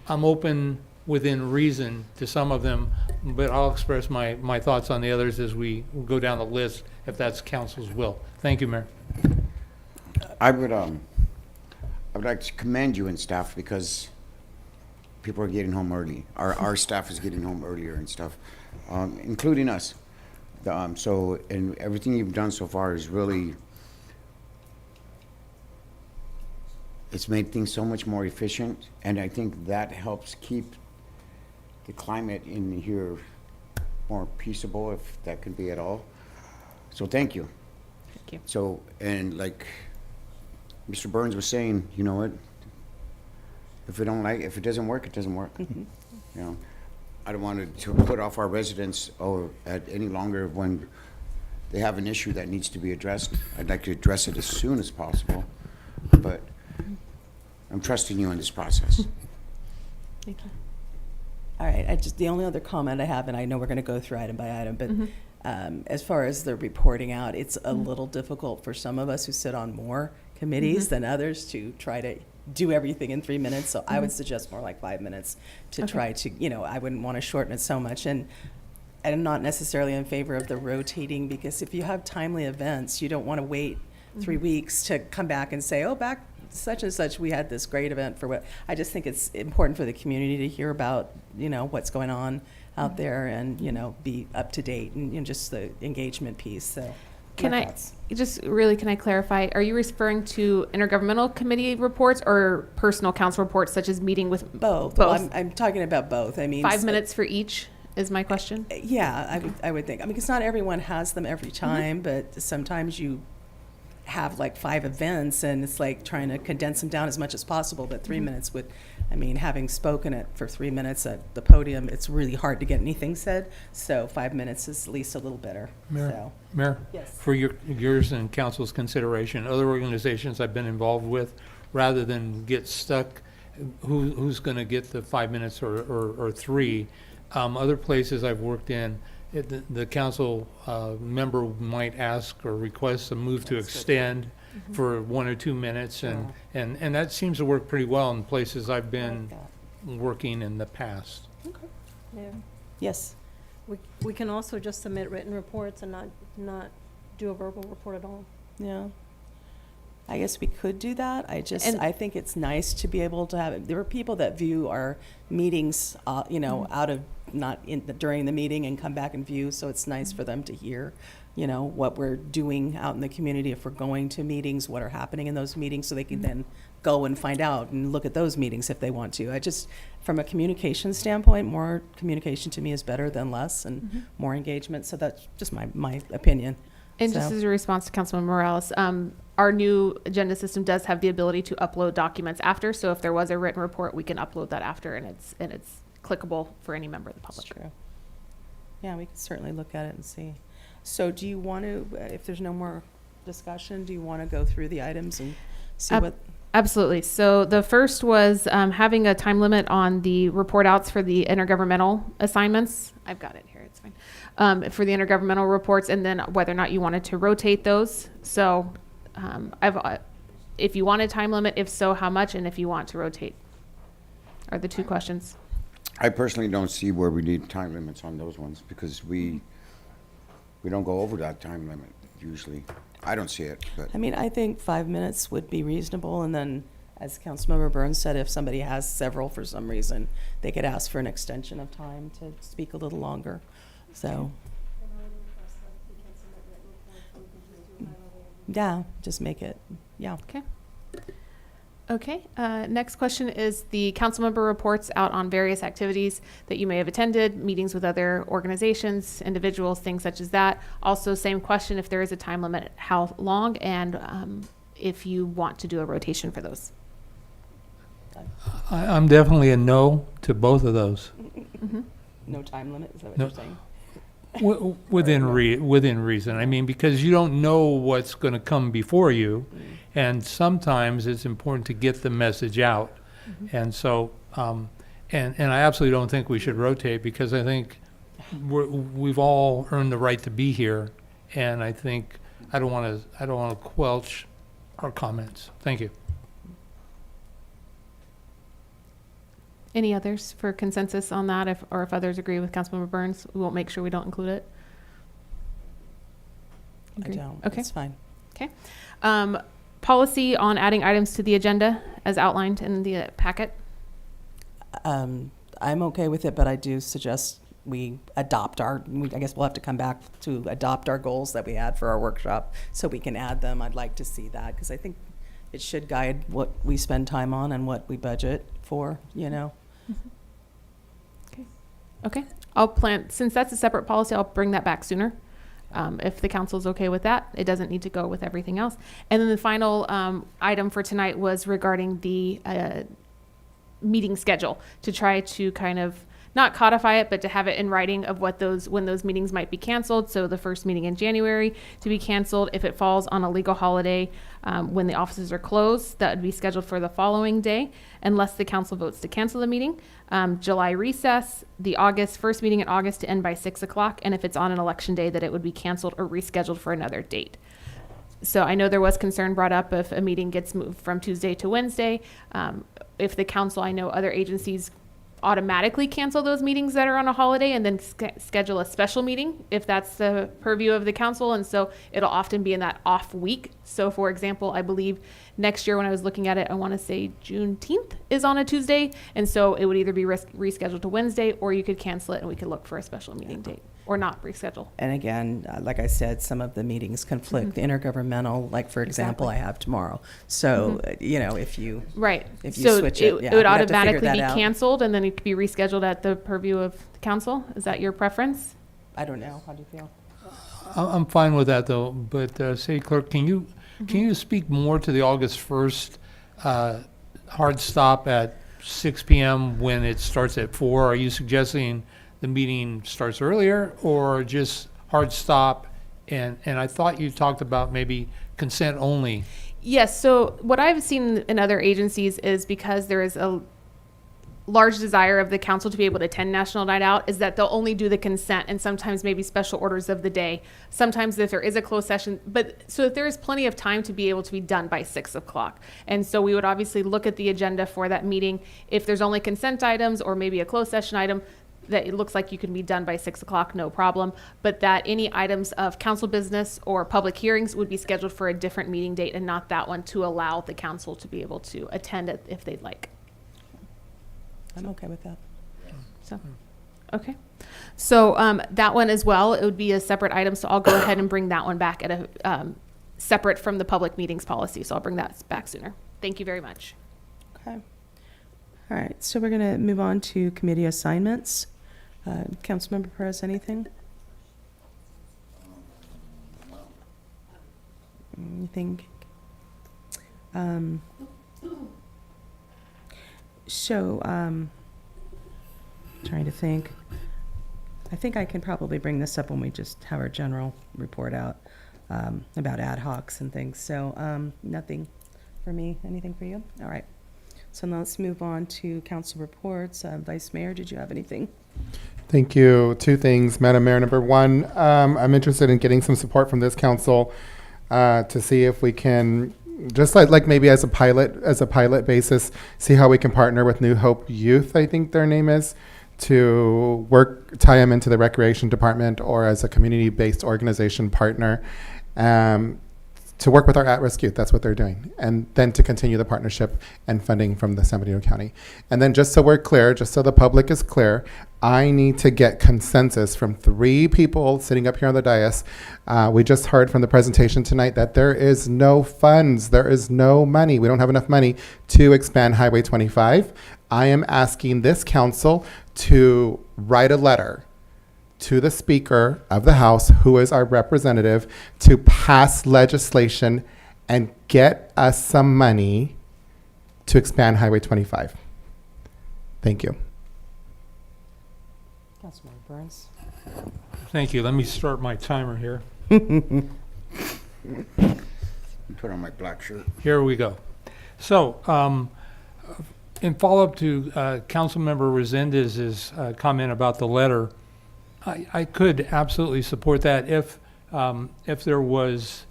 I'm open within reason to some of them, but I'll express my thoughts on the others as we go down the list, if that's council's will. Thank you, Mayor. I would like to commend you and staff, because people are getting home early. Our staff is getting home earlier and stuff, including us. And everything you've done so far is really, it's made things so much more efficient, and I think that helps keep the climate in here more peaceable, if that could be at all. So thank you. Thank you. So, and like Mr. Burns was saying, you know what? If it doesn't work, it doesn't work. You know, I don't want to put off our residents any longer when they have an issue that needs to be addressed. I'd like to address it as soon as possible, but I'm trusting you in this process. Thank you. All right, the only other comment I have, and I know we're going to go through item by item, but as far as the reporting out, it's a little difficult for some of us who sit on more committees than others to try to do everything in 3 minutes. So I would suggest more like 5 minutes to try to, I wouldn't want to shorten it so much. And I'm not necessarily in favor of the rotating, because if you have timely events, you don't want to wait 3 weeks to come back and say, oh, back such and such, we had this great event for what. I just think it's important for the community to hear about, what's going on out there, and, be up to date, and just the engagement piece. So can I clarify, are you referring to intergovernmental committee reports or personal council reports, such as meeting with both? Well, I'm talking about both. I mean, 5 minutes for each is my question. Yeah, I would think. I mean, because not everyone has them every time, but sometimes you have like 5 events, and it's like trying to condense them down as much as possible. But 3 minutes would, having spoken it for 3 minutes at the podium, it's really hard to get anything said. So 5 minutes is at least a little better. Mayor, yes. For yours and council's consideration, other organizations I've been involved with, rather than get stuck who's going to get the 5 minutes or 3. Other places I've worked in, the council member might ask or request a move to extend for 1 or 2 minutes, and that seems to work pretty well in places I've been working in the past. Mayor, Yes. we can also just submit written reports and not do a verbal report at all. Yeah. I guess we could do that. I think it's nice to be able to have, there are people that view our meetings, out of, not in, during the meeting and come back and view, so it's nice for them to hear, what we're doing out in the community, if we're going to meetings, what are happening in those meetings, so they can then go and find out and look at those meetings if they want to. From a communication standpoint, more communication to me is better than less, and more engagement, so that's just my opinion. And just as a response to Councilman Morales, our new agenda system does have the ability to upload documents after. So if there was a written report, we can upload that after, and it's clickable for any member of the public. True. Yeah, we can certainly look at it and see. So do you want to, if there's no more discussion, do you want to go through the items and see what? Absolutely. So the first was having a time limit on the report outs for the intergovernmental assignments. I've got it here. It's fine. For the intergovernmental reports, and then whether or not you wanted to rotate those. So if you want a time limit, if so, how much, and if you want to rotate, are the two questions. I personally don't see where we need time limits on those ones, because we don't go over that time limit usually. I don't see it, but. I think 5 minutes would be reasonable, and then, as Councilmember Burns said, if somebody has several for some reason, they could ask for an extension of time to speak a little longer. So. Yeah, just make it, yeah. Okay. Next question is the council member reports out on various activities that you may have attended, meetings with other organizations, individuals, things such as that. Also, same question, if there is a time limit, how long, and if you want to do a rotation for those. I'm definitely a no to both of those. No time limit, is that what you're saying? Within reason. Because you don't know what's going to come before you, and sometimes it's important to get the message out. And so, and I absolutely don't think we should rotate, because I think we've all earned the right to be here, and I think I don't want to quelch our comments. Thank you. Any others for consensus on that, if others agree with Councilmember Burns? We won't make sure we don't include it. Agree? I don't. Okay. It's fine. Okay. Policy on adding items to the agenda as outlined in the packet. I'm okay with it, but I do suggest we adopt I guess we'll have to come back to adopt our goals that we had for our workshop, so we can add them. I'd like to see that, because I think it should guide what we spend time on and what we budget for, Okay. I'll plan, since that's a separate policy, I'll bring that back sooner. If the council's okay with that, it doesn't need to go with everything else. And then the final item for tonight was regarding the meeting schedule, to try to kind of not codify it, but to have it in writing of when those meetings might be canceled. So the first meeting in January to be canceled. If it falls on a legal holiday when the offices are closed, that would be scheduled for the following day, unless the council votes to cancel the meeting. July recess, the first meeting in August to end by 6 o'clock. And if it's on an election day, that it would be canceled or rescheduled for another date. So I know there was concern brought up if a meeting gets moved from Tuesday to Wednesday. If the council, I know other agencies automatically cancel those meetings that are on a holiday and then schedule a special meeting if that's the purview of the council. And so it'll often be in that off week. So for example, I believe next year when I was looking at it, I want to say Juneteenth is on a Tuesday. And so it would either be rescheduled to Wednesday, or you could cancel it and we could look for a special meeting date, or not reschedule. And again, like I said, some of the meetings conflict. The intergovernmental, like for example, I have tomorrow. So, if you switch it, it would automatically be canceled, and then it could be rescheduled at the purview of the council. Is that your preference? I don't know. How do you feel? I'm fine with that, though. But City Clerk, can you speak more to the August 1st hard stop at 6 p.m. when it starts at 4? Are you suggesting the meeting starts earlier, or just hard stop? And I thought you talked about maybe consent only. Yes. So what I've seen in other agencies is, because there is large desire of the council to be able to attend National Night Out is that they'll only do the consent and sometimes maybe special orders of the day. Sometimes if there is a closed session, but so that there is plenty of time to be able to be done by 6 o'clock. And so we would obviously look at the agenda for that meeting. If there's only consent items or maybe a closed session item, that it looks like you can be done by 6 o'clock, no problem. But that any items of council business or public hearings would be scheduled for a different meeting date and not that one, to allow the council to be able to attend it if they'd like. I'm okay with that. So, okay. So that one as well, it would be a separate item. So I'll go ahead and bring that one back at a separate from the public meetings policy. So I'll bring that back sooner. Thank you very much. Okay. All right, so we're going to move on to committee assignments. Councilmember Perez, anything? Anything? Trying to think. I think I can probably bring this up when we just have our general report out about ad hocs and things. So nothing for me. Anything for you? All right. So now let's move on to council reports. Vice Mayor, did you have anything? Thank you. 2 things, Madam Mayor. Number 1, I'm interested in getting some support from this council to see if we can, just like maybe as a pilot basis, see how we can partner with New Hope Youth, I think their name is, to tie them into the recreation department or as a community-based organization partner to work with our at-risk youth. That's what they're doing. And then to continue the partnership and funding from the San Bernardino County. And then just so we're clear, just so the public is clear, I need to get consensus from 3 people sitting up here on the dais. We just heard from the presentation tonight that there is no funds, there is no money. We don't have enough money to expand Highway 25. I am asking this council to write a letter to the Speaker of the House, who is our representative, to pass legislation and get us some money to expand Highway 25. Thank you. Councilmember Burns. Thank you. Let me start my timer here. Put on my black shirt. Here we go. So, in follow-up to Councilmember Resendez's comment about the letter, I could absolutely support that if there was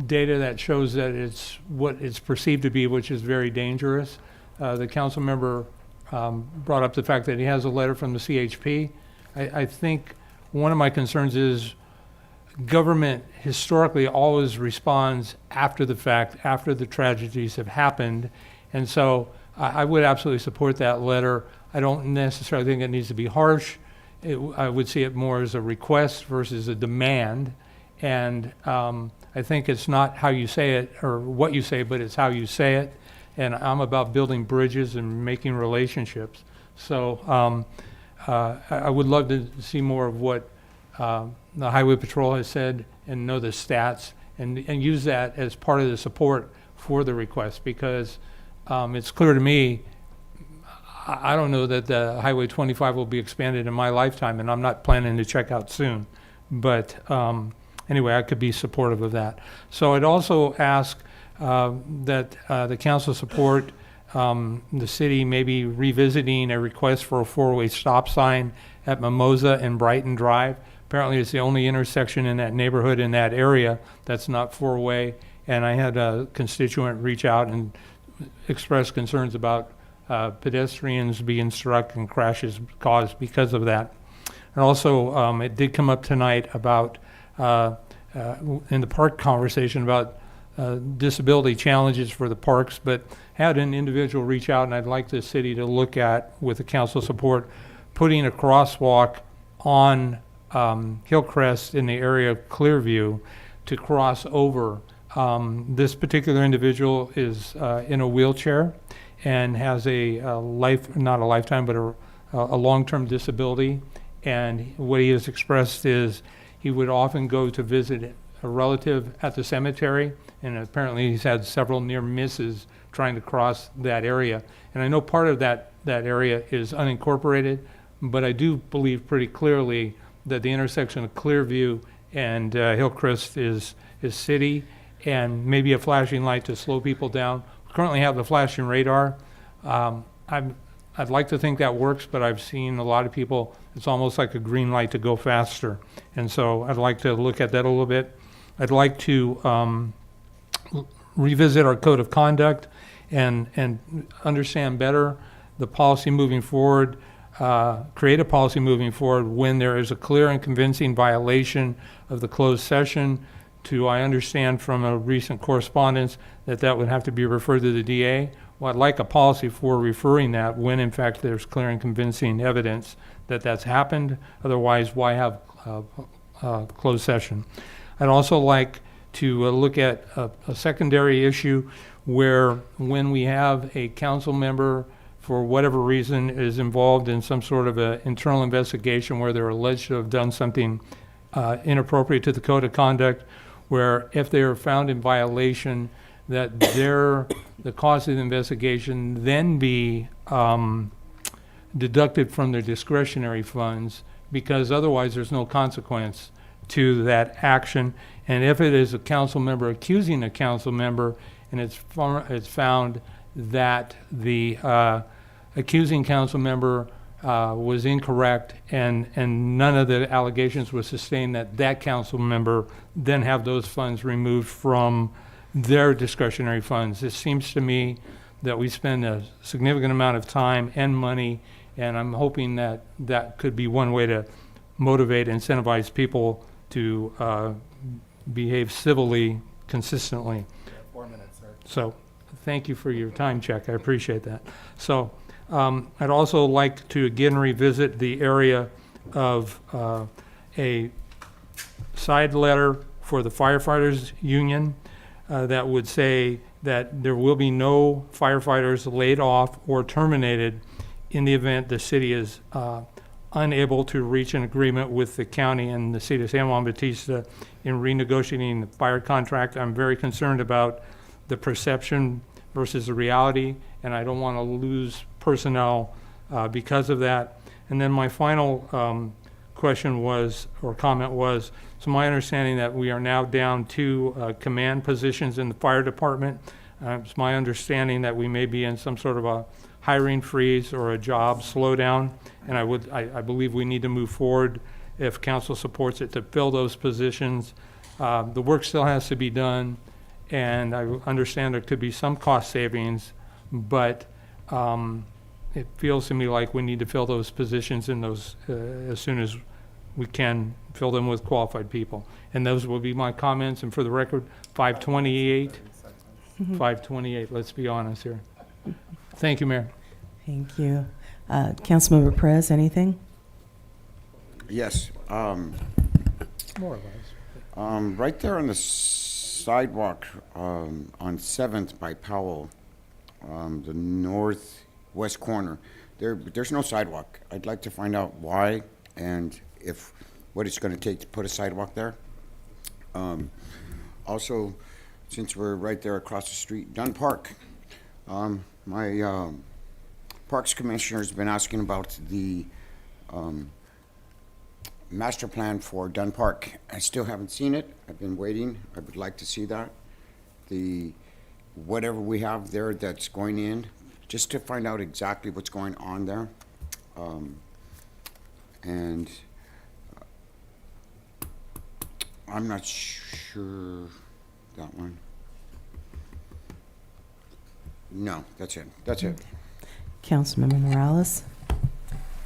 data that shows that it's what it's perceived to be, which is very dangerous. The council member brought up the fact that he has a letter from the CHP. I think one of my concerns is government historically always responds after the fact, after the tragedies have happened. And so I would absolutely support that letter. I don't necessarily think it needs to be harsh. I would see it more as a request versus a demand. And I think it's not how you say it or what you say, but it's how you say it. And I'm about building bridges and making relationships. So I would love to see more of what the Highway Patrol has said and know the stats and use that as part of the support for the request, because it's clear to me, I don't know that the Highway 25 will be expanded in my lifetime, and I'm not planning to check out soon. But anyway, I could be supportive of that. So I'd also ask that the council support the city maybe revisiting a request for a 4-way stop sign at Mimosa and Brighton Drive. Apparently it's the only intersection in that neighborhood, in that area, that's not 4-way. And I had a constituent reach out and express concerns about pedestrians being struck and crashes caused because of that. And also, it did come up tonight about, in the park conversation, about disability challenges for the parks, but had an individual reach out, and I'd like the city to look at, with the council support, putting a crosswalk on Hillcrest in the area of Clearview to cross over. This particular individual is in a wheelchair and has a not a lifetime, but a long-term disability. And what he has expressed is he would often go to visit a relative at the cemetery, and apparently he's had several near misses trying to cross that area. And I know part of that area is unincorporated, but I do believe pretty clearly that the intersection of Clearview and Hillcrest is city, and maybe a flashing light to slow people down. We currently have the flashing radar. I'm I'd like to think that works, but I've seen a lot of people, it's almost like a green light to go faster. And so I'd like to look at that a little bit. I'd like to revisit our code of conduct and understand better the policy moving forward, create a policy moving forward when there is a clear and convincing violation of the closed session. I understand from a recent correspondence that would have to be referred to the DA. Well, I'd like a policy for referring that when in fact there's clear and convincing evidence that that's happened. Otherwise, why have closed session? I'd also like to look at a secondary issue where when we have a council member for whatever reason is involved in some sort of an internal investigation where they're alleged to have done something inappropriate to the code of conduct, where if they are found in violation, that the cost of the investigation then be deducted from their discretionary funds, because otherwise there's no consequence to that action. And if it is a council member accusing a council member and it's found that the accusing council member was incorrect and none of the allegations were sustained, that council member then have those funds removed from their discretionary funds. It seems to me that we spend a significant amount of time and money, and I'm hoping that that could be one way to motivate, incentivize people to behave civilly, consistently. 4 minutes, sir. So thank you for your time check. I appreciate that. So I'd also like to again revisit the area of a side letter for the firefighters union that would say that there will be no firefighters laid off or terminated in the event the city is unable to reach an agreement with the county and the city of San Juan Bautista in renegotiating the fire contract. I'm very concerned about the perception versus the reality, and I don't want to lose personnel because of that. And then my final question was, or comment was, so my understanding that we are now down to command positions in the fire department. It's my understanding that we may be in some sort of a hiring freeze or a job slowdown, and I believe we need to move forward, if council supports it, to fill those positions. The work still has to be done, and I understand there could be some cost savings, but it feels to me like we need to fill those positions in those as soon as we can, fill them with qualified people. And those will be my comments. And for the record, 528, 528, let's be honest here. Thank you, Mayor. Thank you. Councilmember Perez, anything? Yes. More or less. Right there on the sidewalk on 7th by Powell, the northwest corner, there's no sidewalk. I'd like to find out why and what it's going to take to put a sidewalk there. Also, since we're right there across the street, Dunn Park. My Parks Commissioner has been asking about the master plan for Dunn Park. I still haven't seen it. I've been waiting. I would like to see that. Whatever we have there that's going in, just to find out exactly what's going on there. And I'm not sure that one. No, that's it. That's it. Councilmember Morales.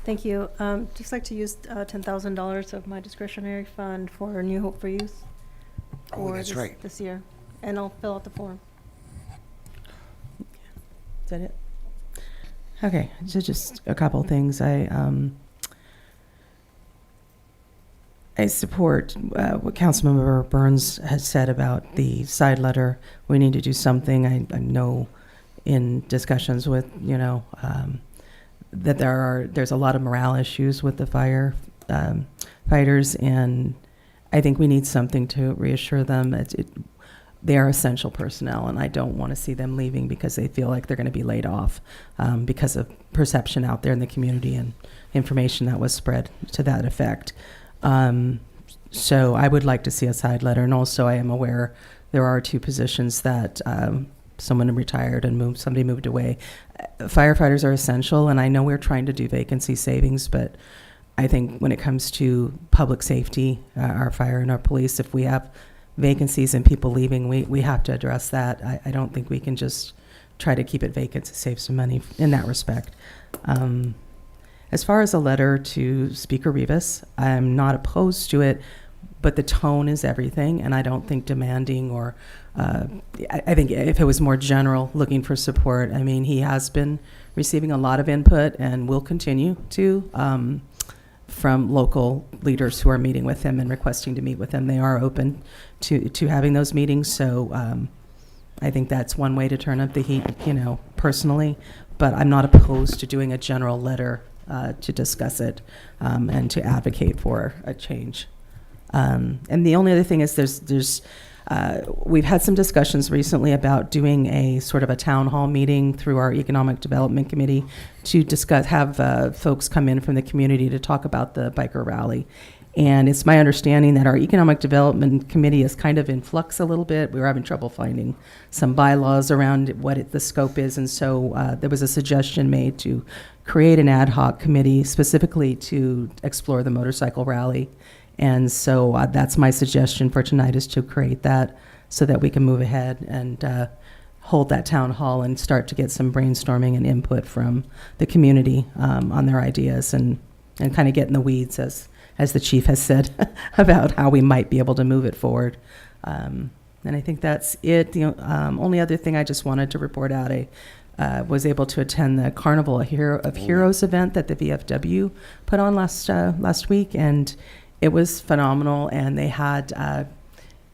Thank you. Just like to use $10,000 of my discretionary fund for New Hope for Youth. Oh, that's right. This year, and I'll fill out the form. Is that it? Okay, so just a couple things. I support what Councilmember Burns has said about the side letter. We need to do something. I know in discussions with, that there's a lot of morale issues with the fighters, and I think we need something to reassure them. They are essential personnel, and I don't want to see them leaving because they feel like they're going to be laid off because of perception out there in the community and information that was spread to that effect. So I would like to see a side letter, and also I am aware there are 2 positions that someone retired and somebody moved away. Firefighters are essential, and I know we're trying to do vacancy savings, but I think when it comes to public safety, our fire and our police, if we have vacancies and people leaving, we have to address that. I don't think we can just try to keep it vacant to save some money in that respect. As far as a letter to Speaker Rivas, I'm not opposed to it, but the tone is everything, and I don't think demanding or I think if it was more general, looking for support. I mean, he has been receiving a lot of input and will continue to from local leaders who are meeting with him and requesting to meet with him. They are open to having those meetings, so I think that's one way to turn up the heat, personally, but I'm not opposed to doing a general letter to discuss it and to advocate for a change. And the only other thing is we've had some discussions recently about doing a sort of a town hall meeting through our Economic Development Committee to have folks come in from the community to talk about the biker rally. And it's my understanding that our Economic Development Committee is kind of in flux a little bit. We were having trouble finding some bylaws around what the scope is. And so there was a suggestion made to create an ad hoc committee specifically to explore the motorcycle rally. And so that's my suggestion for tonight, is to create that so that we can move ahead and hold that town hall and start to get some brainstorming and input from the community on their ideas and kind of get in the weeds, as the chief has said, about how we might be able to move it forward. And I think that's it. The only other thing I just wanted to report out, I was able to attend the Carnival of Heroes event that the VFW put on last week, and it was phenomenal. And they had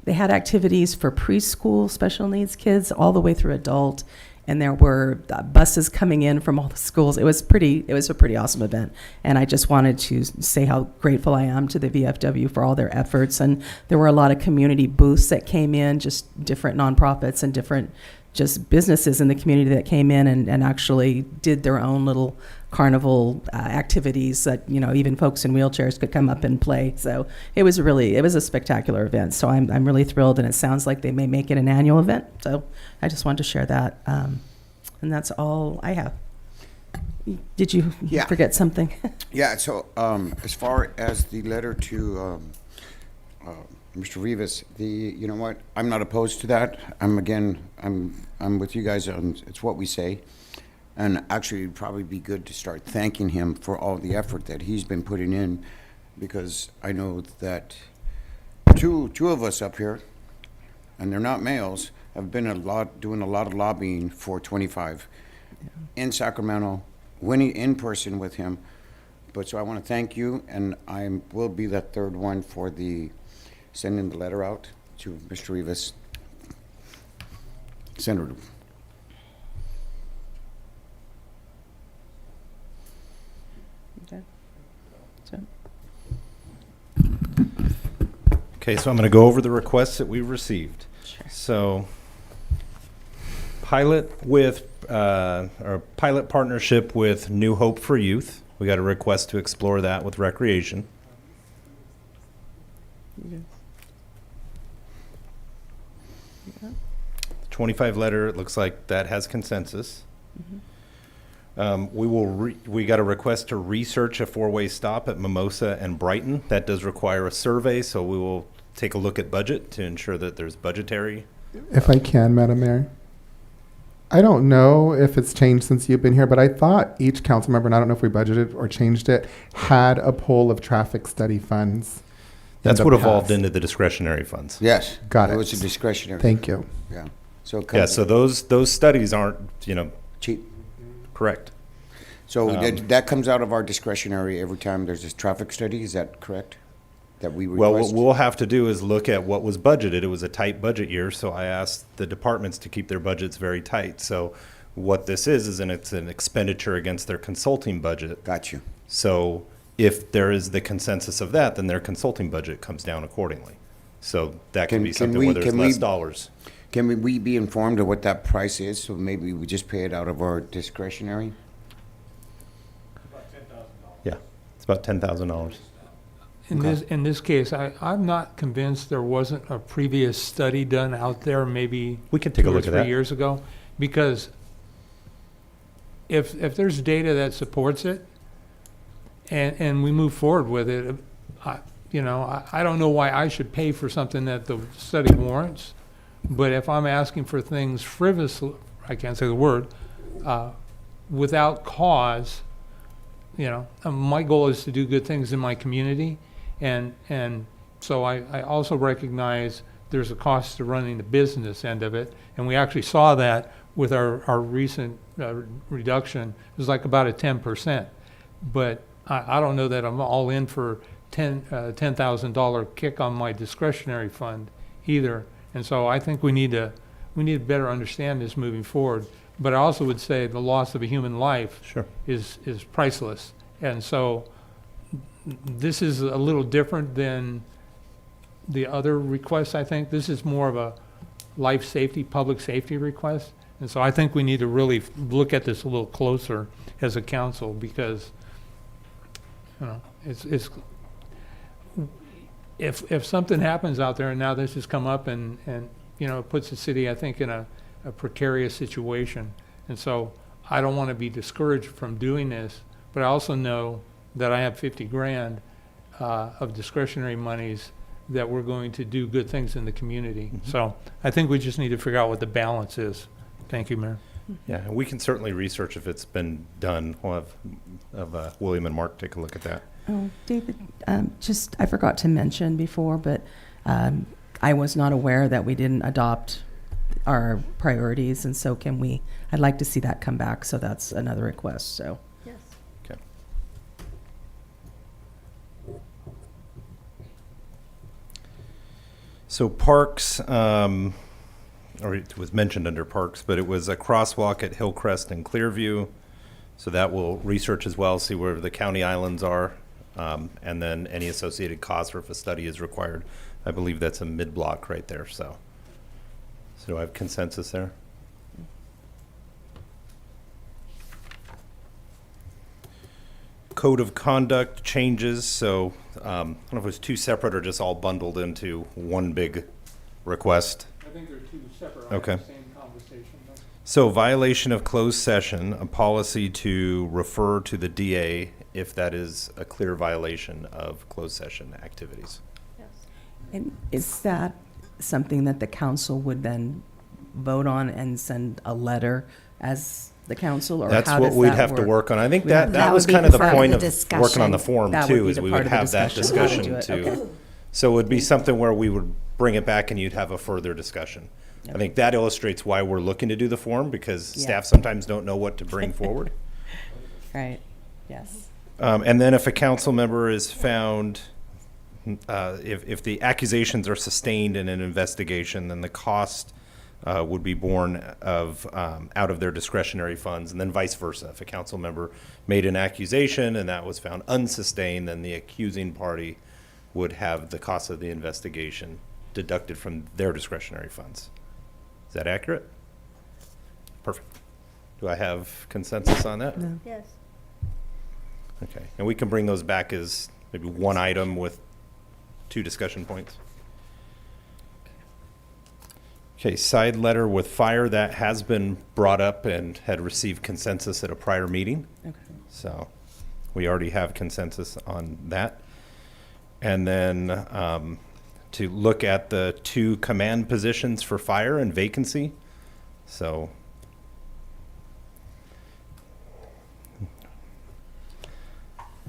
activities for preschool special needs kids all the way through adult. And there were buses coming in from all the schools. It was a pretty awesome event. And I just wanted to say how grateful I am to the VFW for all their efforts. And there were a lot of community booths that came in, just different nonprofits and different just businesses in the community that came in and actually did their own little carnival activities that, even folks in wheelchairs could come up and play. So it was a spectacular event. So I'm really thrilled, and it sounds like they may make it an annual event. So I just wanted to share that. And that's all I have. Did you forget something? Yeah, so as far as the letter to Mr. Rivas, you know what? I'm not opposed to that. I'm with you guys on it's what we say. And actually, it'd probably be good to start thanking him for all the effort that he's been putting in, because I know that two of us up here, and they're not males, have been doing a lot of lobbying for 25 in Sacramento, winning in person with him. But so I want to thank you, and I will be that third one for sending the letter out to Mr. Rivas. Senator. Okay, so I'm going to go over the requests that we received. Sure. So, pilot partnership with New Hope for Youth. We got a request to explore that with Recreation. Yeah. 25 letter, it looks like that has consensus. Mm-hmm. We got a request to research a four-way stop at Mimosa and Brighton. That does require a survey, so we will take a look at budget to ensure that there's budgetary. If I can, Madam Mayor. I don't know if it's changed since you've been here, but I thought each council member, and I don't know if we budgeted or changed it, had a pool of traffic study funds. That's what evolved into the discretionary funds. Yes. Got it. It was a discretionary. Thank you. Yeah. So So those studies aren't, cheap. Correct. So that comes out of our discretionary every time there's this traffic study. Is that correct? That we request? Well, what we'll have to do is look at what was budgeted. It was a tight budget year, so I asked the departments to keep their budgets very tight. So what this is it's an expenditure against their consulting budget. Got you. So if there is the consensus of that, then their consulting budget comes down accordingly. So that can be something where there's less dollars. Can we be informed of what that price is? So maybe we just pay it out of our discretionary? Yeah, it's about $10,000. In this case, I'm not convinced there wasn't a previous study done out there, maybe we can take a two or look at 3 that. years ago. because if there's data that supports it, and we move forward with it, I don't know why I should pay for something that the study warrants, but if I'm asking for things frivolously, I can't say the word, without cause, my goal is to do good things in my community, and so I also recognize there's a cost to running the business end of it, and we actually saw that with our recent reduction. It was like about a 10%, but I don't know that I'm all in for $10,000 kick on my discretionary fund either, and so I think we need to better understand this moving forward. But I also would say the loss of a human life is priceless, and so this is a little different than the other requests. I think this is more of a life safety, public safety request, and so I think we need to really look at this a little closer as a council, because it's if something happens out there, and now this has come up, and it puts the city, I think, in a precarious situation, and so I don't want to be discouraged from doing this, but I also know that I have 50 grand of discretionary monies that we're going to do good things in the community. So I think we just need to figure out what the balance is. Thank you, Mayor. Yeah, and we can certainly research if it's been done. We'll have William and Mark take a look at that. Oh, David, I forgot to mention before, but I was not aware that we didn't adopt our priorities, and so I'd like to see that come back, so that's another request, so. Yes. Okay. So parks, or it was mentioned under parks, but it was a crosswalk at Hillcrest and Clearview. So that will research as well, see where the county islands are, and then any associated costs, or if a study is required. I believe that's a mid-block right there, so do I have consensus there? Code of conduct changes, so I don't know if it was two separate or just all bundled into one big request. I think they're two separate. Okay. Same conversation. So violation of closed session, a policy to refer to the DA if that is a clear violation of closed session activities. And is that something that the council would then vote on and send a letter as the council, or That's how what does we'd that have to work? work on. I think We- that was would be kind of the part point of discussion. working on the form That would too, be is the we part would of the have that discussion, how to do discussion it. too. Okay. So it would be something where we would bring it back and you'd have a further discussion. I think that illustrates why we're looking to do the form, because Yeah. staff sometimes don't know what to bring forward. Right, yes. And then if a council member is found, if the accusations are sustained in an investigation, then the cost would be borne out of their discretionary funds, and then vice versa. If a council member made an accusation and that was found unsustained, then the accusing party would have the cost of the investigation deducted from their discretionary funds. Is that accurate? Perfect. Do I have consensus on that? No. Yes. Okay, and we can bring those back as maybe one item with 2 discussion points. Okay, side letter with fire, that has been brought up and had received consensus at a prior meeting. Okay. So we already have consensus on that. And then to look at the 2 command positions for fire and vacancy. So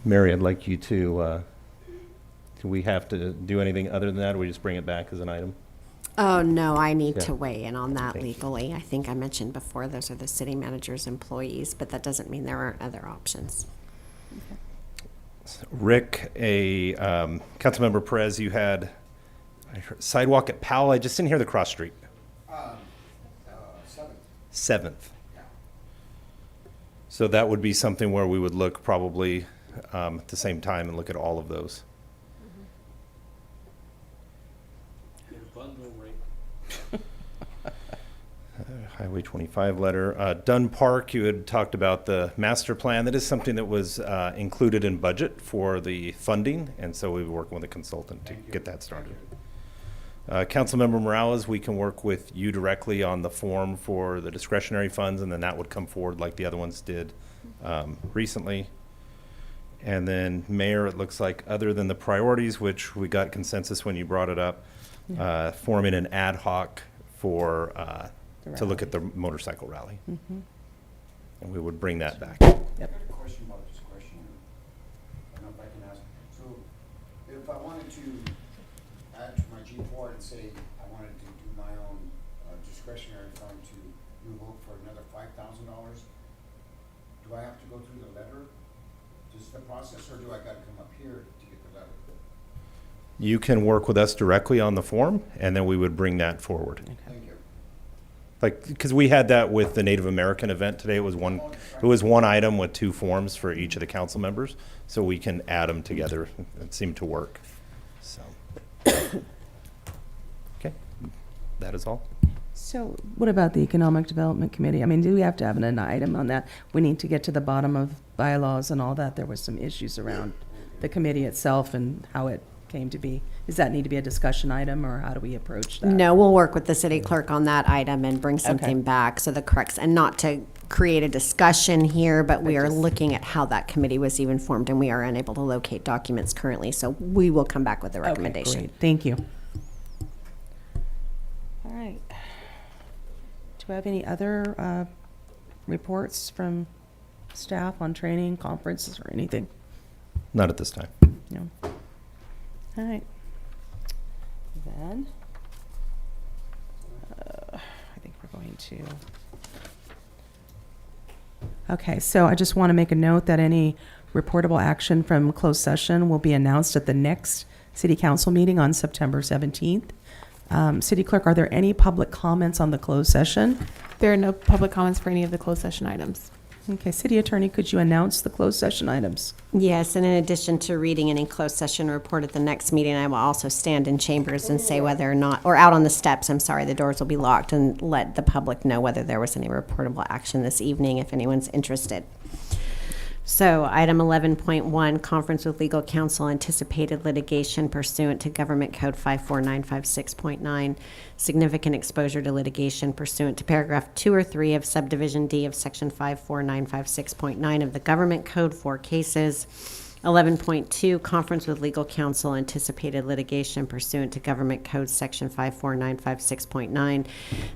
Mary, I'd like you to, do we have to do anything other than that, or we just bring it back as an item? Oh, no, I need Yeah. to weigh in on that Thank you. legally. I think I mentioned before, those are the city manager's employees, but that doesn't mean there aren't other options. Rick, Councilmember Perez, you had sidewalk at Powell. I just didn't hear the cross street. 7th. So that would be something where we would look probably at the same time and look at all of those. Highway 25 letter. Dunn Park, you had talked about the master plan. That is something that was included in budget for the funding, and so we were working with a consultant to get that started. Councilmember Morales, we can work with you directly on the form for the discretionary funds, and then that would come forward like the other ones did recently. And then Mayor, it looks like other than the priorities, which we got consensus when you brought it up, forming an ad hoc for to look at the motorcycle rally. Mm-hmm. And we would bring that back. I got a question about discretionary. I don't know if I can ask. So if I wanted to add to my G4 and say I wanted to do my own discretionary fund to New Hope for another $5,000, do I have to go through the letter? Just the process, or do I got to come up here to get the letter? You can work with us directly on the form, and then we would bring that forward. Thank you. Like, because we had that with the Native American event today. It was one item with 2 forms for each of the council members, so we can add them together. It seemed to work. So, okay, that is all. So what about the Economic Development Committee? I mean, do we have to have an item on that? We need to get to the bottom of bylaws and all that. There was some issues around the committee itself and how it came to be. Does that need to be a discussion item, or how do we approach that? No, we'll work with the city clerk on that item and bring something back. So the corrects, and not to create a discussion here, but we are looking at how that committee was even formed, and we are unable to locate documents currently. So we will come back with a recommendation. Okay, great. Thank you. All right. Do we have any other reports from staff on training, conferences, or anything? Not at this time. No. All right. Then, I think we're going to. Okay, so I just want to make a note that any reportable action from closed session will be announced at the next City Council meeting on September 17th. City Clerk, are there any public comments on the closed session? There are no public comments for any of the closed session items. Okay, City Attorney, could you announce the closed session items? Yes, and in addition to reading any closed session report at the next meeting, I will also stand in chambers and say whether or not, or out on the steps, I'm sorry, the doors will be locked, and let the public know whether there was any reportable action this evening if anyone's interested. So item 11.1, conference with legal counsel, anticipated litigation pursuant to Government Code 54956.9, significant exposure to litigation pursuant to paragraph 2 or 3 of subdivision D of section 54956.9 of the Government Code, 4 cases. 11.2, conference with legal counsel, anticipated litigation pursuant to Government Code Section 54956.9,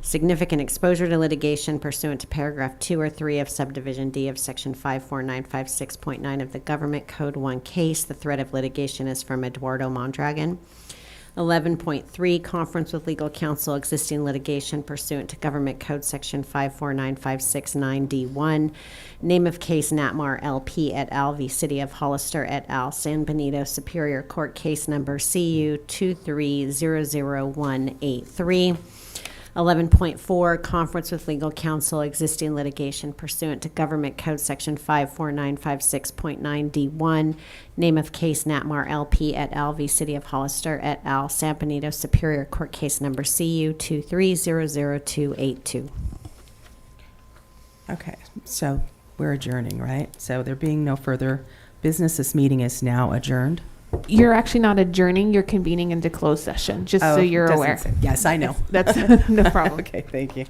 significant exposure to litigation pursuant to paragraph 2 or 3 of subdivision D of Section 54956.9 of the Government Code, 1 case. The threat of litigation is from Eduardo Mondragon. 11.3, conference with legal counsel, existing litigation pursuant to Government Code Section 54956.9D1. Name of case Natmar LP et al. V. City of Hollister et al. San Benito Superior Court case number CU 2300183. 11.4, conference with legal counsel, existing litigation pursuant to Government Code Section 54956.9D1. Name of case Natmar LP et al. V. City of Hollister et al. San Benito Superior Court case number CU 2300282. Okay, so we're adjourning, right? So there being no further business, this meeting is now adjourned. You're actually not adjourning, you're convening into closed session, just so you're aware. Yes, I know. That's no problem. Okay, thank you.